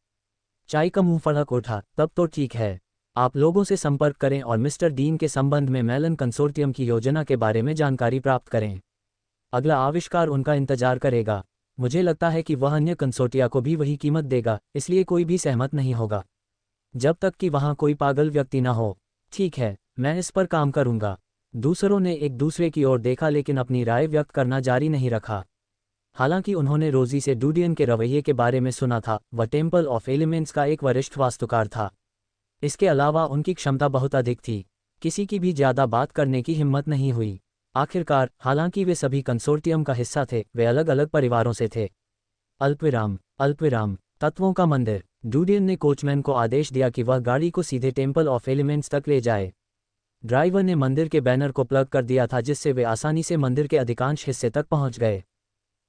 चाय का मुंह फड़क उठा, तब तो ठीक है। आप लोगों से संपर्क करें और मिस्टर डीन के संबंध में मेलन कंसोर्टियम की योजना के बारे में जानकारी प्राप्त करें। अगला आविष्कार उनका इंतजार करेगा। मुझे लगता है कि वह अन्य कंसोर्टिया को भी वही कीमत देगा, इसलिए कोई भी सहमत नहीं होगा जब तक कि वहाँ कोई पागल व्यक्ति न हो। ठीक है, मैं इस पर काम करूंगा। दूसरों ने एक दूसरे की ओर देखा लेकिन अपनी राय व्यक्त करना जारी नहीं रखा। हालांकि उन्होंने रोजी से डूडियन के रवैये के बारे में सुना था। वह टेम्पल ऑफ एलिमेंट्स का एक वरिष्ठ वास्तुकार था। इसके अलावा उनकी क्षमता बहुत अधिक थी। किसी की भी ज़्यादा बात करने की हिम्मत नहीं हुई। आखिरकार, हालांकि वे सभी कंसोर्टियम का हिस्सा थे, वे अलग अलग परिवारों से थे। अल्पविराम तत्वों का मंदिर। डूडियन ने कोचमैन को आदेश दिया कि वह गाड़ी को सीधे टेम्पल ऑफ एलिमेंट्स तक ले जाए। ड्राइवर ने मंदिर के बैनर को प्लग कर दिया था, जिससे वे आसानी से मंदिर के अधिकांश हिस्से तक पहुंच गए।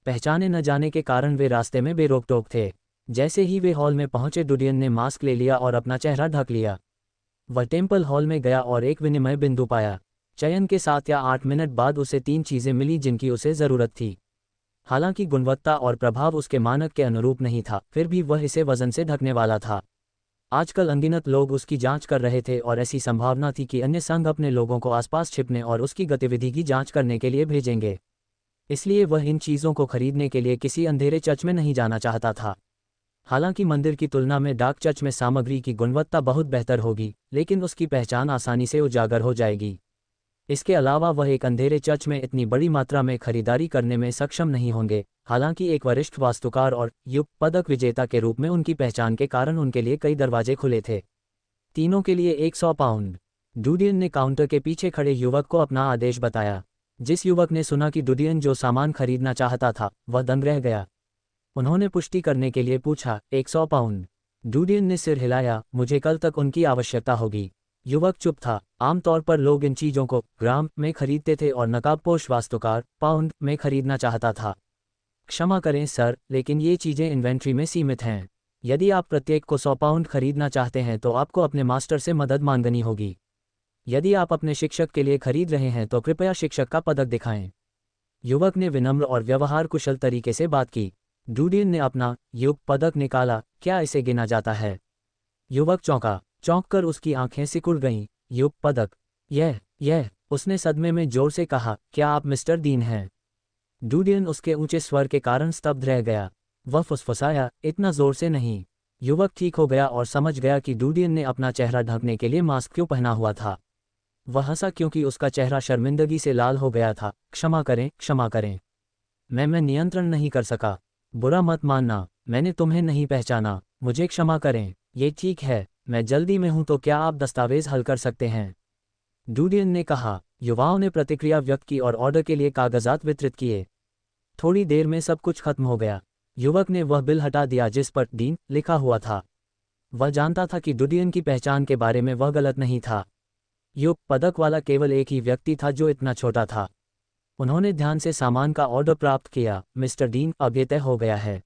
पहचाने न जाने के कारण वे रास्ते में बेरोक-टोक थे। जैसे ही वे हॉल में पहुंचे, डूडियन ने मास्क ले लिया और अपना चेहरा ढक लिया। वह टेम्पल हॉल में गया और एक विनिमय बिंदु पाया। चयन के 7 या 8 मिनट बाद उसे 3 चीज़ें मिली जिनकी उसे ज़रूरत थी। हालांकि गुणवत्ता और प्रभाव उसके मानक के अनुरूप नहीं था, फिर भी वह इसे वजन से ढकने वाला था। आजकल अनगिनत लोग उसकी जांच कर रहे थे और ऐसी संभावना थी कि अन्य संघ अपने लोगों को आसपास छिपने और उसकी गतिविधि की जांच करने के लिए भेजेंगे। इसलिए वह इन चीज़ों को खरीदने के लिए किसी अंधेरे चर्च में नहीं जाना चाहता था। हालांकि मंदिर की तुलना में डार्क चर्च में सामग्री की गुणवत्ता बहुत बेहतर होगी, लेकिन उसकी पहचान आसानी से उजागर हो जाएगी। इसके अलावा वह एक अंधेरे चर्च में इतनी बड़ी मात्रा में खरीदारी करने में सक्षम नहीं होंगे। हालांकि एक वरिष्ठ वास्तुकार और युग पदक विजेता के रूप में उनकी पहचान के कारण उनके लिए कई दरवाजे खुले थे। तीनों के लिए 100 पाउंड। डूडियन ने काउंटर के पीछे खड़े युवक को अपना आदेश बताया। जिस युवक ने सुना कि डूडियन जो सामान खरीदना चाहता था, वह दंग रह गया। उन्होंने पुष्टि करने के लिए पूछा, 100 पाउंड? डूडियन ने सिर हिलाया, मुझे कल तक उनकी आवश्यकता होगी। युवक चुप था। आमतौर पर लोग इन चीज़ों को ग्राम में खरीदते थे और नकाबपोश वास्तुकार पाउंड में खरीदना चाहता था। क्षमा करें सर, लेकिन ये चीज़ें इन्वेंट्री में सीमित हैं। यदि आप प्रत्येक को 100 पाउंड खरीदना चाहते हैं तो आपको अपने मास्टर से मदद मांगनी होगी। यदि आप अपने शिक्षक के लिए खरीद रहे हैं तो कृपया शिक्षक का पदक दिखाएं। युवक ने विनम्र और व्यवहार कुशल तरीके से बात की। डूडियन ने अपना युग पदक निकाला। क्या इसे गिना जाता है? युवक चौंककर उसकी आंखें सिकुड़ गईं। युग पदक? यह उसने सदमे में जोर से कहा, क्या आप मिस्टर दीन हैं? डूडियन उसके ऊंचे स्वर के कारण स्तब्ध रह गया। वह फुसफुसाया, इतना जोर से नहीं। युवक ठीक हो गया और समझ गया कि डूडियन ने अपना चेहरा ढकने के लिए मास्क क्यों पहना हुआ था। वह हंसा क्योंकि उसका चेहरा शर्मिंदगी से लाल हो गया था। क्षमा करें। मैं नियंत्रण नहीं कर सका। बुरा मत मानना, मैंने तुम्हें नहीं पहचाना। मुझे क्षमा करें। ये ठीक है, मैं जल्दी में हूं, तो क्या आप दस्तावेज हल कर सकते हैं? डूडियन ने कहा। युवाओं ने प्रतिक्रिया व्यक्त की और ऑर्डर के लिए कागजात वितरित किए। थोड़ी देर में सब कुछ खत्म हो गया। युवक ने वह बिल हटा दिया जिस पर डीन लिखा हुआ था। वह जानता था कि डूडियन की पहचान के बारे में वह गलत नहीं था। युग पदक वाला केवल एक ही व्यक्ति था जो इतना छोटा था। उन्होंने ध्यान से सामान का ऑर्डर प्राप्त किया। मिस्टर डीन, अब ये तय हो गया है।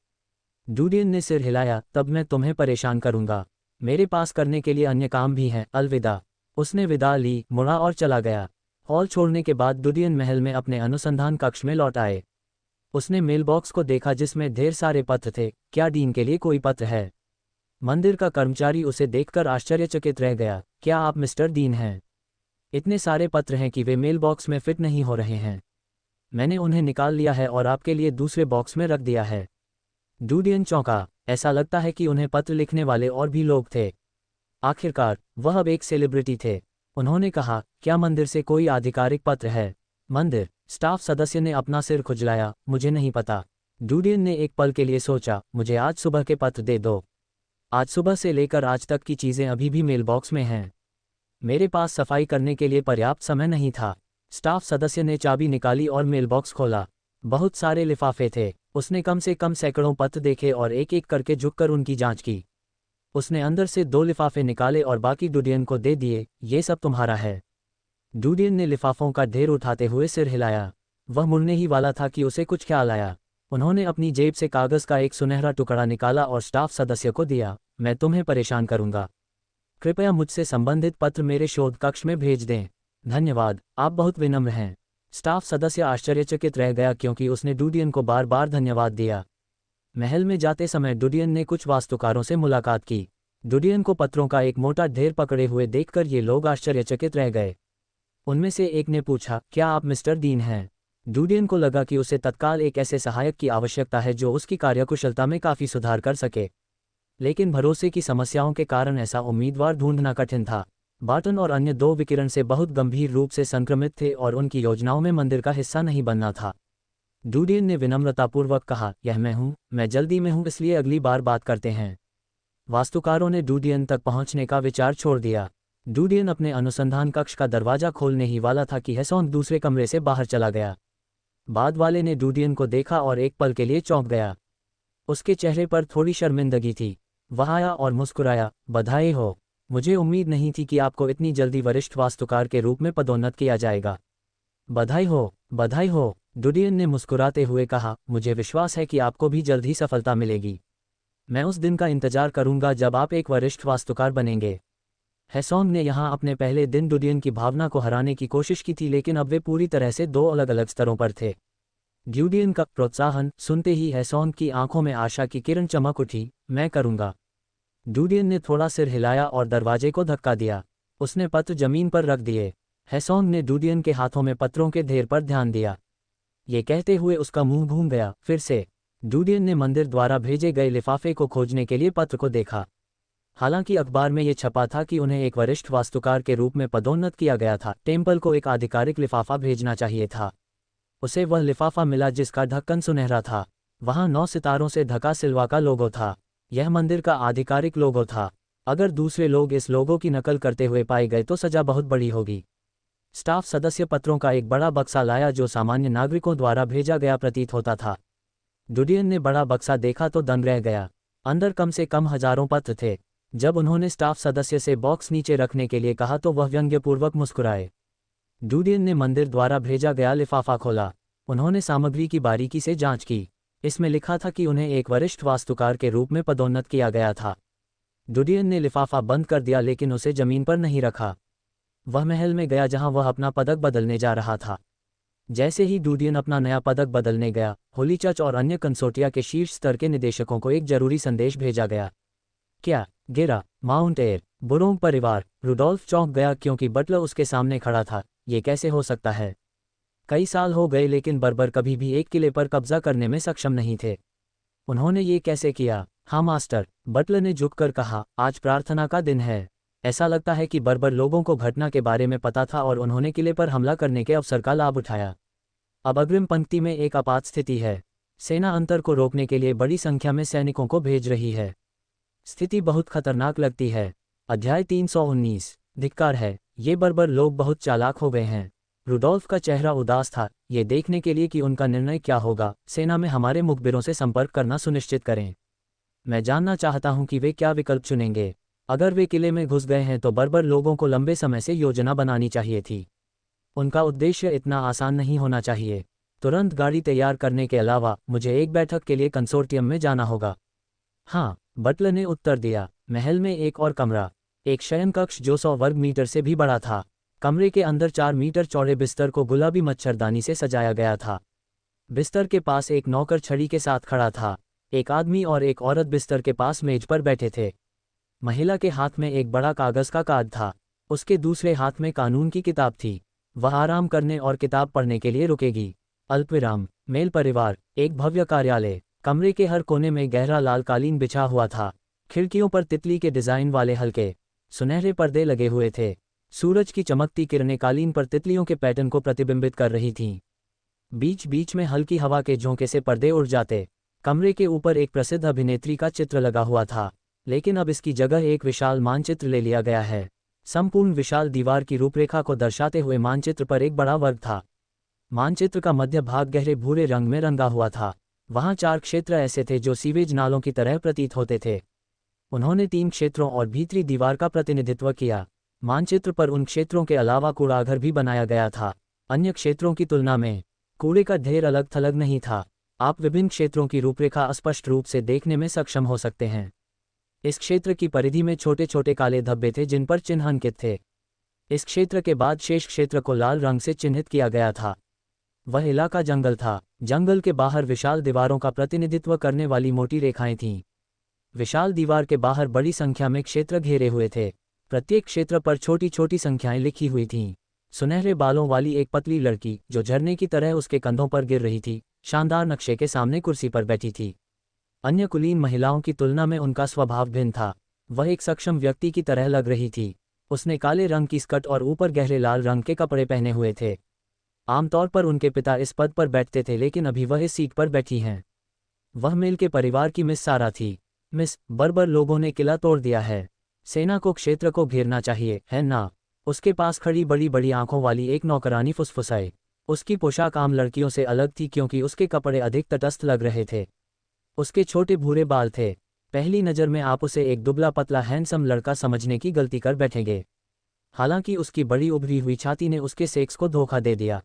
डूडियन ने सिर हिलाया, तब मैं तुम्हें परेशान करूंगा। मेरे पास करने के लिए अन्य काम भी हैं। अलविदा। उसने विदा ली, मुड़ा और चला गया। हॉल छोड़ने के बाद डूडियन महल में अपने अनुसंधान कक्ष में लौट आए। उसने मेलबॉक्स को देखा जिसमें ढेर सारे पत्र थे। क्या डीन के लिए कोई पत्र है? मंदिर का कर्मचारी उसे देखकर आश्चर्यचकित रह गया। क्या आप मिस्टर दीन हैं? इतने सारे पत्र हैं कि वे मेलबॉक्स में फिट नहीं हो रहे हैं। मैंने उन्हें निकाल लिया है और आपके लिए दूसरे बॉक्स में रख दिया है। डूडियन चौंका। ऐसा लगता है कि उन्हें पत्र लिखने वाले और भी लोग थे। आखिरकार वह अब एक सेलिब्रिटी थे। उन्होंने कहा, क्या मंदिर से कोई आधिकारिक पत्र है? मंदिर स्टाफ सदस्य ने अपना सिर खुजलाया, मुझे नहीं पता। डूडियन ने एक पल के लिए सोचा, मुझे आज सुबह के पत्र दे दो। आज सुबह से लेकर आज तक की चीज़ें अभी भी मेलबॉक्स में हैं। मेरे पास सफाई करने के लिए पर्याप्त समय नहीं था। स्टाफ सदस्य ने चाबी निकाली और मेलबॉक्स खोला। बहुत सारे लिफाफे थे। उसने कम से कम सैकड़ों पत्र देखे और एक एक करके झुककर उनकी जांच की। उसने अंदर से 2 लिफाफे निकाले और बाकी डूडियन को दे दिए। ये सब तुम्हारा है। डूडियन ने लिफाफों का ढेर उठाते हुए सिर हिलाया। वह मुड़ने ही वाला था कि उसे कुछ ख्याल आया। उन्होंने अपनी जेब से कागज़ का एक सुनहरा टुकड़ा निकाला और स्टाफ सदस्य को दिया। मैं तुम्हें परेशान करूंगा। कृपया मुझसे संबंधित पत्र मेरे शोध कक्ष में भेज दें। धन्यवाद, आप बहुत विनम्र हैं। स्टाफ सदस्य आश्चर्यचकित रह गया क्योंकि उसने डूडियन को बार बार धन्यवाद दिया। महल में जाते समय डूडियन ने कुछ वास्तुकारों से मुलाकात की। डूडियन को पत्रों का एक मोटा ढेर पकड़े हुए देखकर ये लोग आश्चर्यचकित रह गए। उनमें से एक ने पूछा, क्या आप मिस्टर दीन हैं? डूडियन को लगा कि उसे तत्काल एक ऐसे सहायक की आवश्यकता है जो उसकी कार्यकुशलता में काफ़ी सुधार कर सके। लेकिन भरोसे की समस्याओं के कारण ऐसा उम्मीदवार ढूंढना कठिन था। बार्टन और अन्य 2 विकिरण से बहुत गंभीर रूप से संक्रमित थे और उनकी योजनाओं में मंदिर का हिस्सा नहीं बनना था। डूडियन ने विनम्रतापूर्वक कहा, यह मैं हूँ, मैं जल्दी में हूँ, इसलिए अगली बार बात करते हैं। वास्तुकारों ने डूडियन तक पहुंचने का विचार छोड़ दिया। डूडियन अपने अनुसंधान कक्ष का दरवाजा खोलने ही वाला था कि हेसोन दूसरे कमरे से बाहर चला गया। बाद वाले ने डूडियन को देखा और एक पल के लिए चौंक गया। उसके चेहरे पर थोड़ी शर्मिंदगी थी। वह आया और मुस्कुराया, बधाई हो, मुझे उम्मीद नहीं थी कि आपको इतनी जल्दी वरिष्ठ वास्तुकार के रूप में पदोन्नत किया जाएगा। बधाई हो, बधाई हो, डूडियन ने मुस्कुराते हुए कहा, मुझे विश्वास है कि आपको भी जल्द ही सफलता मिलेगी। मैं उस दिन का इंतजार करूंगा जब आप एक वरिष्ठ वास्तुकार बनेंगे। हेसोंग ने यहाँ अपने पहले दिन डूडियन की भावना को हराने की कोशिश की थी, लेकिन अब वे पूरी तरह से दो अलग अलग स्तरों पर थे। डूडियन का प्रोत्साहन सुनते ही हेसोंग की आंखों में आशा की किरण चमक उठी। मैं करूंगा। डूडियन ने थोड़ा सिर हिलाया और दरवाजे को धक्का दिया। उसने पत्र जमीन पर रख दिए। हेसोंग ने डूडियन के हाथों में पत्रों के ढेर पर ध्यान दिया। ये कहते हुए उसका मुंह घूम गया। फिर से डूडियन ने मंदिर द्वारा भेजे गए लिफाफे को खोजने के लिए पत्र को देखा। हालांकि अखबार में यह छपा था कि उन्हें एक वरिष्ठ वास्तुकार के रूप में पदोन्नत किया गया था, टेम्पल को एक आधिकारिक लिफाफा भेजना चाहिए था। उसे वह लिफाफा मिला जिसका ढक्कन सुनहरा था। वहां 9 सितारों से ढका सिल्वा का लोगो था। यह मंदिर का आधिकारिक लोगो था। अगर दूसरे लोग इस लोगो की नकल करते हुए पाए गए तो सजा बहुत बड़ी होगी। स्टाफ सदस्य पत्रों का एक बड़ा बक्सा लाया जो सामान्य नागरिकों द्वारा भेजा गया प्रतीत होता था। डूडियन ने बड़ा बक्सा देखा तो दंग रह गया। अंदर कम से कम हजारों पत्र थे। जब उन्होंने स्टाफ सदस्य से बॉक्स नीचे रखने के लिए कहा तो वह व्यंग्यपूर्वक मुस्कुराए। डूडियन ने मंदिर द्वारा भेजा गया लिफाफा खोला। उन्होंने सामग्री की बारीकी से जांच की। इसमें लिखा था कि उन्हें एक वरिष्ठ वास्तुकार के रूप में पदोन्नत किया गया था। डूडियन ने लिफाफा बंद कर दिया, लेकिन उसे जमीन पर नहीं रखा। वह महल में गया जहां वह अपना पदक बदलने जा रहा था। जैसे ही डूडियन अपना नया पदक बदलने गया, होलीचर्च और अन्य कंसोर्टिया के शीर्ष स्तर के निदेशकों को एक जरूरी संदेश भेजा गया। क्या गिरा? माउंट एयर, बुरोंग परिवार। रुडोल्फ चौंक गया क्योंकि बटलर उसके सामने खड़ा था। ये कैसे हो सकता है? कई साल हो गए लेकिन बर्बर कभी भी एक किले पर कब्जा करने में सक्षम नहीं थे। उन्होंने ये कैसे किया? हाँ मास्टर, बटलर ने झुककर कहा, आज प्रार्थना का दिन है। ऐसा लगता है कि बर्बर लोगों को घटना के बारे में पता था और उन्होंने किले पर हमला करने के अवसर का लाभ उठाया। अब अग्रिम पंक्ति में एक आपात स्थिति है। सेना अंतर को रोकने के लिए बड़ी संख्या में सैनिकों को भेज रही है। स्थिति बहुत खतरनाक लगती है। अध्याय 319। धिक्कार है, ये बर्बर लोग बहुत चालाक हो गए हैं। रुडोल्फ का चेहरा उदास था। ये देखने के लिए कि उनका निर्णय क्या होगा, सेना में हमारे मुखबिरों से संपर्क करना सुनिश्चित करें। मैं जानना चाहता हूं कि वे क्या विकल्प चुनेंगे। अगर वे किले में घुस गए हैं तो बर्बर लोगों को लंबे समय से योजना बनानी चाहिए थी। उनका उद्देश्य इतना आसान नहीं होना चाहिए। तुरंत गाड़ी तैयार करने के अलावा मुझे एक बैठक के लिए कंसोर्टियम में जाना होगा। हाँ, बटलर ने उत्तर दिया। महल में एक और कमरा, एक शयन कक्ष जो 100 वर्ग मीटर से भी बड़ा था। कमरे के अंदर 4 मीटर चौड़े बिस्तर को गुलाबी मच्छरदानी से सजाया गया था। बिस्तर के पास एक नौकर छड़ी के साथ खड़ा था। एक आदमी और एक औरत बिस्तर के पास मेज पर बैठे थे। महिला के हाथ में एक बड़ा कागज का कार्ड था। उसके दूसरे हाथ में कानून की किताब थी। वह आराम करने और किताब पढ़ने के लिए रुकेगी। अल्पविराम, मेल परिवार, एक भव्य कार्यालय। कमरे के हर कोने में गहरा लाल कालीन बिछा हुआ था। खिड़कियों पर तितली के डिजाइन वाले हल्के सुनहरे पर्दे लगे हुए थे। सूरज की चमकती किरणें कालीन पर तितलियों के पैटर्न को प्रतिबिंबित कर रही थीं। बीच बीच में हल्की हवा के झोंके से पर्दे उड़ जाते। कमरे के ऊपर एक प्रसिद्ध अभिनेत्री का चित्र लगा हुआ था, लेकिन अब इसकी जगह एक विशाल मानचित्र ले लिया गया है। संपूर्ण विशाल दीवार की रूपरेखा को दर्शाते हुए मानचित्र पर एक बड़ा वर्ग था। मानचित्र का मध्य भाग गहरे भूरे रंग में रंगा हुआ था। वहां 4 क्षेत्र ऐसे थे जो सीवेज नालों की तरह प्रतीत होते थे। उन्होंने 3 क्षेत्रों और भीतरी दीवार का प्रतिनिधित्व किया। मानचित्र पर उन क्षेत्रों के अलावा कूड़ाघर भी बनाया गया था। अन्य क्षेत्रों की तुलना में कूड़े का ढेर अलग थलग नहीं था। आप विभिन्न क्षेत्रों की रूपरेखा स्पष्ट रूप से देखने में सक्षम हो सकते हैं। इस क्षेत्र की परिधि में छोटे छोटे काले धब्बे थे जिन पर चिन्ह अंकित थे। इस क्षेत्र के बाद शेष क्षेत्र को लाल रंग से चिन्हित किया गया था। वह इलाका जंगल था। जंगल के बाहर विशाल दीवारों का प्रतिनिधित्व करने वाली मोटी रेखाएं थीं। विशाल दीवार के बाहर बड़ी संख्या में क्षेत्र घेरे हुए थे। प्रत्येक क्षेत्र पर छोटी छोटी संख्याएं लिखी हुई थीं। सुनहरे बालों वाली एक पतली लड़की जो झरने की तरह उसके कंधों पर गिर रही थी, शानदार नक्शे के सामने कुर्सी पर बैठी थी। अन्य कुलीन महिलाओं की तुलना में उनका स्वभाव भिन्न था। वह एक सक्षम व्यक्ति की तरह लग रही थी। उसने काले रंग की स्कर्ट और ऊपर गहरे लाल रंग के कपड़े पहने हुए थे। आमतौर पर उनके पिता इस पद पर बैठते थे, लेकिन अभी वह इस सीट पर बैठी हैं। वह मेल के परिवार की मिस सारा थी। मिस, बर्बर लोगों ने किला तोड़ दिया है। सेना को क्षेत्र को घेरना चाहिए, है ना? उसके पास खड़ी बड़ी बड़ी आंखों वाली एक नौकरानी फुसफुसाई। उसकी पोशाक आम लड़कियों से अलग थी क्योंकि उसके कपड़े अधिक तटस्थ लग रहे थे। उसके छोटे भूरे बाल थे। पहली नज़र में आप उसे एक दुबला पतला हैंडसम लड़का समझने की गलती कर बैठेंगे। हालांकि उसकी बड़ी उभरी हुई छाती ने उसके सेक्स को धोखा दे दिया।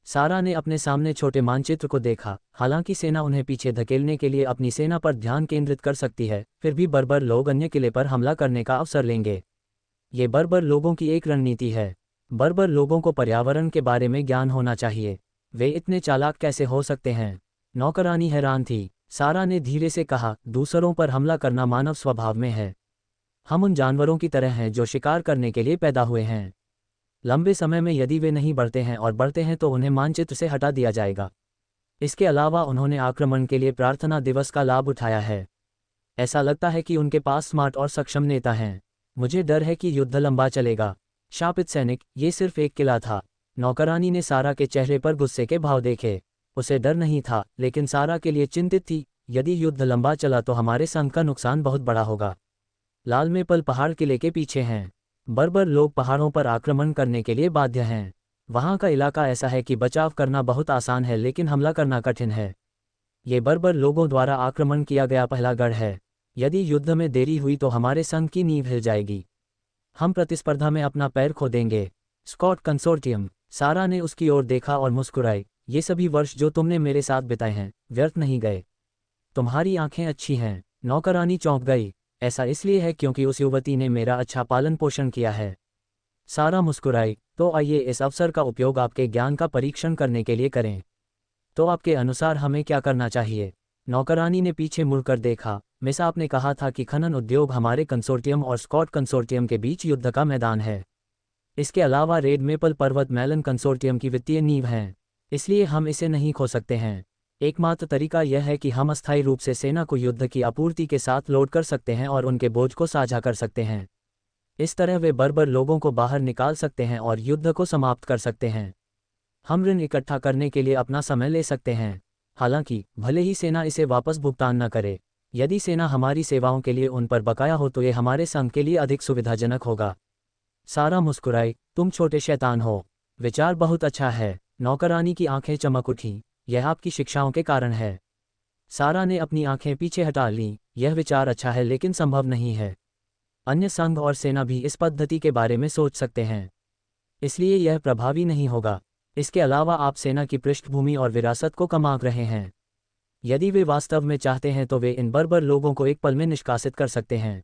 सारा ने अपने सामने छोटे मानचित्र को देखा। हालांकि सेना उन्हें पीछे धकेलने के लिए अपनी सेना पर ध्यान केंद्रित कर सकती है, फिर भी बर्बर लोग अन्य किले पर हमला करने का अवसर लेंगे। ये बर्बर लोगों की एक रणनीति है। बर्बर लोगों को पर्यावरण के बारे में ज्ञान होना चाहिए। वे इतने चालाक कैसे हो सकते हैं? नौकरानी हैरान थी। सारा ने धीरे से कहा, दूसरों पर हमला करना मानव स्वभाव में है। हम उन जानवरों की तरह हैं जो शिकार करने के लिए पैदा हुए हैं। लंबे समय में यदि वे नहीं बढ़ते हैं और बढ़ते हैं तो उन्हें मानचित्र से हटा दिया जाएगा। इसके अलावा उन्होंने आक्रमण के लिए प्रार्थना दिवस का लाभ उठाया है। ऐसा लगता है कि उनके पास स्मार्ट और सक्षम नेता हैं। मुझे डर है कि युद्ध लंबा चलेगा। शापित सैनिक, ये सिर्फ एक किला था। नौकरानी ने सारा के चेहरे पर गुस्से के भाव देखे। उसे डर नहीं था, लेकिन सारा के लिए चिंतित थी। यदि युद्ध लंबा चला तो हमारे संघ का नुकसान बहुत बड़ा होगा। लाल मेपल पहाड़ किले के पीछे हैं। बर्बर लोग पहाड़ों पर आक्रमण करने के लिए बाध्य हैं। वहाँ का इलाका ऐसा है कि बचाव करना बहुत आसान है, लेकिन हमला करना कठिन है। ये बर्बर लोगों द्वारा आक्रमण किया गया पहला गढ़ है। यदि युद्ध में देरी हुई तो हमारे संघ की नींव हिल जाएगी। हम प्रतिस्पर्धा में अपना पैर खो देंगे। Scott consortium. सारा ने उसकी ओर देखा और मुस्कुराई। ये सभी वर्ष जो तुमने मेरे साथ बिताए हैं, व्यर्थ नहीं गए। तुम्हारी आंखें अच्छी हैं। नौकरानी चौंक गई। ऐसा इसलिए है क्योंकि उस युवती ने मेरा अच्छा पालन पोषण किया है। सारा मुस्कुराई। तो आइए इस अवसर का उपयोग आपके ज्ञान का परीक्षण करने के लिए करें। तो आपके अनुसार हमें क्या करना चाहिए? नौकरानी ने पीछे मुड़कर देखा। मिस, आपने कहा था कि खनन उद्योग हमारे कंसोर्टियम और स्कॉट कंसोर्टियम के बीच युद्ध का मैदान है। इसके अलावा रेड मेपल पर्वत मैलन कंसोर्टियम की वित्तीय नींव हैं, इसलिए हम इसे नहीं खो सकते हैं। एकमात्र तरीका यह है कि हम अस्थायी रूप से सेना को युद्ध की आपूर्ति के साथ लोड कर सकते हैं और उनके बोझ को साझा कर सकते हैं। इस तरह वे बर्बर लोगों को बाहर निकाल सकते हैं और युद्ध को समाप्त कर सकते हैं। हम ऋण इकट्ठा करने के लिए अपना समय ले सकते हैं। हालांकि भले ही सेना इसे वापस भुगतान न करे, यदि सेना हमारी सेवाओं के लिए उन पर बकाया हो तो ये हमारे संघ के लिए अधिक सुविधाजनक होगा। सारा मुस्कुराई। तुम छोटे शैतान हो। विचार बहुत अच्छा है। नौकरानी की आंखें चमक उठीं। यह आपकी शिक्षाओं के कारण है। सारा ने अपनी आंखें पीछे हटा लीं। यह विचार अच्छा है, लेकिन संभव नहीं है। अन्य संघ और सेना भी इस पद्धति के बारे में सोच सकते हैं, इसलिए यह प्रभावी नहीं होगा। इसके अलावा आप सेना की पृष्ठभूमि और विरासत को कम आंक रहे हैं। यदि वे वास्तव में चाहते हैं तो वे इन बर्बर लोगों को एक पल में निष्कासित कर सकते हैं।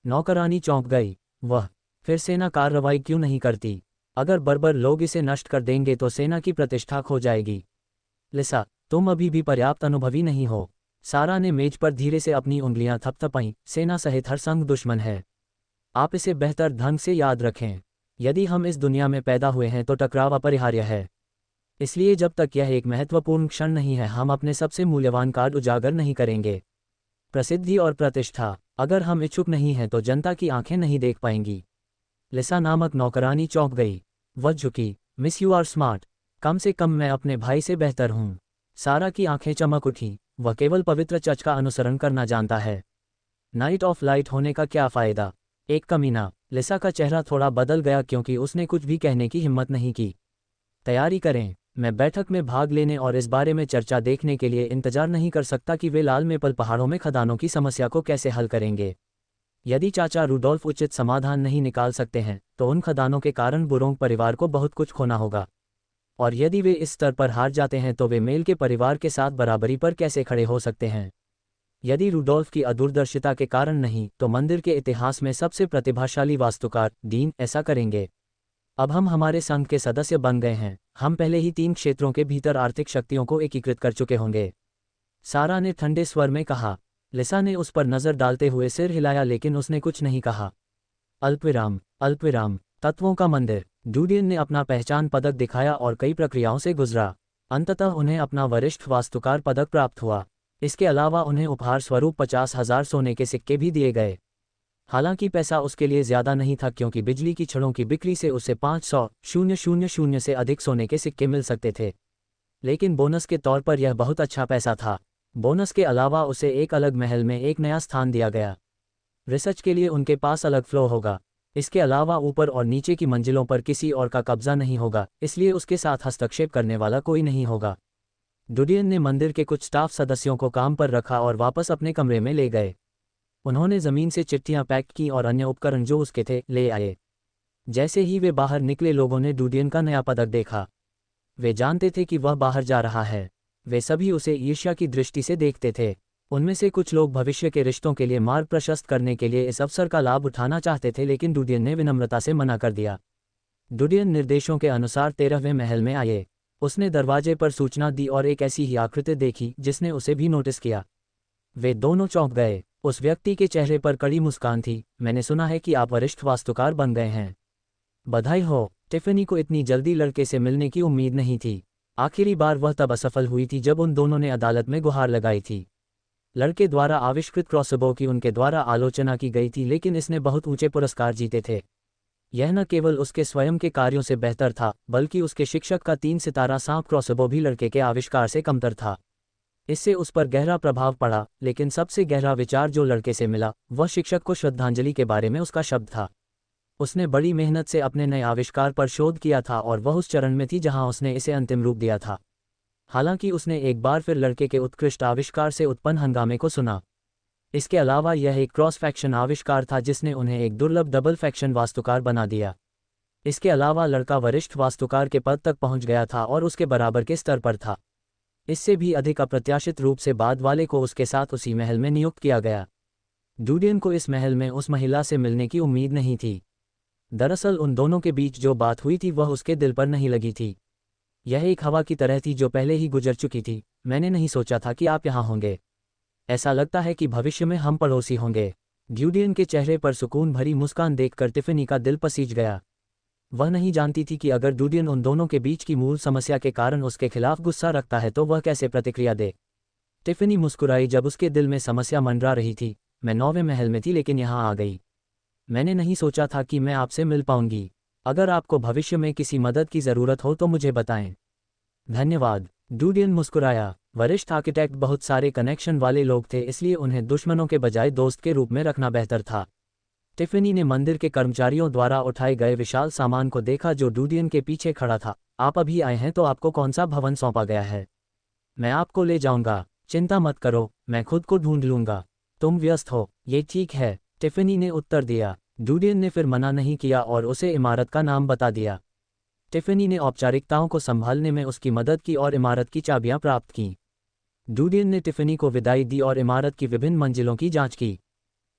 नौकरानी चौंक गई। वह फिर सेना कार्रवाई क्यों नहीं करती? अगर बर्बर लोग इसे नष्ट कर देंगे तो सेना की प्रतिष्ठा खो जाएगी। लिसा, तुम अभी भी पर्याप्त अनुभवी नहीं हो। सारा ने मेज पर धीरे से अपनी उंगलियां थपथपाईं। सेना सहित हर संग दुश्मन है। आप इसे बेहतर ढंग से याद रखें। यदि हम इस दुनिया में पैदा हुए हैं तो टकराव अपरिहार्य है। इसलिए जब तक यह एक महत्वपूर्ण क्षण नहीं है, हम अपने सबसे मूल्यवान कार्ड उजागर नहीं करेंगे। प्रसिद्धि और प्रतिष्ठा। अगर हम इच्छुक नहीं हैं तो जनता की आंखें नहीं देख पाएंगी। लिसा नामक नौकरानी चौंक गई। वह झुकी। Miss, you are smart. कम से कम मैं अपने भाई से बेहतर हूँ। सारा की आंखें चमक उठीं। वह केवल पवित्र चर्च का अनुसरण करना जानता है। नाइट ऑफ लाइट होने का क्या फ़ायदा? एक कमीना। लिसा का चेहरा थोड़ा बदल गया क्योंकि उसने कुछ भी कहने की हिम्मत नहीं की। तैयारी करें। मैं बैठक में भाग लेने और इस बारे में चर्चा देखने के लिए इंतजार नहीं कर सकता कि वे लाल मेपल पहाड़ों में खदानों की समस्या को कैसे हल करेंगे। यदि चाचा रूडोल्फ उचित समाधान नहीं निकाल सकते हैं तो उन खदानों के कारण बुरोंग परिवार को बहुत कुछ खोना होगा। और यदि वे इस स्तर पर हार जाते हैं तो वे मेल के परिवार के साथ बराबरी पर कैसे खड़े हो सकते हैं? यदि रूडोल्फ की अदूरदर्शिता के कारण नहीं तो मंदिर के इतिहास में सबसे प्रतिभाशाली वास्तुकार डीन ऐसा करेंगे। अब हम हमारे संघ के सदस्य बन गए हैं। हम पहले ही 3 क्षेत्रों के भीतर आर्थिक शक्तियों को एकीकृत कर चुके होंगे। सारा ने ठंडे स्वर में कहा। लिसा ने उस पर नजर डालते हुए सिर हिलाया, लेकिन उसने कुछ नहीं कहा। अल्पविराम। अल्पविराम। तत्वों का मंदिर। डूडियन ने अपना पहचान पदक दिखाया और कई प्रक्रियाओं से गुजरा। अंततः उन्हें अपना वरिष्ठ वास्तुकार पदक प्राप्त हुआ। इसके अलावा उन्हें उपहार स्वरूप 50,000 सोने के सिक्के भी दिए गए। हालांकि पैसा उसके लिए ज़्यादा नहीं था क्योंकि बिजली की छड़ों की बिक्री से उसे 500,000 से अधिक सोने के सिक्के मिल सकते थे। लेकिन बोनस के तौर पर यह बहुत अच्छा पैसा था। बोनस के अलावा उसे एक अलग महल में एक नया स्थान दिया गया। रिसर्च के लिए उनके पास अलग फ्लो होगा। इसके अलावा ऊपर और नीचे की मंजिलों पर किसी और का कब्जा नहीं होगा, इसलिए उसके साथ हस्तक्षेप करने वाला कोई नहीं होगा। डुडियन ने मंदिर के कुछ स्टाफ सदस्यों को काम पर रखा और वापस अपने कमरे में ले गए। उन्होंने ज़मीन से चिट्ठियां पैक की और अन्य उपकरण जो उसके थे ले आए। जैसे ही वे बाहर निकले, लोगों ने डुडियन का नया पदक देखा। वे जानते थे कि वह बाहर जा रहा है। वे सभी उसे ईर्ष्या की दृष्टि से देखते थे। उनमें से कुछ लोग भविष्य के रिश्तों के लिए मार्ग प्रशस्त करने के लिए इस अवसर का लाभ उठाना चाहते थे, लेकिन डुडियन ने विनम्रता से मना कर दिया। डुडियन निर्देशों के अनुसार 13वें महल में आए। उसने दरवाजे पर सूचना दी और एक ऐसी ही आकृति देखी जिसने उसे भी नोटिस किया। वे दोनों चौंक गए। उस व्यक्ति के चेहरे पर कड़ी मुस्कान थी। मैंने सुना है कि आप वरिष्ठ वास्तुकार बन गए हैं। बधाई हो। टिफ़नी को इतनी जल्दी लड़के से मिलने की उम्मीद नहीं थी। आखिरी बार वह तब असफल हुई थी जब उन दोनों ने अदालत में गुहार लगाई थी। लड़के द्वारा आविष्कृत क्रॉसबो की उनके द्वारा आलोचना की गई थी, लेकिन इसने बहुत ऊंचे पुरस्कार जीते थे। यह न केवल उसके स्वयं के कार्यों से बेहतर था, बल्कि उसके शिक्षक का 3 सितारा सांप क्रॉसबो भी लड़के के आविष्कार से कमतर था। इससे उस पर गहरा प्रभाव पड़ा, लेकिन सबसे गहरा विचार जो लड़के से मिला वह शिक्षक को श्रद्धांजलि के बारे में उसका शब्द था। उसने बड़ी मेहनत से अपने नए आविष्कार पर शोध किया था और वह उस चरण में थी जहां उसने इसे अंतिम रूप दिया था। हालांकि उसने एक बार फिर लड़के के उत्कृष्ट आविष्कार से उत्पन्न हंगामे को सुना। इसके अलावा यह एक क्रॉस फैक्शन आविष्कार था जिसने उन्हें एक दुर्लभ डबल फैक्शन वास्तुकार बना दिया। इसके अलावा लड़का वरिष्ठ वास्तुकार के पद तक पहुंच गया था और उसके बराबर के स्तर पर था। इससे भी अधिक अप्रत्याशित रूप से बाद वाले को उसके साथ उसी महल में नियुक्त किया गया। डुडियन को इस महल में उस महिला से मिलने की उम्मीद नहीं थी। दरअसल उन दोनों के बीच जो बात हुई थी वह उसके दिल पर नहीं लगी थी। यह एक हवा की तरह थी जो पहले ही गुजर चुकी थी। मैंने नहीं सोचा था कि आप यहाँ होंगे। ऐसा लगता है कि भविष्य में हम पड़ोसी होंगे। डुडियन के चेहरे पर सुकून भरी मुस्कान देखकर टिफ़नी का दिल पसीज गया। वह नहीं जानती थी कि अगर डुडियन उन दोनों के बीच की मूल समस्या के कारण उसके खिलाफ गुस्सा रखता है तो वह कैसे प्रतिक्रिया दे। टिफ़नी मुस्कुराई जब उसके दिल में समस्या मंडरा रही थी। मैं 9वें महल में थी लेकिन यहाँ आ गई। मैंने नहीं सोचा था कि मैं आपसे मिल पाऊंगी। अगर आपको भविष्य में किसी मदद की ज़रूरत हो तो मुझे बताएं। धन्यवाद। डुडियन मुस्कुराया। वरिष्ठ आर्किटेक्ट बहुत सारे कनेक्शन वाले लोग थे, इसलिए उन्हें दुश्मनों के बजाय दोस्त के रूप में रखना बेहतर था। टिफ़नी ने मंदिर के कर्मचारियों द्वारा उठाए गए विशाल सामान को देखा जो डुडियन के पीछे खड़ा था। आप अभी आए हैं तो आपको कौन सा भवन सौंपा गया है? मैं आपको ले जाऊंगा। चिंता मत करो, मैं खुद को ढूंढ लूंगा। तुम व्यस्त हो, ये ठीक है, टिफ़नी ने उत्तर दिया। डुडियन ने फिर मना नहीं किया और उसे इमारत का नाम बता दिया। टिफ़नी ने औपचारिकताओं को संभालने में उसकी मदद की और इमारत की चाबियां प्राप्त कीं। डुडियन ने टिफ़नी को विदाई दी और इमारत की विभिन्न मंजिलों की जांच की।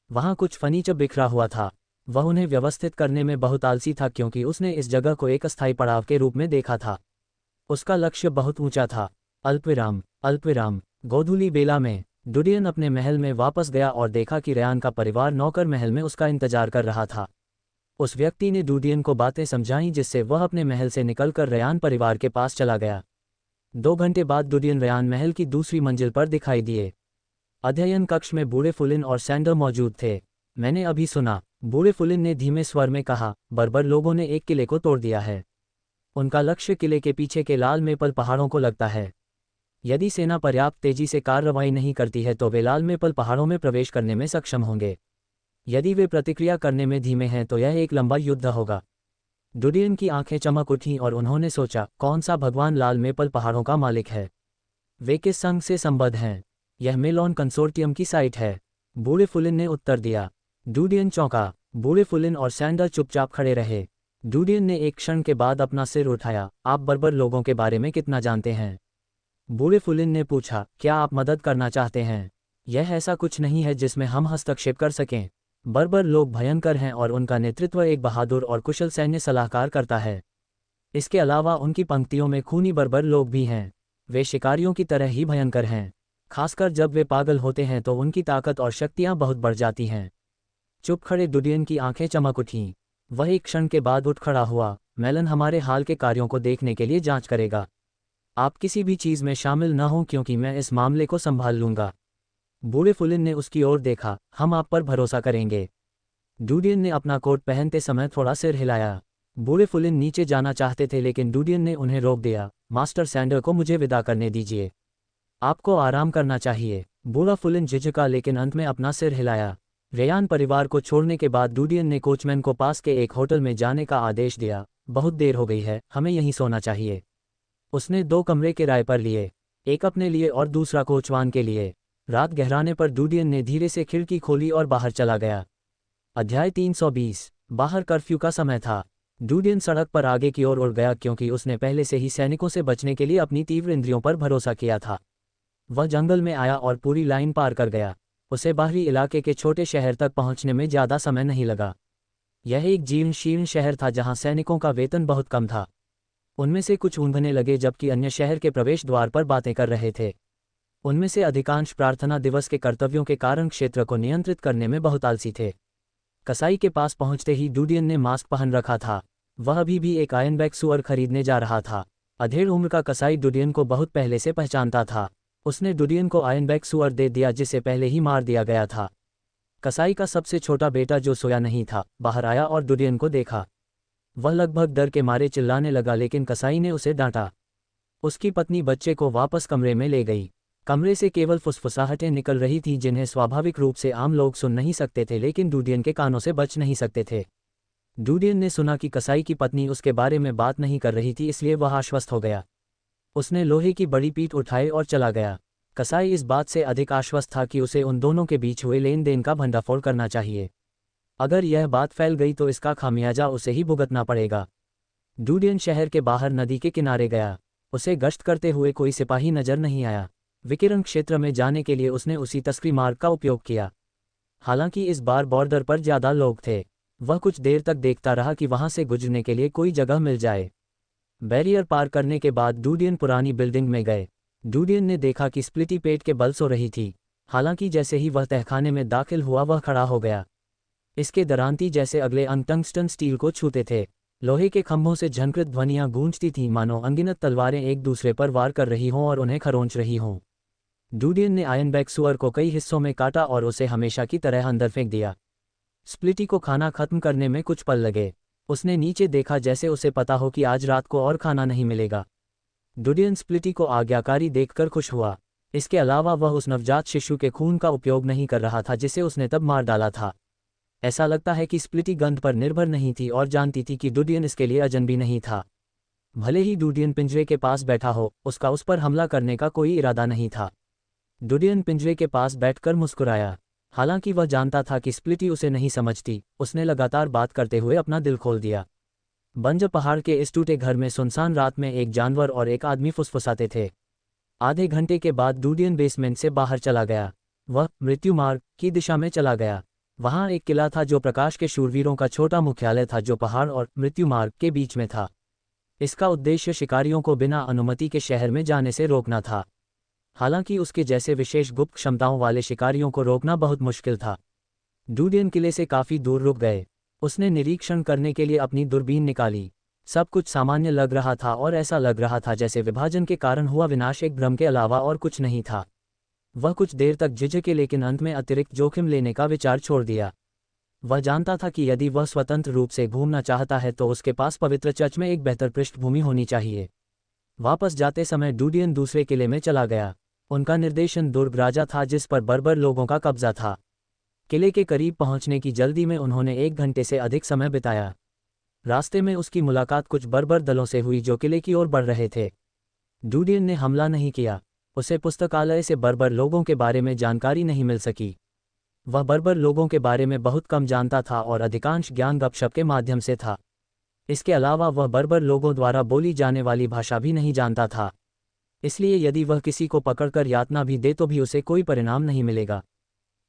वहां कुछ फर्नीचर बिखरा हुआ था। वह उन्हें व्यवस्थित करने में बहुत आलसी था क्योंकि उसने इस जगह को एक अस्थायी पड़ाव के रूप में देखा था। उसका लक्ष्य बहुत ऊंचा था। अल्पविराम अल्पविराम। गोधूली बेला में डुडियन अपने महल में वापस गया और देखा कि रेयान का परिवार नौकर महल में उसका इंतजार कर रहा था। उस व्यक्ति ने डुडियन को बातें समझाईं जिससे वह अपने महल से निकलकर रेयान परिवार के पास चला गया। 2 घंटे बाद डुडियन रेयान महल की दूसरी मंजिल पर दिखाई दिए। अध्ययन कक्ष में बूढ़े फुलिन और सैंडर मौजूद थे। मैंने अभी सुना, बूढ़े फुलिन ने धीमे स्वर में कहा, बर्बर लोगों ने एक किले को तोड़ दिया है। उनका लक्ष्य किले के पीछे के लाल मेपल पहाड़ों को लगता है। यदि सेना पर्याप्त तेजी से कार्रवाई नहीं करती है तो वे लाल मेपल पहाड़ों में प्रवेश करने में सक्षम होंगे। यदि वे प्रतिक्रिया करने में धीमे हैं तो यह एक लंबा युद्ध होगा। डुडियन की आंखें चमक उठीं और उन्होंने सोचा, कौन सा भगवान लाल मेपल पहाड़ों का मालिक है? वे किस संघ से संबद्ध हैं? यह मेलॉन कंसोर्टियम की साइट है। बूढ़े फुलिन ने उत्तर दिया। डुडियन चौंका। बूढ़े फुलिन और सैंडर चुपचाप खड़े रहे। डुडियन ने एक क्षण के बाद अपना सिर उठाया। आप बर्बर लोगों के बारे में कितना जानते हैं? बूढ़े फुलिन ने पूछा, क्या आप मदद करना चाहते हैं? यह ऐसा कुछ नहीं है जिसमें हम हस्तक्षेप कर सकें। बर्बर लोग भयंकर हैं और उनका नेतृत्व एक बहादुर और कुशल सैन्य सलाहकार करता है। इसके अलावा उनकी पंक्तियों में खूनी बर्बर लोग भी हैं। वे शिकारियों की तरह ही भयंकर हैं। खासकर जब वे पागल होते हैं तो उनकी ताकत और शक्तियां बहुत बढ़ जाती हैं। चुप खड़े डुडियन की आंखें चमक उठीं। वह एक क्षण के बाद उठ खड़ा हुआ। मेलन हमारे हाल के कार्यों को देखने के लिए जांच करेगा। आप किसी भी चीज़ में शामिल न हों क्योंकि मैं इस मामले को संभाल लूंगा। बूढ़े फुलिन ने उसकी ओर देखा। हम आप पर भरोसा करेंगे। डूडियन ने अपना कोट पहनते समय थोड़ा सिर हिलाया। बूढ़े फुलिन नीचे जाना चाहते थे लेकिन डूडियन ने उन्हें रोक दिया। मास्टर सैंडर को मुझे विदा करने दीजिए। आपको आराम करना चाहिए। बूढ़ा फुलिन झिझका लेकिन अंत में अपना सिर हिलाया। रेयान परिवार को छोड़ने के बाद डूडियन ने कोचमैन को पास के एक होटल में जाने का आदेश दिया। बहुत देर हो गई है, हमें यहीं सोना चाहिए। उसने 2 कमरे किराए पर लिए, एक अपने लिए और दूसरा कोचवान के लिए। रात गहराने पर डूडियन ने धीरे से खिड़की खोली और बाहर चला गया। अध्याय 320। बाहर कर्फ्यू का समय था। डूडियन सड़क पर आगे की ओर उड़ गया क्योंकि उसने पहले से ही सैनिकों से बचने के लिए अपनी तीव्र इंद्रियों पर भरोसा किया था। वह जंगल में आया और पूरी लाइन पार कर गया। उसे बाहरी इलाके के छोटे शहर तक पहुंचने में ज़्यादा समय नहीं लगा। यह एक जीर्ण शीर्ण शहर था जहां सैनिकों का वेतन बहुत कम था। उनमें से कुछ ऊँघने लगे जबकि अन्य शहर के प्रवेश द्वार पर बातें कर रहे थे। उनमें से अधिकांश प्रार्थना दिवस के कर्तव्यों के कारण क्षेत्र को नियंत्रित करने में बहुत आलसी थे। कसाई के पास पहुंचते ही डूडियन ने मास्क पहन रखा था। वह अभी भी एक आयनबैग सुअर खरीदने जा रहा था। अधेड़ उम्र का कसाई डूडियन को बहुत पहले से पहचानता था। उसने डूडियन को आयनबैग सुअर दे दिया जिसे पहले ही मार दिया गया था। कसाई का सबसे छोटा बेटा जो सोया नहीं था, बाहर आया और डूडियन को देखा। वह लगभग डर के मारे चिल्लाने लगा लेकिन कसाई ने उसे डांटा। उसकी पत्नी बच्चे को वापस कमरे में ले गई। कमरे से केवल फुसफुसाहटें निकल रही थीं जिन्हें स्वाभाविक रूप से आम लोग सुन नहीं सकते थे लेकिन डूडियन के कानों से बच नहीं सकते थे। डूडियन ने सुना कि कसाई की पत्नी उसके बारे में बात नहीं कर रही थी, इसलिए वह आश्वस्त हो गया। उसने लोहे की बड़ी पीठ उठाई और चला गया। कसाई इस बात से अधिक आश्वस्त था कि उसे उन दोनों के बीच हुए लेन देन का भंडाफोड़ करना चाहिए। अगर यह बात फैल गई तो इसका खामियाजा उसे ही भुगतना पड़ेगा। डूडियन शहर के बाहर नदी के किनारे गया। उसे गश्त करते हुए कोई सिपाही नजर नहीं आया। विकिरण क्षेत्र में जाने के लिए उसने उसी तस्करी मार्ग का उपयोग किया। हालांकि इस बार बॉर्डर पर ज़्यादा लोग थे। वह कुछ देर तक देखता रहा कि वहां से गुजरने के लिए कोई जगह मिल जाए। बैरियर पार करने के बाद डूडियन पुरानी बिल्डिंग में गए। डूडियन ने देखा कि स्प्लिटी पेट के बल सो रही थी। हालांकि जैसे ही वह तहखाने में दाखिल हुआ वह खड़ा हो गया। इसके दरांती जैसे अगले अंग टंगस्टन स्टील को छूते थे। लोहे के खंभों से झनकृत ध्वनियां गूंजती थीं मानो अनगिनत तलवारें एक दूसरे पर वार कर रही हों और उन्हें खरोंच रही हों। डूडियन ने आयनबैग सुअर को कई हिस्सों में काटा और उसे हमेशा की तरह अंदर फेंक दिया। स्प्लिटी को खाना खत्म करने में कुछ पल लगे। उसने नीचे देखा जैसे उसे पता हो कि आज रात को और खाना नहीं मिलेगा। डूडियन स्प्लिटी को आज्ञाकारी देखकर खुश हुआ। इसके अलावा वह उस नवजात शिशु के खून का उपयोग नहीं कर रहा था जिसे उसने तब मार डाला था। ऐसा लगता है कि स्प्लिटी गंध पर निर्भर नहीं थी और जानती थी कि डूडियन इसके लिए अजनबी नहीं था। भले ही डूडियन पिंजरे के पास बैठा हो, उसका उस पर हमला करने का कोई इरादा नहीं था। डूडियन पिंजरे के पास बैठकर मुस्कुराया। हालांकि वह जानता था कि स्प्लिटी उसे नहीं समझती। उसने लगातार बात करते हुए अपना दिल खोल दिया। बंज पहाड़ के इस टूटे घर में सुनसान रात में एक जानवर और एक आदमी फुसफुसाते थे। आधे घंटे के बाद डूडियन बेसमेंट से बाहर चला गया। वह मृत्यु मार्ग की दिशा में चला गया। वहां एक किला था जो प्रकाश के शूरवीरों का छोटा मुख्यालय था जो पहाड़ और मृत्यु मार्ग के बीच में था। इसका उद्देश्य शिकारियों को बिना अनुमति के शहर में जाने से रोकना था। हालांकि उसके जैसे विशेष गुप्त क्षमताओं वाले शिकारियों को रोकना बहुत मुश्किल था। डूडियन किले से काफी दूर रुक गए। उसने निरीक्षण करने के लिए अपनी दूरबीन निकाली। सब कुछ सामान्य लग रहा था और ऐसा लग रहा था जैसे विभाजन के कारण हुआ विनाश एक भ्रम के अलावा और कुछ नहीं था। वह कुछ देर तक झिझके लेकिन अंत में अतिरिक्त जोखिम लेने का विचार छोड़ दिया। वह जानता था कि यदि वह स्वतंत्र रूप से घूमना चाहता है तो उसके पास पवित्र चर्च में एक बेहतर पृष्ठभूमि होनी चाहिए। वापस जाते समय डूडियन दूसरे किले में चला गया। उनका निर्देशन दुर्ग राजा था जिस पर बर्बर लोगों का कब्जा था। किले के करीब पहुंचने की जल्दी में उन्होंने 1 घंटे से अधिक समय बिताया। रास्ते में उसकी मुलाकात कुछ बर्बर दलों से हुई जो किले की ओर बढ़ रहे थे। डूडियन ने हमला नहीं किया। उसे पुस्तकालय से बर्बर लोगों के बारे में जानकारी नहीं मिल सकी। वह बर्बर लोगों के बारे में बहुत कम जानता था और अधिकांश ज्ञान गपशप के माध्यम से था। इसके अलावा वह बर्बर लोगों द्वारा बोली जाने वाली भाषा भी नहीं जानता था। इसलिए यदि वह किसी को पकड़कर यातना भी दे तो भी उसे कोई परिणाम नहीं मिलेगा।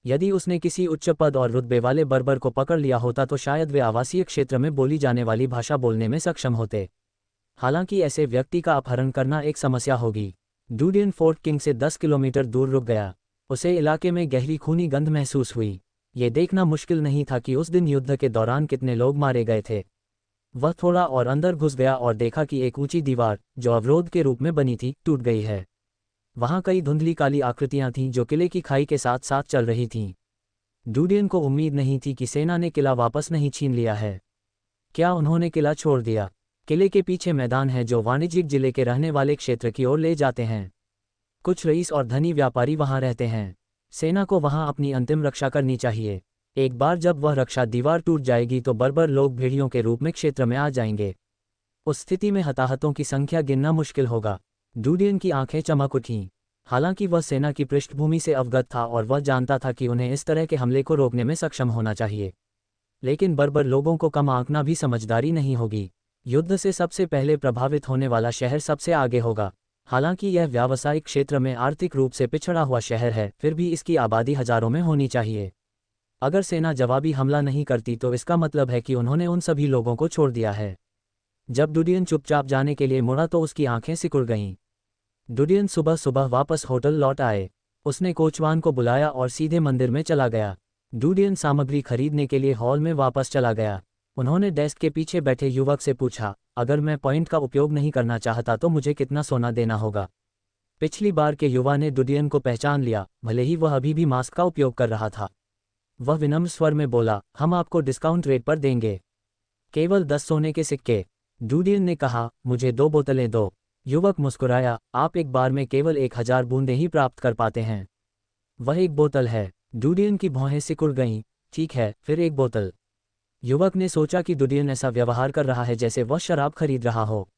यदि उसने किसी उच्च पद और रुतबे वाले बर्बर को पकड़ लिया होता तो शायद वे आवासीय क्षेत्र में बोली जाने वाली भाषा बोलने में सक्षम होते। हालांकि ऐसे व्यक्ति का अपहरण करना एक समस्या होगी। डूडियन फोर्ट किंग से 10 किलोमीटर दूर रुक गया। उसे इलाके में गहरी खूनी गंध महसूस हुई। ये देखना मुश्किल नहीं था कि उस दिन युद्ध के दौरान कितने लोग मारे गए थे। वह थोड़ा और अंदर घुस गया और देखा कि एक ऊंची दीवार जो अवरोध के रूप में बनी थी टूट गई है। वहां कई धुंधली काली आकृतियां थीं जो किले की खाई के साथ साथ चल रही थीं। डूडियन को उम्मीद नहीं थी कि सेना ने किला वापस नहीं छीन लिया है। क्या उन्होंने किला छोड़ दिया? किले के पीछे मैदान है जो वाणिज्यिक जिले के रहने वाले क्षेत्र की ओर ले जाते हैं। कुछ रईस और धनी व्यापारी वहां रहते हैं। सेना को वहां अपनी अंतिम रक्षा करनी चाहिए। एक बार जब वह रक्षा दीवार टूट जाएगी तो बर्बर लोग भेड़ियों के रूप में क्षेत्र में आ जाएंगे। उस स्थिति में हताहतों की संख्या गिनना मुश्किल होगा। डूडियन की आंखें चमक उठीं। हालांकि वह सेना की पृष्ठभूमि से अवगत था और वह जानता था कि उन्हें इस तरह के हमले को रोकने में सक्षम होना चाहिए। लेकिन बर्बर लोगों को कम आंकना भी समझदारी नहीं होगी। युद्ध से सबसे पहले प्रभावित होने वाला शहर सबसे आगे होगा। हालांकि यह व्यावसायिक क्षेत्र में आर्थिक रूप से पिछड़ा हुआ शहर है, फिर भी इसकी आबादी हजारों में होनी चाहिए। अगर सेना जवाबी हमला नहीं करती तो इसका मतलब है कि उन्होंने उन सभी लोगों को छोड़ दिया है। जब डूडियन चुपचाप जाने के लिए मुड़ा तो उसकी आंखें सिकुड़ गईं। डूडियन सुबह सुबह वापस होटल लौट आए। उसने कोचवान को बुलाया और सीधे मंदिर में चला गया। डूडियन सामग्री खरीदने के लिए हॉल में वापस चला गया। उन्होंने डेस्क के पीछे बैठे युवक से पूछा, अगर मैं पॉइंट का उपयोग नहीं करना चाहता तो मुझे कितना सोना देना होगा? पिछली बार के युवा ने डूडियन को पहचान लिया, भले ही वह अभी भी मास्क का उपयोग कर रहा था। वह विनम्र स्वर में बोला, हम आपको डिस्काउंट रेट पर देंगे। केवल 10 सोने के सिक्के। डूडियन ने कहा, मुझे 2 बोतलें दो। युवक मुस्कुराया, आप एक बार में केवल 1000 बूंदें ही प्राप्त कर पाते हैं। वह 1 बोतल है। डूडियन की भौहें सिकुड़ गईं। ठीक है, फिर 1 बोतल। युवक ने सोचा कि डूडियन ऐसा व्यवहार कर रहा है जैसे वह शराब खरीद रहा हो।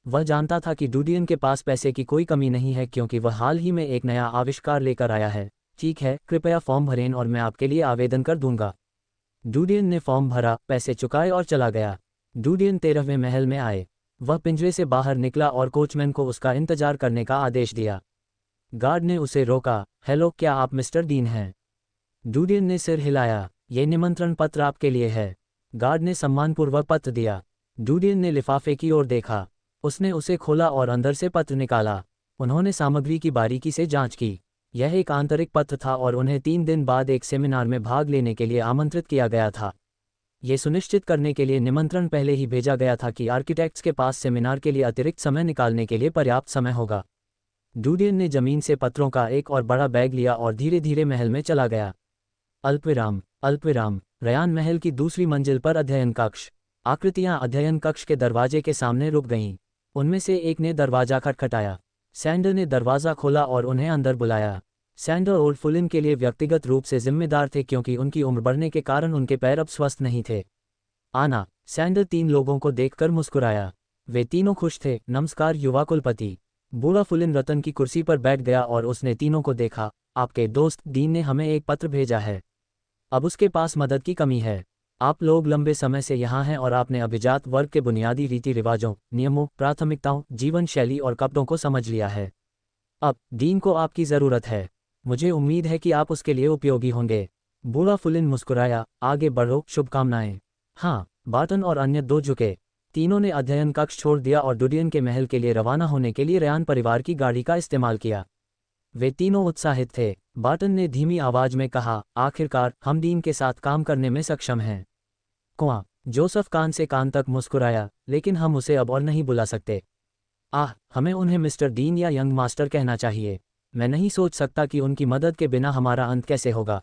वह जानता था कि डूडियन के पास पैसे की कोई कमी नहीं है क्योंकि वह हाल ही में एक नया आविष्कार लेकर आया है। ठीक है, कृपया फॉर्म भरें और मैं आपके लिए आवेदन कर दूंगा। डूडियन ने फॉर्म भरा, पैसे चुकाए और चला गया। डूडियन 13वें महल में आए। वह पिंजरे से बाहर निकला और कोचमैन को उसका इंतजार करने का आदेश दिया। गार्ड ने उसे रोका, हेलो, क्या आप मिस्टर डीन हैं? डूडियन ने सिर हिलाया, ये निमंत्रण पत्र आपके लिए है। गार्ड ने सम्मानपूर्वक पत्र दिया। डूडियन ने लिफाफे की ओर देखा। उसने उसे खोला और अंदर से पत्र निकाला। उन्होंने सामग्री की बारीकी से जांच की। यह एक आंतरिक पत्र था और उन्हें 3 दिन बाद एक सेमिनार में भाग लेने के लिए आमंत्रित किया गया था। ये सुनिश्चित करने के लिए निमंत्रण पहले ही भेजा गया था कि आर्किटेक्ट्स के पास सेमिनार के लिए अतिरिक्त समय निकालने के लिए पर्याप्त समय होगा। डूडियन ने जमीन से पत्रों का एक और बड़ा बैग लिया और धीरे धीरे महल में चला गया। अल्पविराम, अल्पविराम। रयान महल की दूसरी मंजिल पर अध्ययन कक्ष। आकृतियां अध्ययन कक्ष के दरवाजे के सामने रुक गईं। उनमें से एक ने दरवाजा खटखटाया। सैंडर ने दरवाज़ा खोला और उन्हें अंदर बुलाया। सैंडर ओल्ड फुलिन के लिए व्यक्तिगत रूप से जिम्मेदार थे क्योंकि उनकी उम्र बढ़ने के कारण उनके पैर अब स्वस्थ नहीं थे। आना। सैंडर 3 लोगों को देखकर मुस्कुराया। वे तीनों खुश थे। नमस्कार युवा कुलपति। बूढ़ा फुलिन रतन की कुर्सी पर बैठ गया और उसने तीनों को देखा। आपके दोस्त डीन ने हमें एक पत्र भेजा है। अब उसके पास मदद की कमी है। आप लोग लंबे समय से यहाँ हैं और आपने अभिजात वर्ग के बुनियादी रीति रिवाजों, नियमों, प्राथमिकताओं, जीवन शैली और कपड़ों को समझ लिया है। अब डीन को आपकी ज़रूरत है। मुझे उम्मीद है कि आप उसके लिए उपयोगी होंगे। बूढ़ा फुलिन मुस्कुराया, आगे बढ़ो, शुभकामनाएं। हाँ। बार्टन और अन्य 2 झुके। तीनों ने अध्ययन कक्ष छोड़ दिया और डूडियन के महल के लिए रवाना होने के लिए रयान परिवार की गाड़ी का इस्तेमाल किया। वे तीनों उत्साहित थे। बार्टन ने धीमी आवाज में कहा, आखिरकार हम डीन के साथ काम करने में सक्षम हैं। कुआं। जोसेफ कान से कान तक मुस्कुराया, लेकिन हम उसे अब और नहीं बुला सकते। हमें उन्हें मिस्टर डीन या यंग मास्टर कहना चाहिए। मैं नहीं सोच सकता कि उनकी मदद के बिना हमारा अंत कैसे होगा।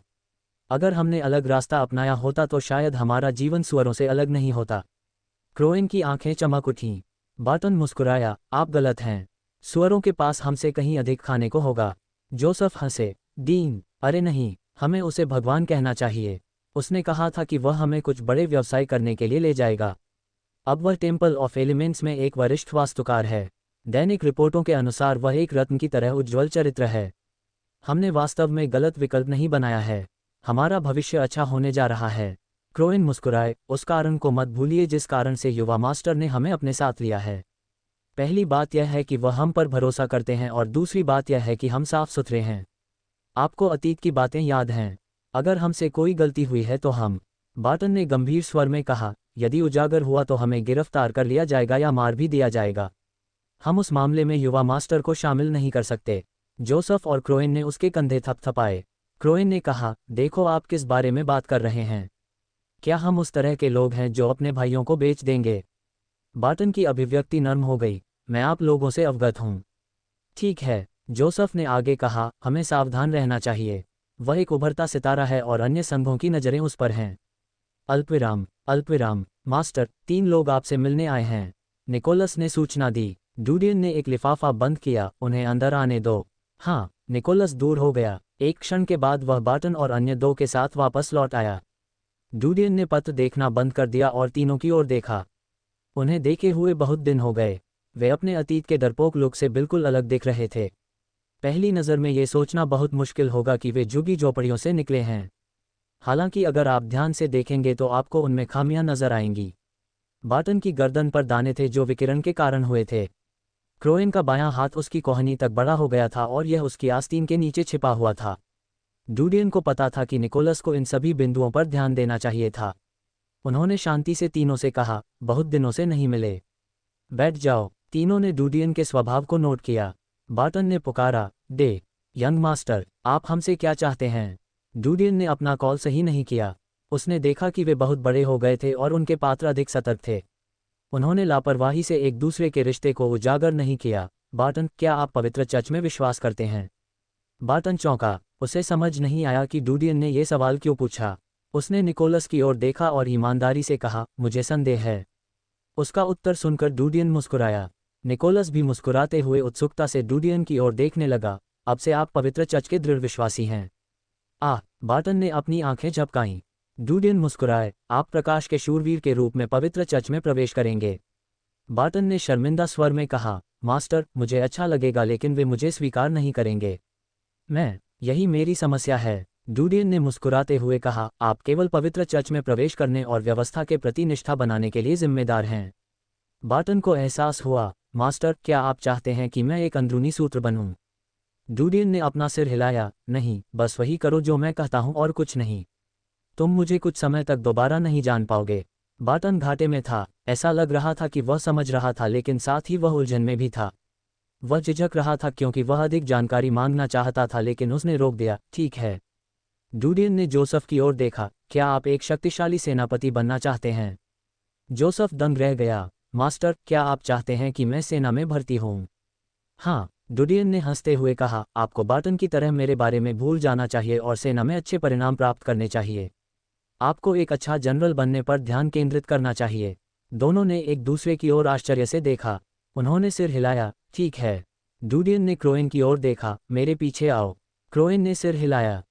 अगर हमने अलग रास्ता अपनाया होता तो शायद हमारा जीवन सुअरों से अलग नहीं होता। क्रोएन की आंखें चमक उठीं। बार्टन मुस्कुराया, आप गलत हैं। सुअरों के पास हमसे कहीं अधिक खाने को होगा। जोसेफ हंसे। डीन, अरे नहीं, हमें उसे भगवान कहना चाहिए। उसने कहा था कि वह हमें कुछ बड़े व्यवसाय करने के लिए ले जाएगा। अब वह टेम्पल ऑफ एलिमेंट्स में एक वरिष्ठ वास्तुकार है। दैनिक रिपोर्टों के अनुसार वह एक रत्न की तरह उज्ज्वल चरित्र है। हमने वास्तव में गलत विकल्प नहीं बनाया है। हमारा भविष्य अच्छा होने जा रहा है। क्रोएन मुस्कुराए, उस कारण को मत भूलिए जिस कारण से युवा मास्टर ने हमें अपने साथ लिया है। पहली बात यह है कि वह हम पर भरोसा करते हैं और दूसरी बात यह है कि हम साफ सुथरे हैं। आपको अतीत की बातें याद हैं। अगर हमसे कोई गलती हुई है तो हम। बार्टन ने गंभीर स्वर में कहा, यदि उजागर हुआ तो हमें गिरफ्तार कर लिया जाएगा या मार भी दिया जाएगा। हम उस मामले में युवा मास्टर को शामिल नहीं कर सकते। जोसेफ और क्रोएन ने उसके कंधे थपथपाए। क्रोएन ने कहा, देखो आप किस बारे में बात कर रहे हैं। क्या हम उस तरह के लोग हैं जो अपने भाइयों को बेच देंगे? बार्टन की अभिव्यक्ति नर्म हो गई। मैं आप लोगों से अवगत हूँ। ठीक है, जोसेफ ने आगे कहा, हमें सावधान रहना चाहिए। वह एक उभरता सितारा है और अन्य संघों की नज़रें उस पर हैं। अल्पविराम अल्पविराम। मास्टर, 3 लोग आपसे मिलने आए हैं, निकोलस ने सूचना दी। डूडियन ने एक लिफाफा बंद किया। उन्हें अंदर आने दो। हाँ। निकोलस दूर हो गया। एक क्षण के बाद वह बार्टन और अन्य 2 के साथ वापस लौट आया। डूडियन ने पत्र देखना बंद कर दिया और तीनों की ओर देखा। उन्हें देखे हुए बहुत दिन हो गए। वे अपने अतीत के डरपोक लुक से बिल्कुल अलग दिख रहे थे। पहली नज़र में ये सोचना बहुत मुश्किल होगा कि वे झुग्गी झोपड़ियों से निकले हैं। हालांकि अगर आप ध्यान से देखेंगे तो आपको उनमें खामियां नजर आएंगी। बार्टन की गर्दन पर दाने थे जो विकिरण के कारण हुए थे। क्रोएन का बायां हाथ उसकी कोहनी तक बड़ा हो गया था और यह उसकी आस्तीन के नीचे छिपा हुआ था। डूडियन को पता था कि निकोलस को इन सभी बिंदुओं पर ध्यान देना चाहिए था। उन्होंने शांति से तीनों से कहा, बहुत दिनों से नहीं मिले, बैठ जाओ। तीनों ने डूडियन के स्वभाव को नोट किया। बार्टन ने पुकारा, डे यंग मास्टर, आप हमसे क्या चाहते हैं? डूडियन ने अपना कॉल सही नहीं किया। उसने देखा कि वे बहुत बड़े हो गए थे और उनके पात्र अधिक सतर्क थे। उन्होंने लापरवाही से एक दूसरे के रिश्ते को उजागर नहीं किया। बार्टन, क्या आप पवित्र चर्च में विश्वास करते हैं? बार्टन चौंका। उसे समझ नहीं आया कि डूडियन ने यह सवाल क्यों पूछा। उसने निकोलस की ओर देखा और ईमानदारी से कहा, मुझे संदेह है। उसका उत्तर सुनकर डूडियन मुस्कुराया। निकोलस भी मुस्कुराते हुए उत्सुकता से डूडियन की ओर देखने लगा। अब से आप पवित्र चर्च के दृढ़ विश्वासी हैं? बार्टन ने अपनी आंखें झपकाईं। डूडियन मुस्कुराए, आप प्रकाश के शूरवीर के रूप में पवित्र चर्च में प्रवेश करेंगे। बार्टन ने शर्मिंदा स्वर में कहा, मास्टर, मुझे अच्छा लगेगा लेकिन वे मुझे स्वीकार नहीं करेंगे। यही मेरी समस्या है। डूडियन ने मुस्कुराते हुए कहा, आप केवल पवित्र चर्च में प्रवेश करने और व्यवस्था के प्रति निष्ठा बनाने के लिए जिम्मेदार हैं। बार्टन को एहसास हुआ, मास्टर, क्या आप चाहते हैं कि मैं एक अंदरूनी सूत्र बनूं? डूडियन ने अपना सिर हिलाया, नहीं, बस वही करो जो मैं कहता हूं और कुछ नहीं। तुम मुझे कुछ समय तक दोबारा नहीं जान पाओगे। बार्टन घाटे में था। ऐसा लग रहा था कि वह समझ रहा था लेकिन साथ ही वह उलझन में भी था। वह झिझक रहा था क्योंकि वह अधिक जानकारी मांगना चाहता था लेकिन उसने रोक दिया। ठीक है। डूडियन ने जोसेफ की ओर देखा, क्या आप एक शक्तिशाली सेनापति बनना चाहते हैं? जोसेफ दंग रह गया। मास्टर, क्या आप चाहते हैं कि मैं सेना में भर्ती होऊं? हाँ। डूडियन ने हंसते हुए कहा, आपको बार्टन की तरह मेरे बारे में भूल जाना चाहिए और सेना में अच्छे परिणाम प्राप्त करने चाहिए। आपको एक अच्छा जनरल बनने पर ध्यान केंद्रित करना चाहिए। दोनों ने एक दूसरे की ओर आश्चर्य से देखा। उन्होंने सिर हिलाया, ठीक है। डूडियन ने क्रोएन की ओर देखा, मेरे पीछे आओ। क्रोएन ने सिर हिलाया।